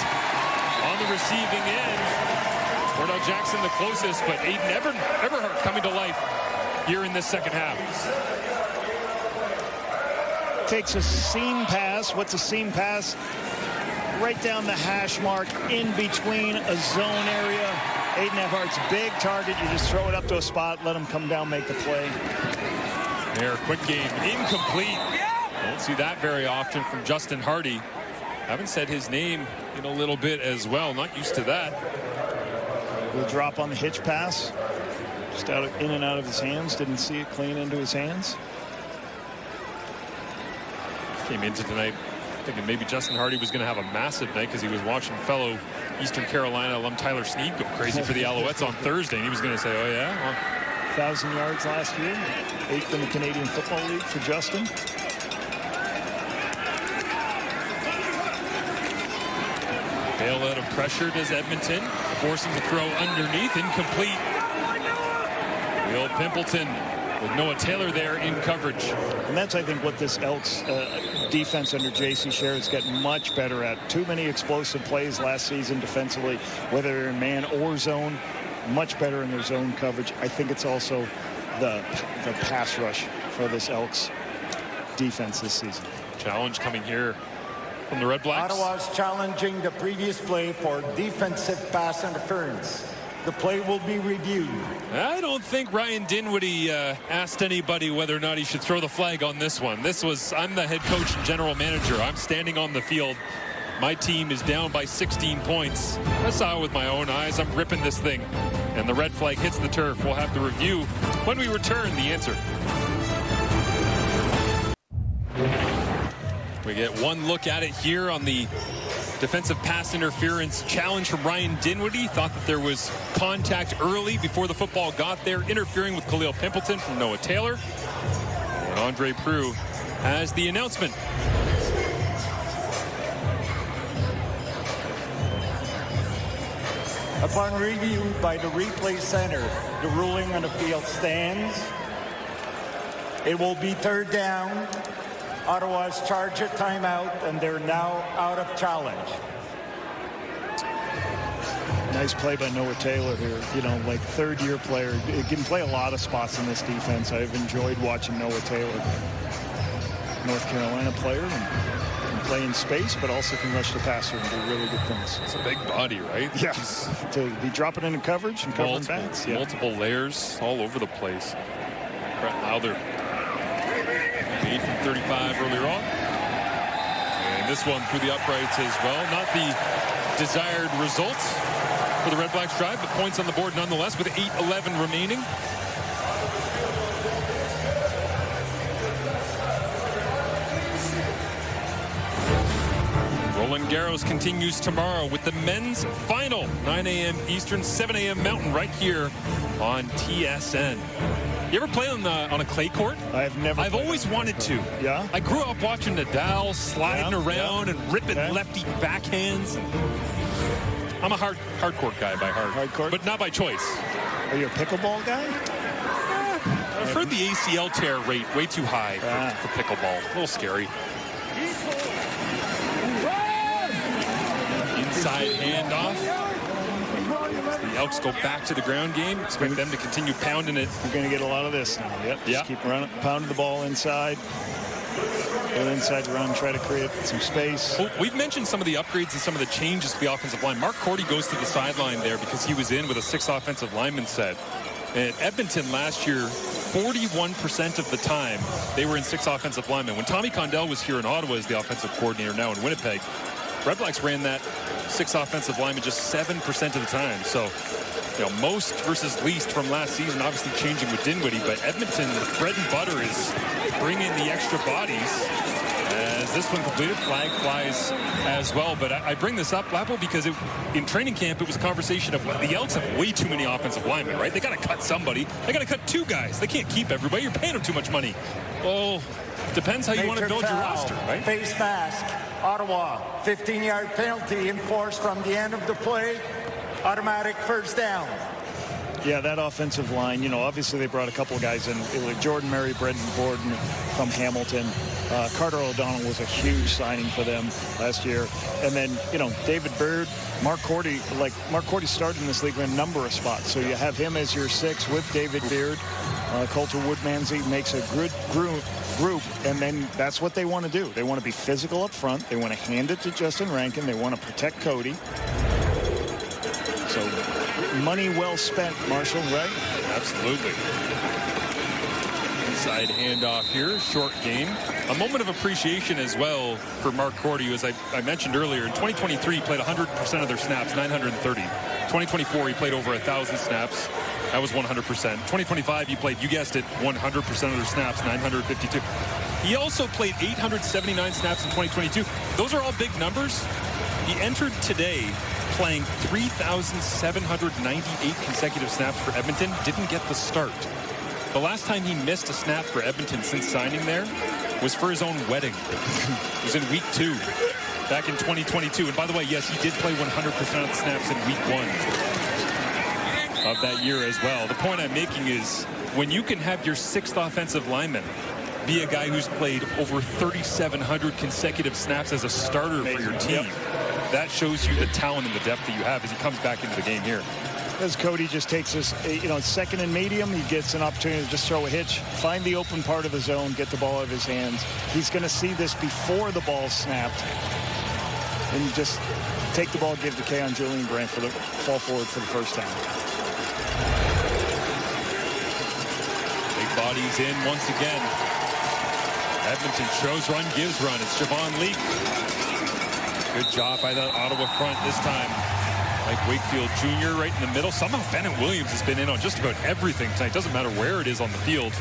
on the receiving end. Cordell Jackson the closest, but Aiden Eberhardt coming to life here in this second half. Takes a seam pass. What's a seam pass? Right down the hash mark in between a zone area. Aiden Eberhardt's big target. You just throw it up to a spot, let him come down, make the play. There, quick game, incomplete. Don't see that very often from Justin Hardy. Haven't said his name in a little bit as well. Not used to that. We'll drop on the hitch pass. Just in and out of his hands. Didn't see it clean into his hands. Came into tonight thinking maybe Justin Hardy was going to have a massive night because he was watching fellow Eastern Carolina alum Tyler Snead go crazy for the Alouettes on Thursday. And he was going to say, oh yeah? Well, 1,000 yards last year. 8th in the Canadian Football League for Justin. Bail out of pressure does Edmonton. Forcing the throw underneath. Incomplete. Will Pimpleton with Noah Taylor there in coverage. And that's, I think, what this Elks defense under J.C. Sherritt is getting much better at. Too many explosive plays last season defensively, whether they're in man or zone. Much better in their zone coverage. I think it's also the pass rush for this Elks defense this season. Challenge coming here from the Red Blacks. Ottawa's challenging the previous play for defensive pass interference. The play will be reviewed. I don't think Ryan Dinwiddie asked anybody whether or not he should throw the flag on this one. I'm the head coach and general manager. I'm standing on the field. My team is down by 16 points. I saw it with my own eyes. I'm ripping this thing. And the red flag hits the turf. We'll have to review when we return the answer. We get one look at it here on the defensive pass interference challenge from Ryan Dinwiddie. Thought that there was contact early before the football got there, interfering with Khalil Pimpleton from Noah Taylor. And Andre Proulx has the announcement. Upon review by the replay center, the ruling on the field stands. It will be third down. Ottawa's charge a timeout, and they're now out of challenge. Nice play by Noah Taylor here. You know, like third-year player. He can play a lot of spots in this defense. I've enjoyed watching Noah Taylor. North Carolina player. And play in space, but also can rush the passer and do really good things. It's a big body, right? Yeah. To be dropping into coverage and covering backs. Yeah. Multiple layers all over the place. Brett Lowther, 8 from 35 earlier on. And this one through the uprights as well. Not the desired results for the Red Blacks drive, but points on the board nonetheless with 8:11 remaining. Roland Garros continues tomorrow with the men's final, 9 a.m. Eastern, 7 a.m. Mountain, right here on TSN. You ever play on a clay court? I've never. I've always wanted to. Yeah? I grew up watching Nadal sliding around and ripping lefty backhands. I'm a hardcourt guy by heart. Hardcourt? But not by choice. Are you a pickleball guy? I've heard the ACL tear rate way too high for pickleball. A little scary. Inside handoff. The Elks go back to the ground game. Expect them to continue pounding it. You're going to get a lot of this now. Yep. Just keep pounding the ball inside. Go inside run, try to create some space. Well, we've mentioned some of the upgrades and some of the changes to the offensive line. Mark Cordy goes to the sideline there because he was in with a 6 offensive lineman set. And at Edmonton last year, 41% of the time, they were in 6 offensive linemen. When Tommy Condell was here in Ottawa as the offensive coordinator, now in Winnipeg, REDBLACKS ran that 6 offensive linemen just 7% of the time. So, you know, most versus least from last season, obviously changing with Dinwiddie, but Edmonton, the bread and butter is bringing the extra bodies. As this one completed, flag flies as well. But I bring this up, Lapo, because in training camp, it was a conversation of the Elks have way too many offensive linemen, right? They got to cut somebody. They got to cut 2 guys. They can't keep everybody. You're paying them too much money. Well, depends how you want to build your roster, right? Face mask. Ottawa, 15-yard penalty enforced from the end of the play. Automatic first down. Yeah, that offensive line, you know, obviously they brought a couple of guys in, like Jordan Murray, Brendan Gordon from Hamilton. Carter O'Donnell was a huge signing for them last year. And then, you know, David Beard, Mark Cordy started in this league in a number of spots. So you have him as your 6 with David Beard. Coulter Woodmansey makes a good group, and then that's what they want to do. They want to be physical up front. They want to hand it to Justin Rankin. They want to protect Cody. So money well spent, Marshall, right? Absolutely. Inside handoff here, short game. A moment of appreciation as well for Mark Cordy, as I mentioned earlier. In 2023, he played 100% of their snaps, 930. 2024, he played over 1,000 snaps. That was 100%. 2025, he played, you guessed it, 100% of their snaps, 952. He also played 879 snaps in 2022. Those are all big numbers. He entered today playing 3,798 consecutive snaps for Edmonton. Didn't get the start. The last time he missed a snap for Edmonton since signing there was for his own wedding. It was in week 2 back in 2022. And by the way, yes, he did play 100% of the snaps in week 1 of that year as well. The point I'm making is when you can have your 6th offensive lineman be a guy who's played over 3,700 consecutive snaps as a starter for your team, that shows you the talent and the depth that you have as he comes back into the game here. As Cody just takes this, you know, 2nd and medium, he gets an opportunity to just throw a hitch, find the open part of the zone, get the ball out of his hands. He's going to see this before the ball snapped. And you just take the ball, give to Keon Julian Brandt for the fall forward for the first down. Big bodies in once again. Edmonton shows run, gives run. It's Javon Leake. Good job by the Ottawa front this time. Mike Wakefield Jr. right in the middle. Somehow Bennett Williams has been in on just about everything tonight. Doesn't matter where it is on the field.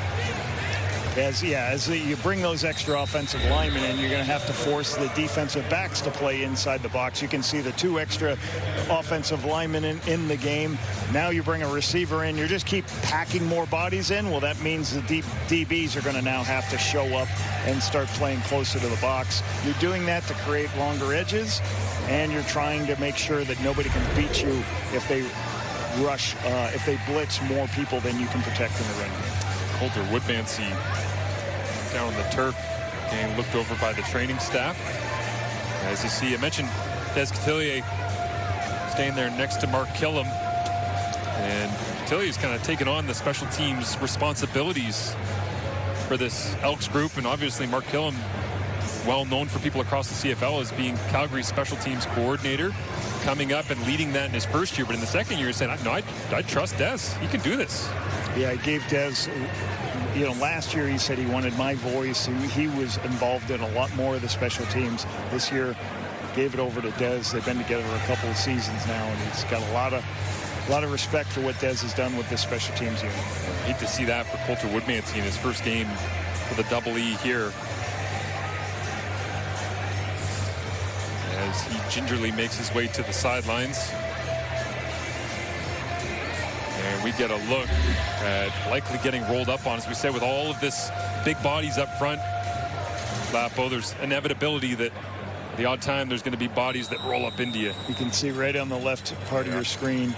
As you bring those extra offensive linemen in, you're going to have to force the defensive backs to play inside the box. You can see the 2 extra offensive linemen in the game. Now you bring a receiver in. You just keep packing more bodies in. Well, that means the DBs are going to now have to show up and start playing closer to the box. You're doing that to create longer edges, and you're trying to make sure that nobody can beat you if they rush, if they blitz more people than you can protect in the ring. Coulter Woodmansey down on the turf, getting looked over by the training staff. As you see, I mentioned Des Cotillier staying there next to Mark Killam. And Cotilier's kind of taken on the special teams responsibilities for this Elks group. And obviously Mark Killam, well known for people across the CFL as being Calgary's special teams coordinator, coming up and leading that in his first year. But in the second year, he said, no, I trust Des. He can do this. Yeah, I gave Des, you know, last year he said he wanted my voice. He was involved in a lot more of the special teams. This year, gave it over to Des. They've been together a couple of seasons now, and he's got a lot of respect for what Des has done with this special teams unit. Hate to see that for Coulter Woodmansey in his first game for the Double E here. as he gingerly makes his way to the sidelines. And we get a look at likely getting rolled up on, as we said, with all of this big bodies up front. Lapo, there's inevitability that the odd time there's going to be bodies that roll up into you. You can see right on the left part of your screen.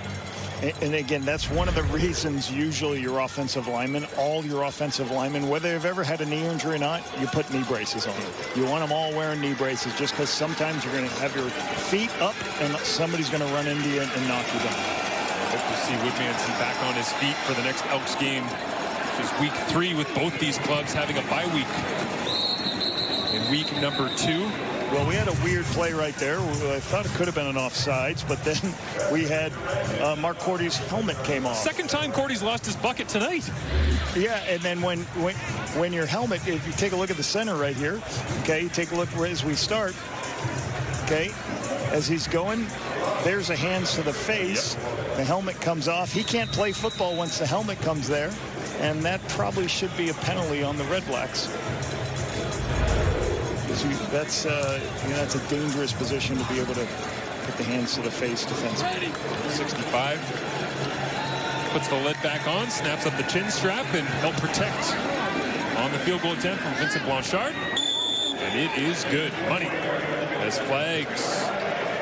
And again, that's one of the reasons usually your offensive linemen, all your offensive linemen, whether they've ever had a knee injury or not, you put knee braces on. You want them all wearing knee braces just because sometimes you're going to have your feet up and somebody's going to run into you and knock you down. I hope to see Woodmansey back on his feet for the next Elks game, which is week 3, with both these clubs having a bye week in week number 2. Well, we had a weird play right there. I thought it could have been an offsides, but then we had Mark Cordy's helmet came off. Second time Cordy's lost his bucket tonight. Yeah, and then when your helmet, if you take a look at the center right here, okay, take a look as we start, okay, as he's going, there's a hands to the face. Yep. The helmet comes off. He can't play football once the helmet comes there, and that probably should be a penalty on the Red Blacks. That's that's a dangerous position to be able to put the hands to the face defensively. 65 puts the lid back on, snaps up the chin strap, and help protect on the field goal attempt from Vincent Blanchard. And it is good. Money as flags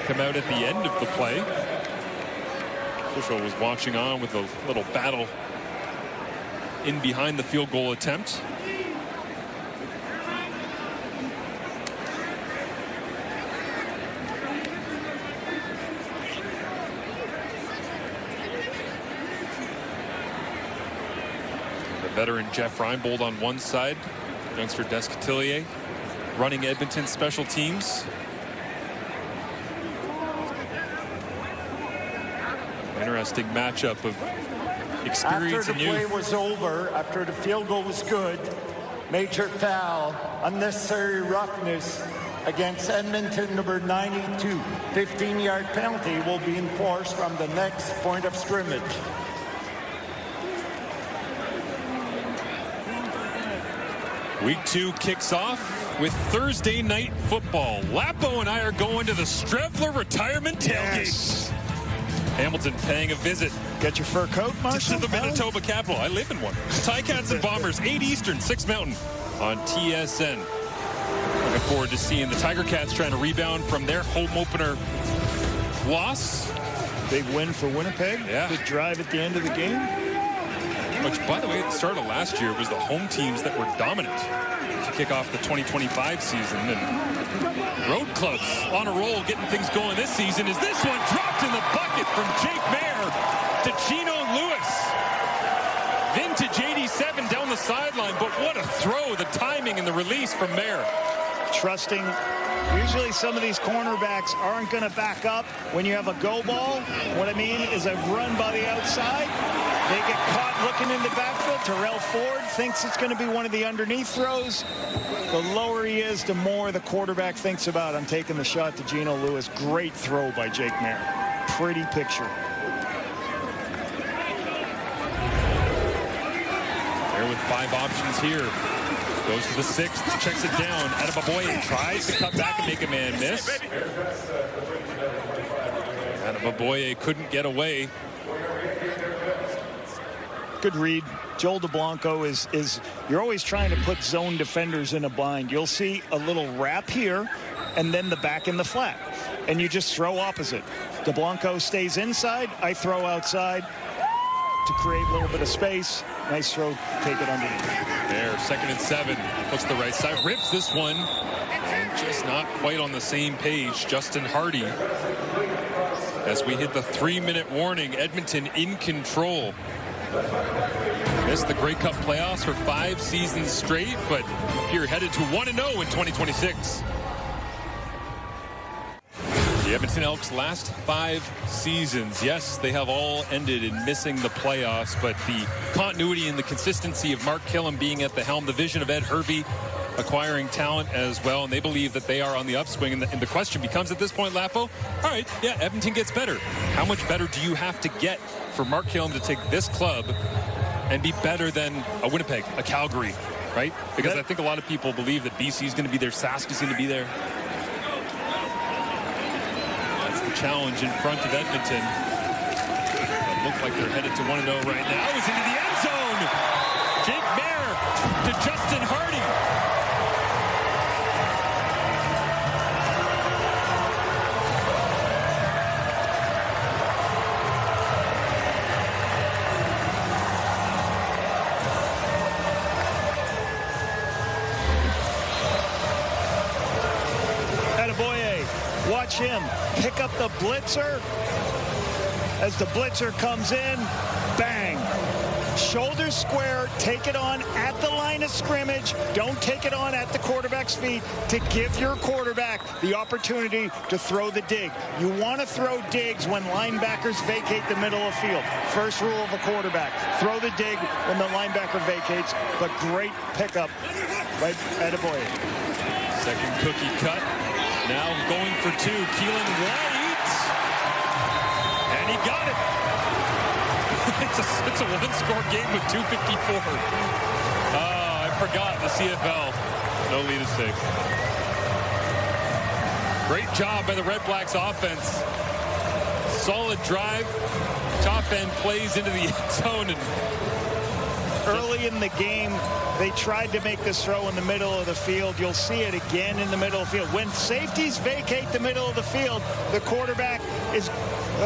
come out at the end of the play. Official was watching on with a little battle in behind the field goal attempt. Veteran Jeff Reinbold on one side, youngster Des Cotillier running Edmonton special teams. Interesting matchup of experience and youth. After the play was over, after the field goal was good, major foul, unnecessary roughness against Edmonton number 92. 15-yard penalty will be enforced from the next point of scrimmage. Week 2 kicks off with Thursday night football. Lapo and I are going to the Strevler retirement tailgate. Yes. Hamilton paying a visit. Got your fur coat, Marshall? To the Manitoba capital. I live in one. Ticats and Bombers, 8 Eastern, 6 Mountain on TSN. Looking forward to seeing the Tiger Cats trying to rebound from their home opener loss. Big win for Winnipeg. Yeah. Good drive at the end of the game. Which, by the way, at the start of last year, was the home teams that were dominant to kick off the 2025 season. And road clubs on a roll, getting things going this season. Is this one dropped in the bucket from Jake Mayer to Gino Lewis? Vintage 87 down the sideline, but what a throw. The timing and the release from Mayer. Trusting. Usually some of these cornerbacks aren't going to back up when you have a go ball. What I mean is a run by the outside. They get caught looking in the backfield. Terrell Ford thinks it's going to be one of the underneath throws. The lower he is, the more the quarterback thinks about, I'm taking the shot to Gino Lewis. Great throw by Jake Mayer. Pretty picture. There with 5 options here. Goes to the 6th, checks it down. Adebaboye tries to cut back and make a man miss. Adebaboye couldn't get away. Good read. Joel DeBlanco is you're always trying to put zone defenders in a bind. You'll see a little wrap here and then the back in the flat. And you just throw opposite. DeBlanco stays inside. I throw outside to create a little bit of space. Nice throw. Take it underneath. There, 2nd and 7. Looks the right side. Rips this one. And just not quite on the same page. Justin Hardy. As we hit the 3-minute warning, Edmonton in control. Missed the Grey Cup playoffs for 5 seasons straight, but here headed to 1-0 in 2026. The Edmonton Elks' last 5 seasons, yes, they have all ended in missing the playoffs, but the continuity and the consistency of Mark Killam being at the helm, the vision of Ed Hervey acquiring talent as well, and they believe that they are on the upswing, and the question becomes at this point, Lapo, all right, yeah, Edmonton gets better. How much better do you have to get for Mark Killam to take this club and be better than a Winnipeg, a Calgary, right? Because I think a lot of people believe that BC is going to be there, Sask is going to be there. That's the challenge in front of Edmonton. It look like they're headed to 1-0 right now. He's into the end zone. Jake Mayer to Justin Hardy. Watch him pick up the blitzer. As the blitzer comes in, bang. Shoulders square, take it on at the line of scrimmage. Don't take it on at the quarterback's feet to give your quarterback the opportunity to throw the dig. You want to throw digs when linebackers vacate the middle of field. First rule of a quarterback, throw the dig when the linebacker vacates, but great pickup by Edeboye. Second cookie cut. Now going for two, Keelan White, and he got it. It's a one-score game with 2:54. I forgot the CFL. No lead is safe. Great job by the Red Blacks offense. Solid drive, top end plays into the end zone. And early in the game, they tried to make this throw in the middle of the field. You'll see it again in the middle of the field. When safeties vacate the middle of the field, the quarterback is,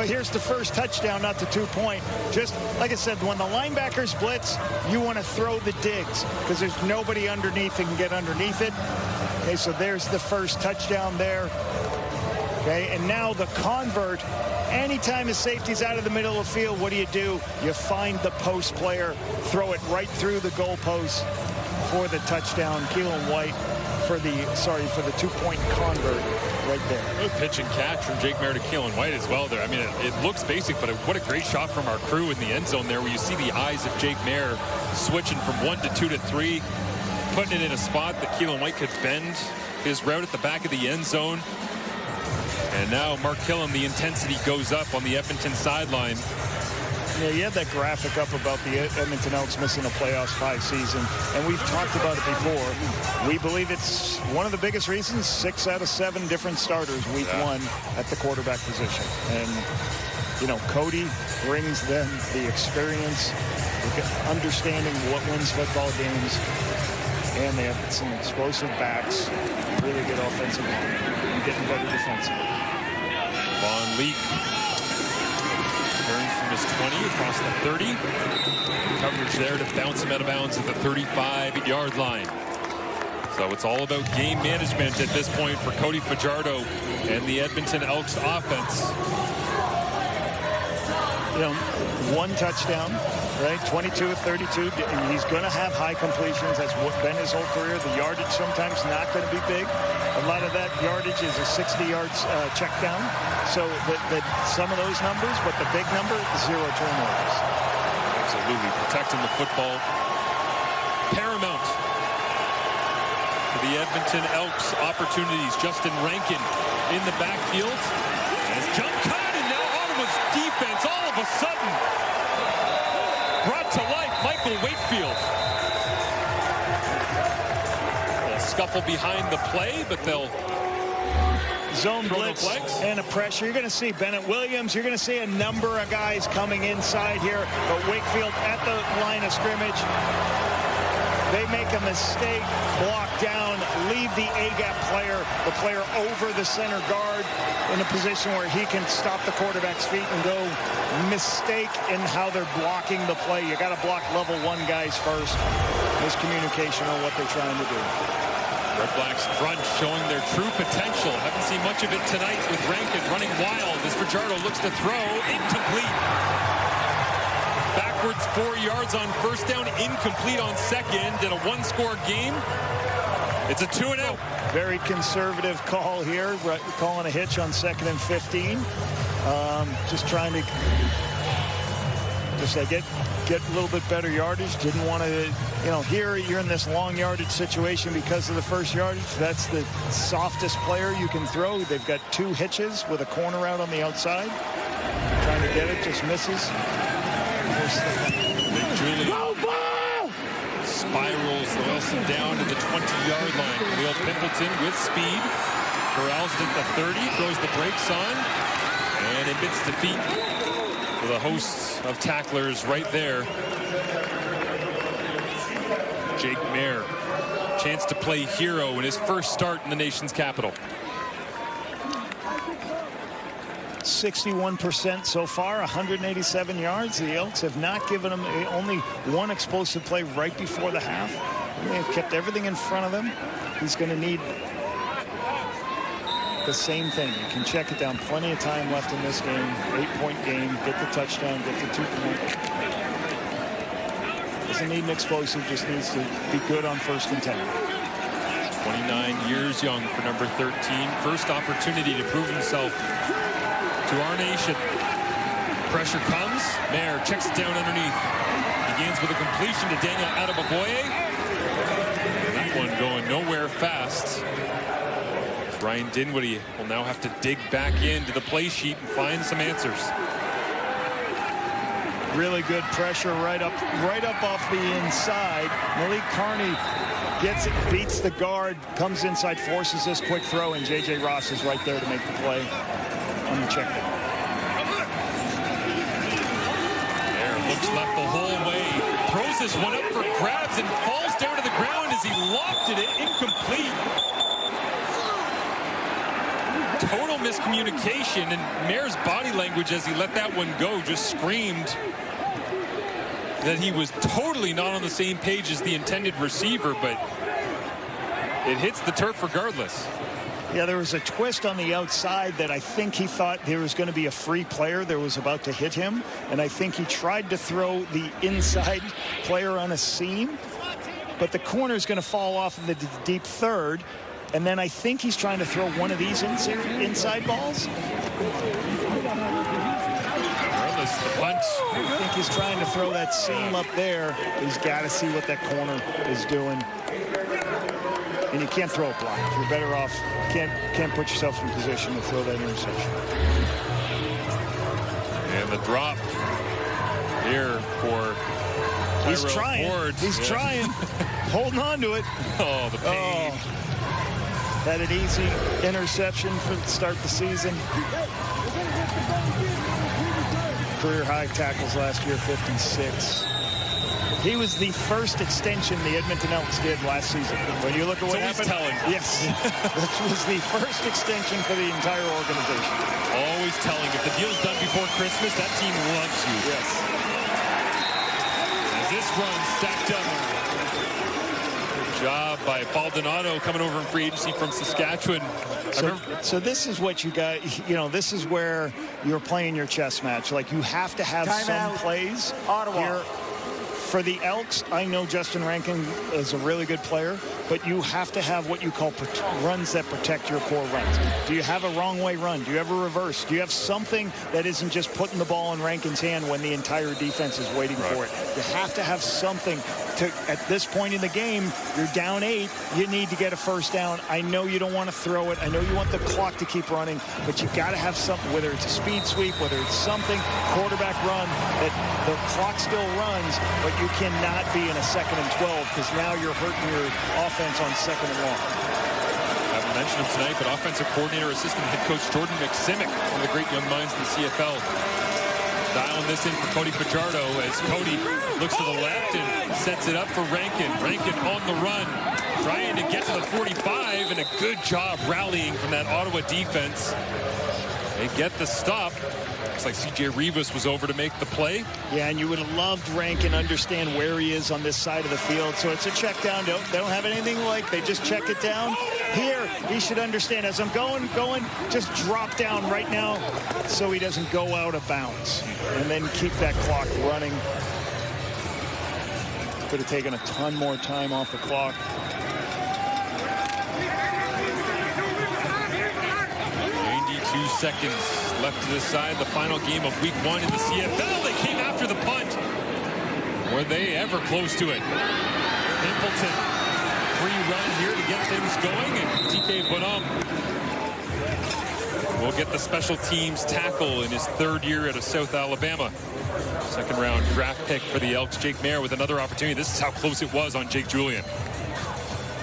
here's the first touchdown, not the 2-point. Just like I said, when the linebackers blitz, you want to throw the digs because there's nobody underneath that can get underneath it. Okay, so there's the first touchdown there. Okay, and now the convert. Anytime a safety's out of the middle of the field, what do? You find the post player, throw it right through the goalpost for the touchdown. Keelan White for the 2-point convert right there. Good pitch and catch from Jake Mayer to Keelan White as well there. I mean, it looks basic, but what a great shot from our crew in the end zone there, where you see the eyes of Jake Mayer switching from 1 to 2 to 3, putting it in a spot that Keelan White could bend his route at the back of the end zone. And now Mark Killam, the intensity goes up on the Edmonton sideline. Yeah, you had that graphic up about the Edmonton Elks missing a playoffs 5 season, and we've talked about it before. We believe it's one of the biggest reasons. 6 out of 7 different starters week 1 at the quarterback position. And, you know, Cody brings them the experience, understanding what wins football games, and they have some explosive backs, really good offensive line, and getting better defensively. Von Leek turns from his 20 across the 30. Coverage there to bounce him out of bounds at the 35-yard line. So it's all about game management at this point for Cody Fajardo and the Edmonton Elks offense. You know, 1 touchdown, right? 22 of 32. And he's going to have high completions. That's what been his whole career. The yardage sometimes not going to be big. A lot of that yardage is a 60 yards check down. So some of those numbers, but the big number, 0 turnovers. Absolutely. Protecting the football. Paramount for the Edmonton Elks opportunities. Justin Rankin in the backfield. As jump cut, and now Ottawa's defense all of a sudden brought to life. Michael Wakefield. They'll scuffle behind the play, but they'll zone blitz and a pressure. You're going to see Bennett Williams. You're going to see a number of guys coming inside here, but Wakefield at the line of scrimmage. They make a mistake, block down, leave the A-gap player, the player over the center guard in a position where he can stop the quarterback's feet and go mistake in how they're blocking the play. You got to block level 1 guys first. Miscommunication on what they're trying to do. Red Blacks front showing their true potential. Haven't seen much of it tonight with Rankin running wild as Fajardo looks to throw. Incomplete. Backwards 4 yards on first down. Incomplete on second. In a 1-score game, it's a 2-and-out. Very conservative call here. Calling a hitch on 2nd and 15. Just trying to get a little bit better yardage. Didn't want to, you know, here you're in this long yardage situation because of the first yardage. That's the softest player you can throw. They've got 2 hitches with a corner out on the outside. Trying to get it, just misses. Julian spirals Wilson down to the 20-yard line. Will Pimpleton with speed corrals it at the 30, throws the brakes on, and admits defeat for the hosts of tacklers right there. Jake Mayer, chance to play hero in his first start in the nation's capital. 61% so far, 187 yards. The Elks have not given him only one explosive play right before the half. They've kept everything in front of him. He's going to need the same thing. You can check it down. Plenty of time left in this game. 8-point game. Get the touchdown. Get the 2-point. Doesn't need an explosive. Just needs to be good on 1st and 10. 29 years young for number 13. First opportunity to prove himself to our nation. Pressure comes. Mayer checks it down underneath. Begins with a completion to Daniel Adeboboye. That one going nowhere fast. Ryan Dinwiddie will now have to dig back into the play sheet and find some answers. Really good pressure right up off the inside. Malik Carney gets it, beats the guard, comes inside, forces this quick throw, and J.J. Ross is right there to make the play on the check down. There, looks left the whole way. Throws this one up for grabs and falls down to the ground as he lofted it. Incomplete. Total miscommunication, and Mayer's body language as he let that one go just screamed that he was totally not on the same page as the intended receiver, but it hits the turf regardless. Yeah, there was a twist on the outside that I think he thought there was going to be a free player that was about to hit him, and I think he tried to throw the inside player on a seam, but the corner is going to fall off in the deep third, and then I think he's trying to throw one of these inside balls. The punt. I think he's trying to throw that seam up there. He's got to see what that corner is doing. And you can't throw a block. You're better off. Can't put yourself in position to throw that interception. And the drop here for He's trying. Ford. He's trying. Holding on to it. Oh, the pain. Oh. Had an easy interception for the start of the season. Career high tackles last year, 56. He was the first extension the Edmonton Elks did last season. When you look at what happened, telling. yes, that was the first extension for the entire organization. Always telling. If the deal's done before Christmas, that team loves you. Yes. As this run stacked up. Good job by Paul Donato coming over in free agency from Saskatchewan. So this is what you got. You know, this is where you're playing your chess match. Like, you have to have some plays. Ottawa. Here. For the Elks, I know Justin Rankin is a really good player, but you have to have what you call runs that protect your core runs. Do you have a wrong way run? Do you have a reverse? Do you have something that isn't just putting the ball in Rankin's hand when the entire defense is waiting for it? You have to have something to, at this point in the game, you're down 8, you need to get a first down. I know you don't want to throw it. I know you want the clock to keep running, but you got to have something, whether it's a speed sweep, whether it's something, quarterback run, that the clock still runs, but you cannot be in a 2nd and 12 because now you're hurting your offense on 2nd and long. I haven't mentioned him tonight, but offensive coordinator, assistant head coach Jordan McSimic, one of the great young minds in the CFL. Dialing this in for Cody Fajardo as Cody looks to the left and sets it up for Rankin. Rankin on the run, trying to get to the 45, and a good job rallying from that Ottawa defense. They get the stop. Looks like C.J. Rivas was over to make the play. Yeah, and you would have loved Rankin understand where he is on this side of the field. So it's a check down. They don't have anything like, they just check it down. Here, he should understand, as I'm going, just drop down right now so he doesn't go out of bounds. And then keep that clock running. Could have taken a ton more time off the clock. 92 seconds left to decide the final game of week 1 in the CFL. They came after the punt. Were they ever close to it? Pimpleton, free run here to get things going, and TK Bonhomme will get the special teams tackle in his 3rd year out of South Alabama. 2nd round draft pick for the Elks. Jake Mayer with another opportunity. This is how close it was on Jake Julian.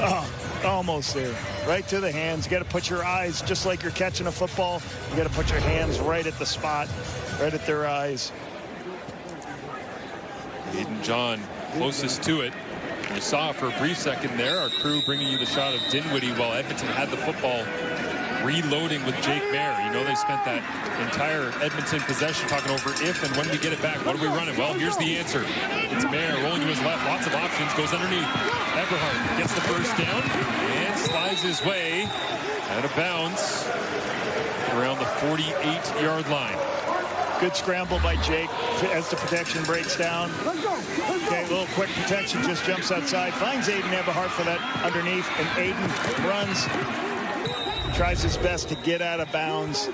Oh, Almost there. Right to the hands. You got to put your eyes, just like you're catching a football, you got to put your hands right at the spot, right at their eyes. Aiden John closest to it. We saw for a brief second there our crew bringing you the shot of Dinwiddie while Edmonton had the football, reloading with Jake Mayer. You know, they spent that entire Edmonton possession talking over if and when we get it back. What are we running? Well, here's the answer. It's Mayer rolling to his left. Lots of options. Goes underneath. Eberhardt gets the first down and slides his way out of bounds around the 48-yard line. Good scramble by Jake as the protection breaks down. Okay, a little quick protection, just jumps outside, finds Aiden Eberhardt for that underneath, and Aiden runs, tries his best to get out of bounds,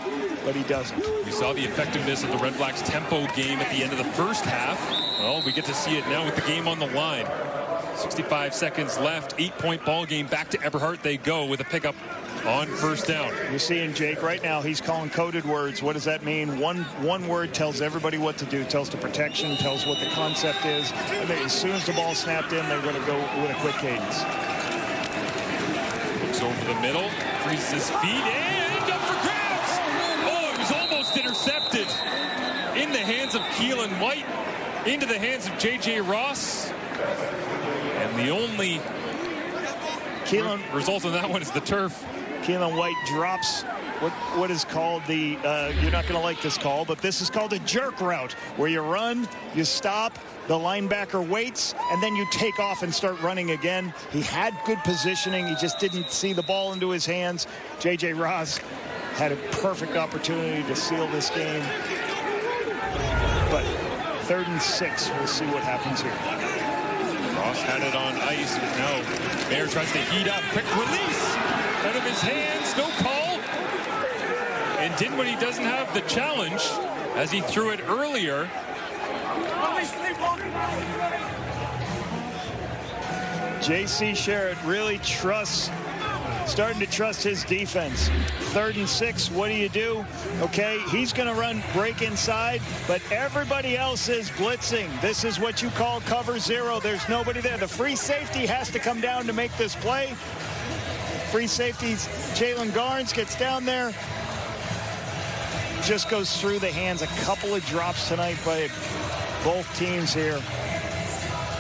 but he doesn't. We saw the effectiveness of the Red Blacks tempo game at the end of the first half. Well, we get to see it now with the game on the line. 65 seconds left, 8-point ball game. Back to Eberhardt they go with a pickup on first down. You're seeing Jake right now. He's calling coded words. What does that mean? One word tells everybody what to do. Tells the protection, tells what the concept is. And as soon as the ball snapped in, they're going to go with a quick cadence. Looks over the middle, frees his feet, and up for grabs. Oh, it was almost intercepted. In the hands of Keelan White, into the hands of J.J. Ross. And the only result of that one is the turf. Keelan White drops what is called the, you're not going to like this call, but this is called a jerk route, where you run, you stop, the linebacker waits, and then you take off and start running again. He had good positioning. He just didn't see the ball into his hands. J.J. Ross had a perfect opportunity to seal this game. But 3rd and 6, we'll see what happens here. Ross had it on ice, but now Mayer tries to heat up. Quick release out of his hands, no call. And Dinwiddie doesn't have the challenge as he threw it earlier. J.C. Sherritt really starting to trust his defense. 3rd and 6, what do? Okay, he's going to run break inside, but everybody else is blitzing. This is what you call cover 0. There's nobody there. The free safety has to come down to make this play. Free safeties, Jalen Garnes gets down there. Just goes through the hands. A couple of drops tonight by both teams here.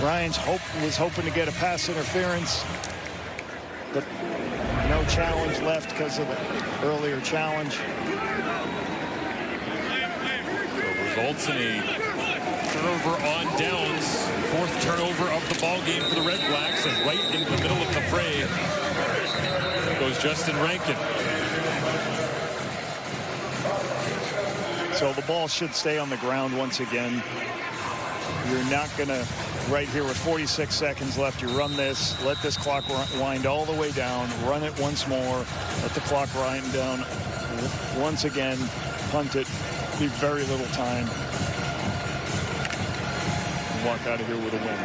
Ryan's was hoping to get a pass interference, but no challenge left because of the earlier challenge. So results in a turnover on downs. 4th turnover of the ball game for the Red Blacks, and right into the middle of the fray goes Justin Rankin. So the ball should stay on the ground once again. You're not going to, right here with 46 seconds left, you run this, let this clock wind all the way down, run it once more, let the clock wind down once again, punt it, leave very little time, and walk out of here with a win.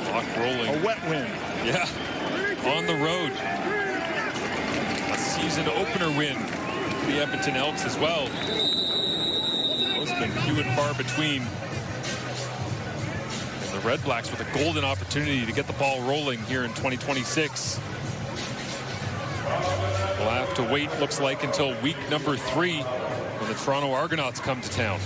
Clock rolling. A wet win. Yeah, on the road. A season opener win for the Edmonton Elks as well. Those have been few and far between. The Red Blacks with a golden opportunity to get the ball rolling here in 2026. We'll have to wait, looks like, until week number 3 when the Toronto Argonauts come to town.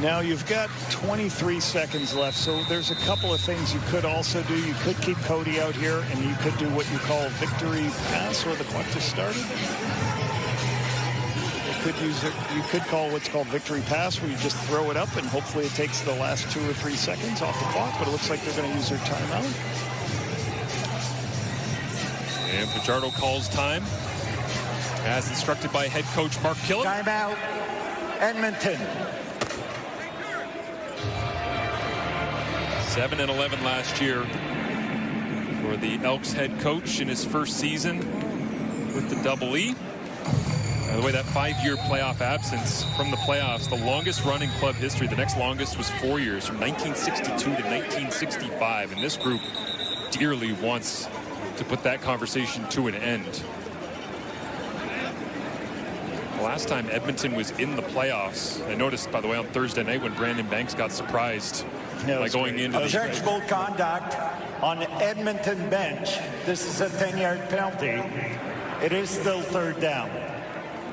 Now you've got 23 seconds left, so there's a couple of things you could also do. You could keep Cody out here, and you could do what you call victory pass, where the clock just started. You could call what's called victory pass, where you just throw it up and hopefully it takes the last 2 or 3 seconds off the clock, but it looks like they're going to use their timeout. And Fajardo calls time, as instructed by head coach Mark Killick. Timeout, Edmonton. 7-11 last year for the Elks head coach in his first season with the Double E. By the way, that 5-year playoff absence from the playoffs, the longest run in club history. The next longest was 4 years, from 1962 to 1965. And this group dearly wants to put that conversation to an end. The last time Edmonton was in the playoffs, I noticed, by the way, on Thursday night when Brandon Banks got surprised by going into the objectionable conduct. on the Edmonton bench. This is a 10-yard penalty. It is still third down.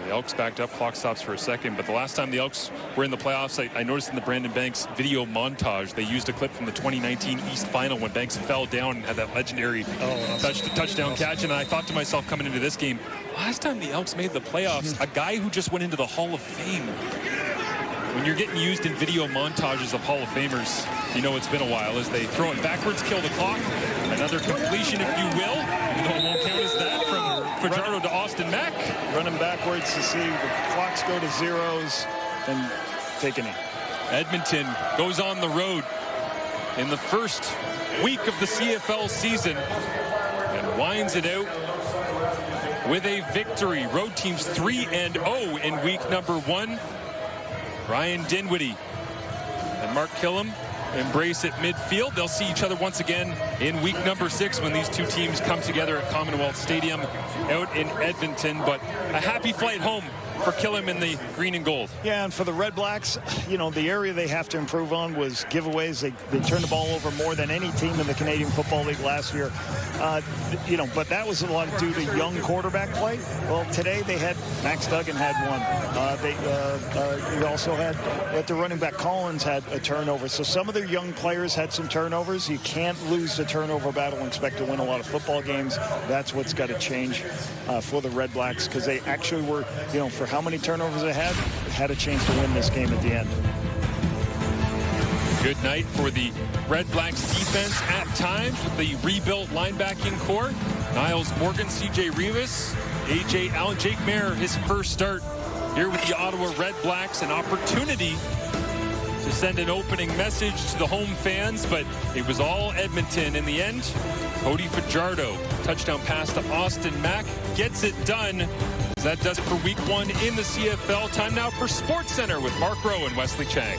The Elks backed up, clock stops for a second, but the last time the Elks were in the playoffs, I noticed in the Brandon Banks video montage, they used a clip from the 2019 East Final when Banks fell down and had that legendary touchdown catch, and I thought to myself coming into this game, last time the Elks made the playoffs, a guy who just went into the Hall of Fame. When you're getting used in video montages of Hall of Famers, you know it's been a while as they throw it backwards, kill the clock. Another completion, if you will, even though it won't count as that, from Fajardo to Austin Mack. Running backwards to see the clocks go to zeros and taking it. Edmonton goes on the road in the first week of the CFL season and winds it out with a victory. Road teams 3-0 in week number 1. Ryan Dinwiddie and Mark Killam embrace at midfield. They'll see each other once again in week number 6 when these two teams come together at Commonwealth Stadium out in Edmonton. But a happy flight home for Killam in the green and gold. Yeah, and for the Red Blacks, you know, the area they have to improve on was giveaways. They turned the ball over more than any team in the Canadian Football League last year. You know, but that was a lot due to young quarterback play. Well, today they had, Max Duggan had one. We also had, at the running back, Collins had a turnover. So some of their young players had some turnovers. You can't lose the turnover battle and expect to win a lot of football games. That's what's got to change for the Red Blacks, because they actually were, you know, for how many turnovers they had a chance to win this game at the end. Good night for the Red Blacks defense at times with the rebuilt linebacking core. Niles Morgan, CJ Rivas, AJ Allen, Jake Mayer, his first start here with the Ottawa Red Blacks. An opportunity to send an opening message to the home fans, but it was all Edmonton in the end. Cody Fajardo, touchdown pass to Austin Mack, gets it done. That does it for week 1 in the CFL. Time now for SportsCenter with Mark Rowe and Wesley Chang.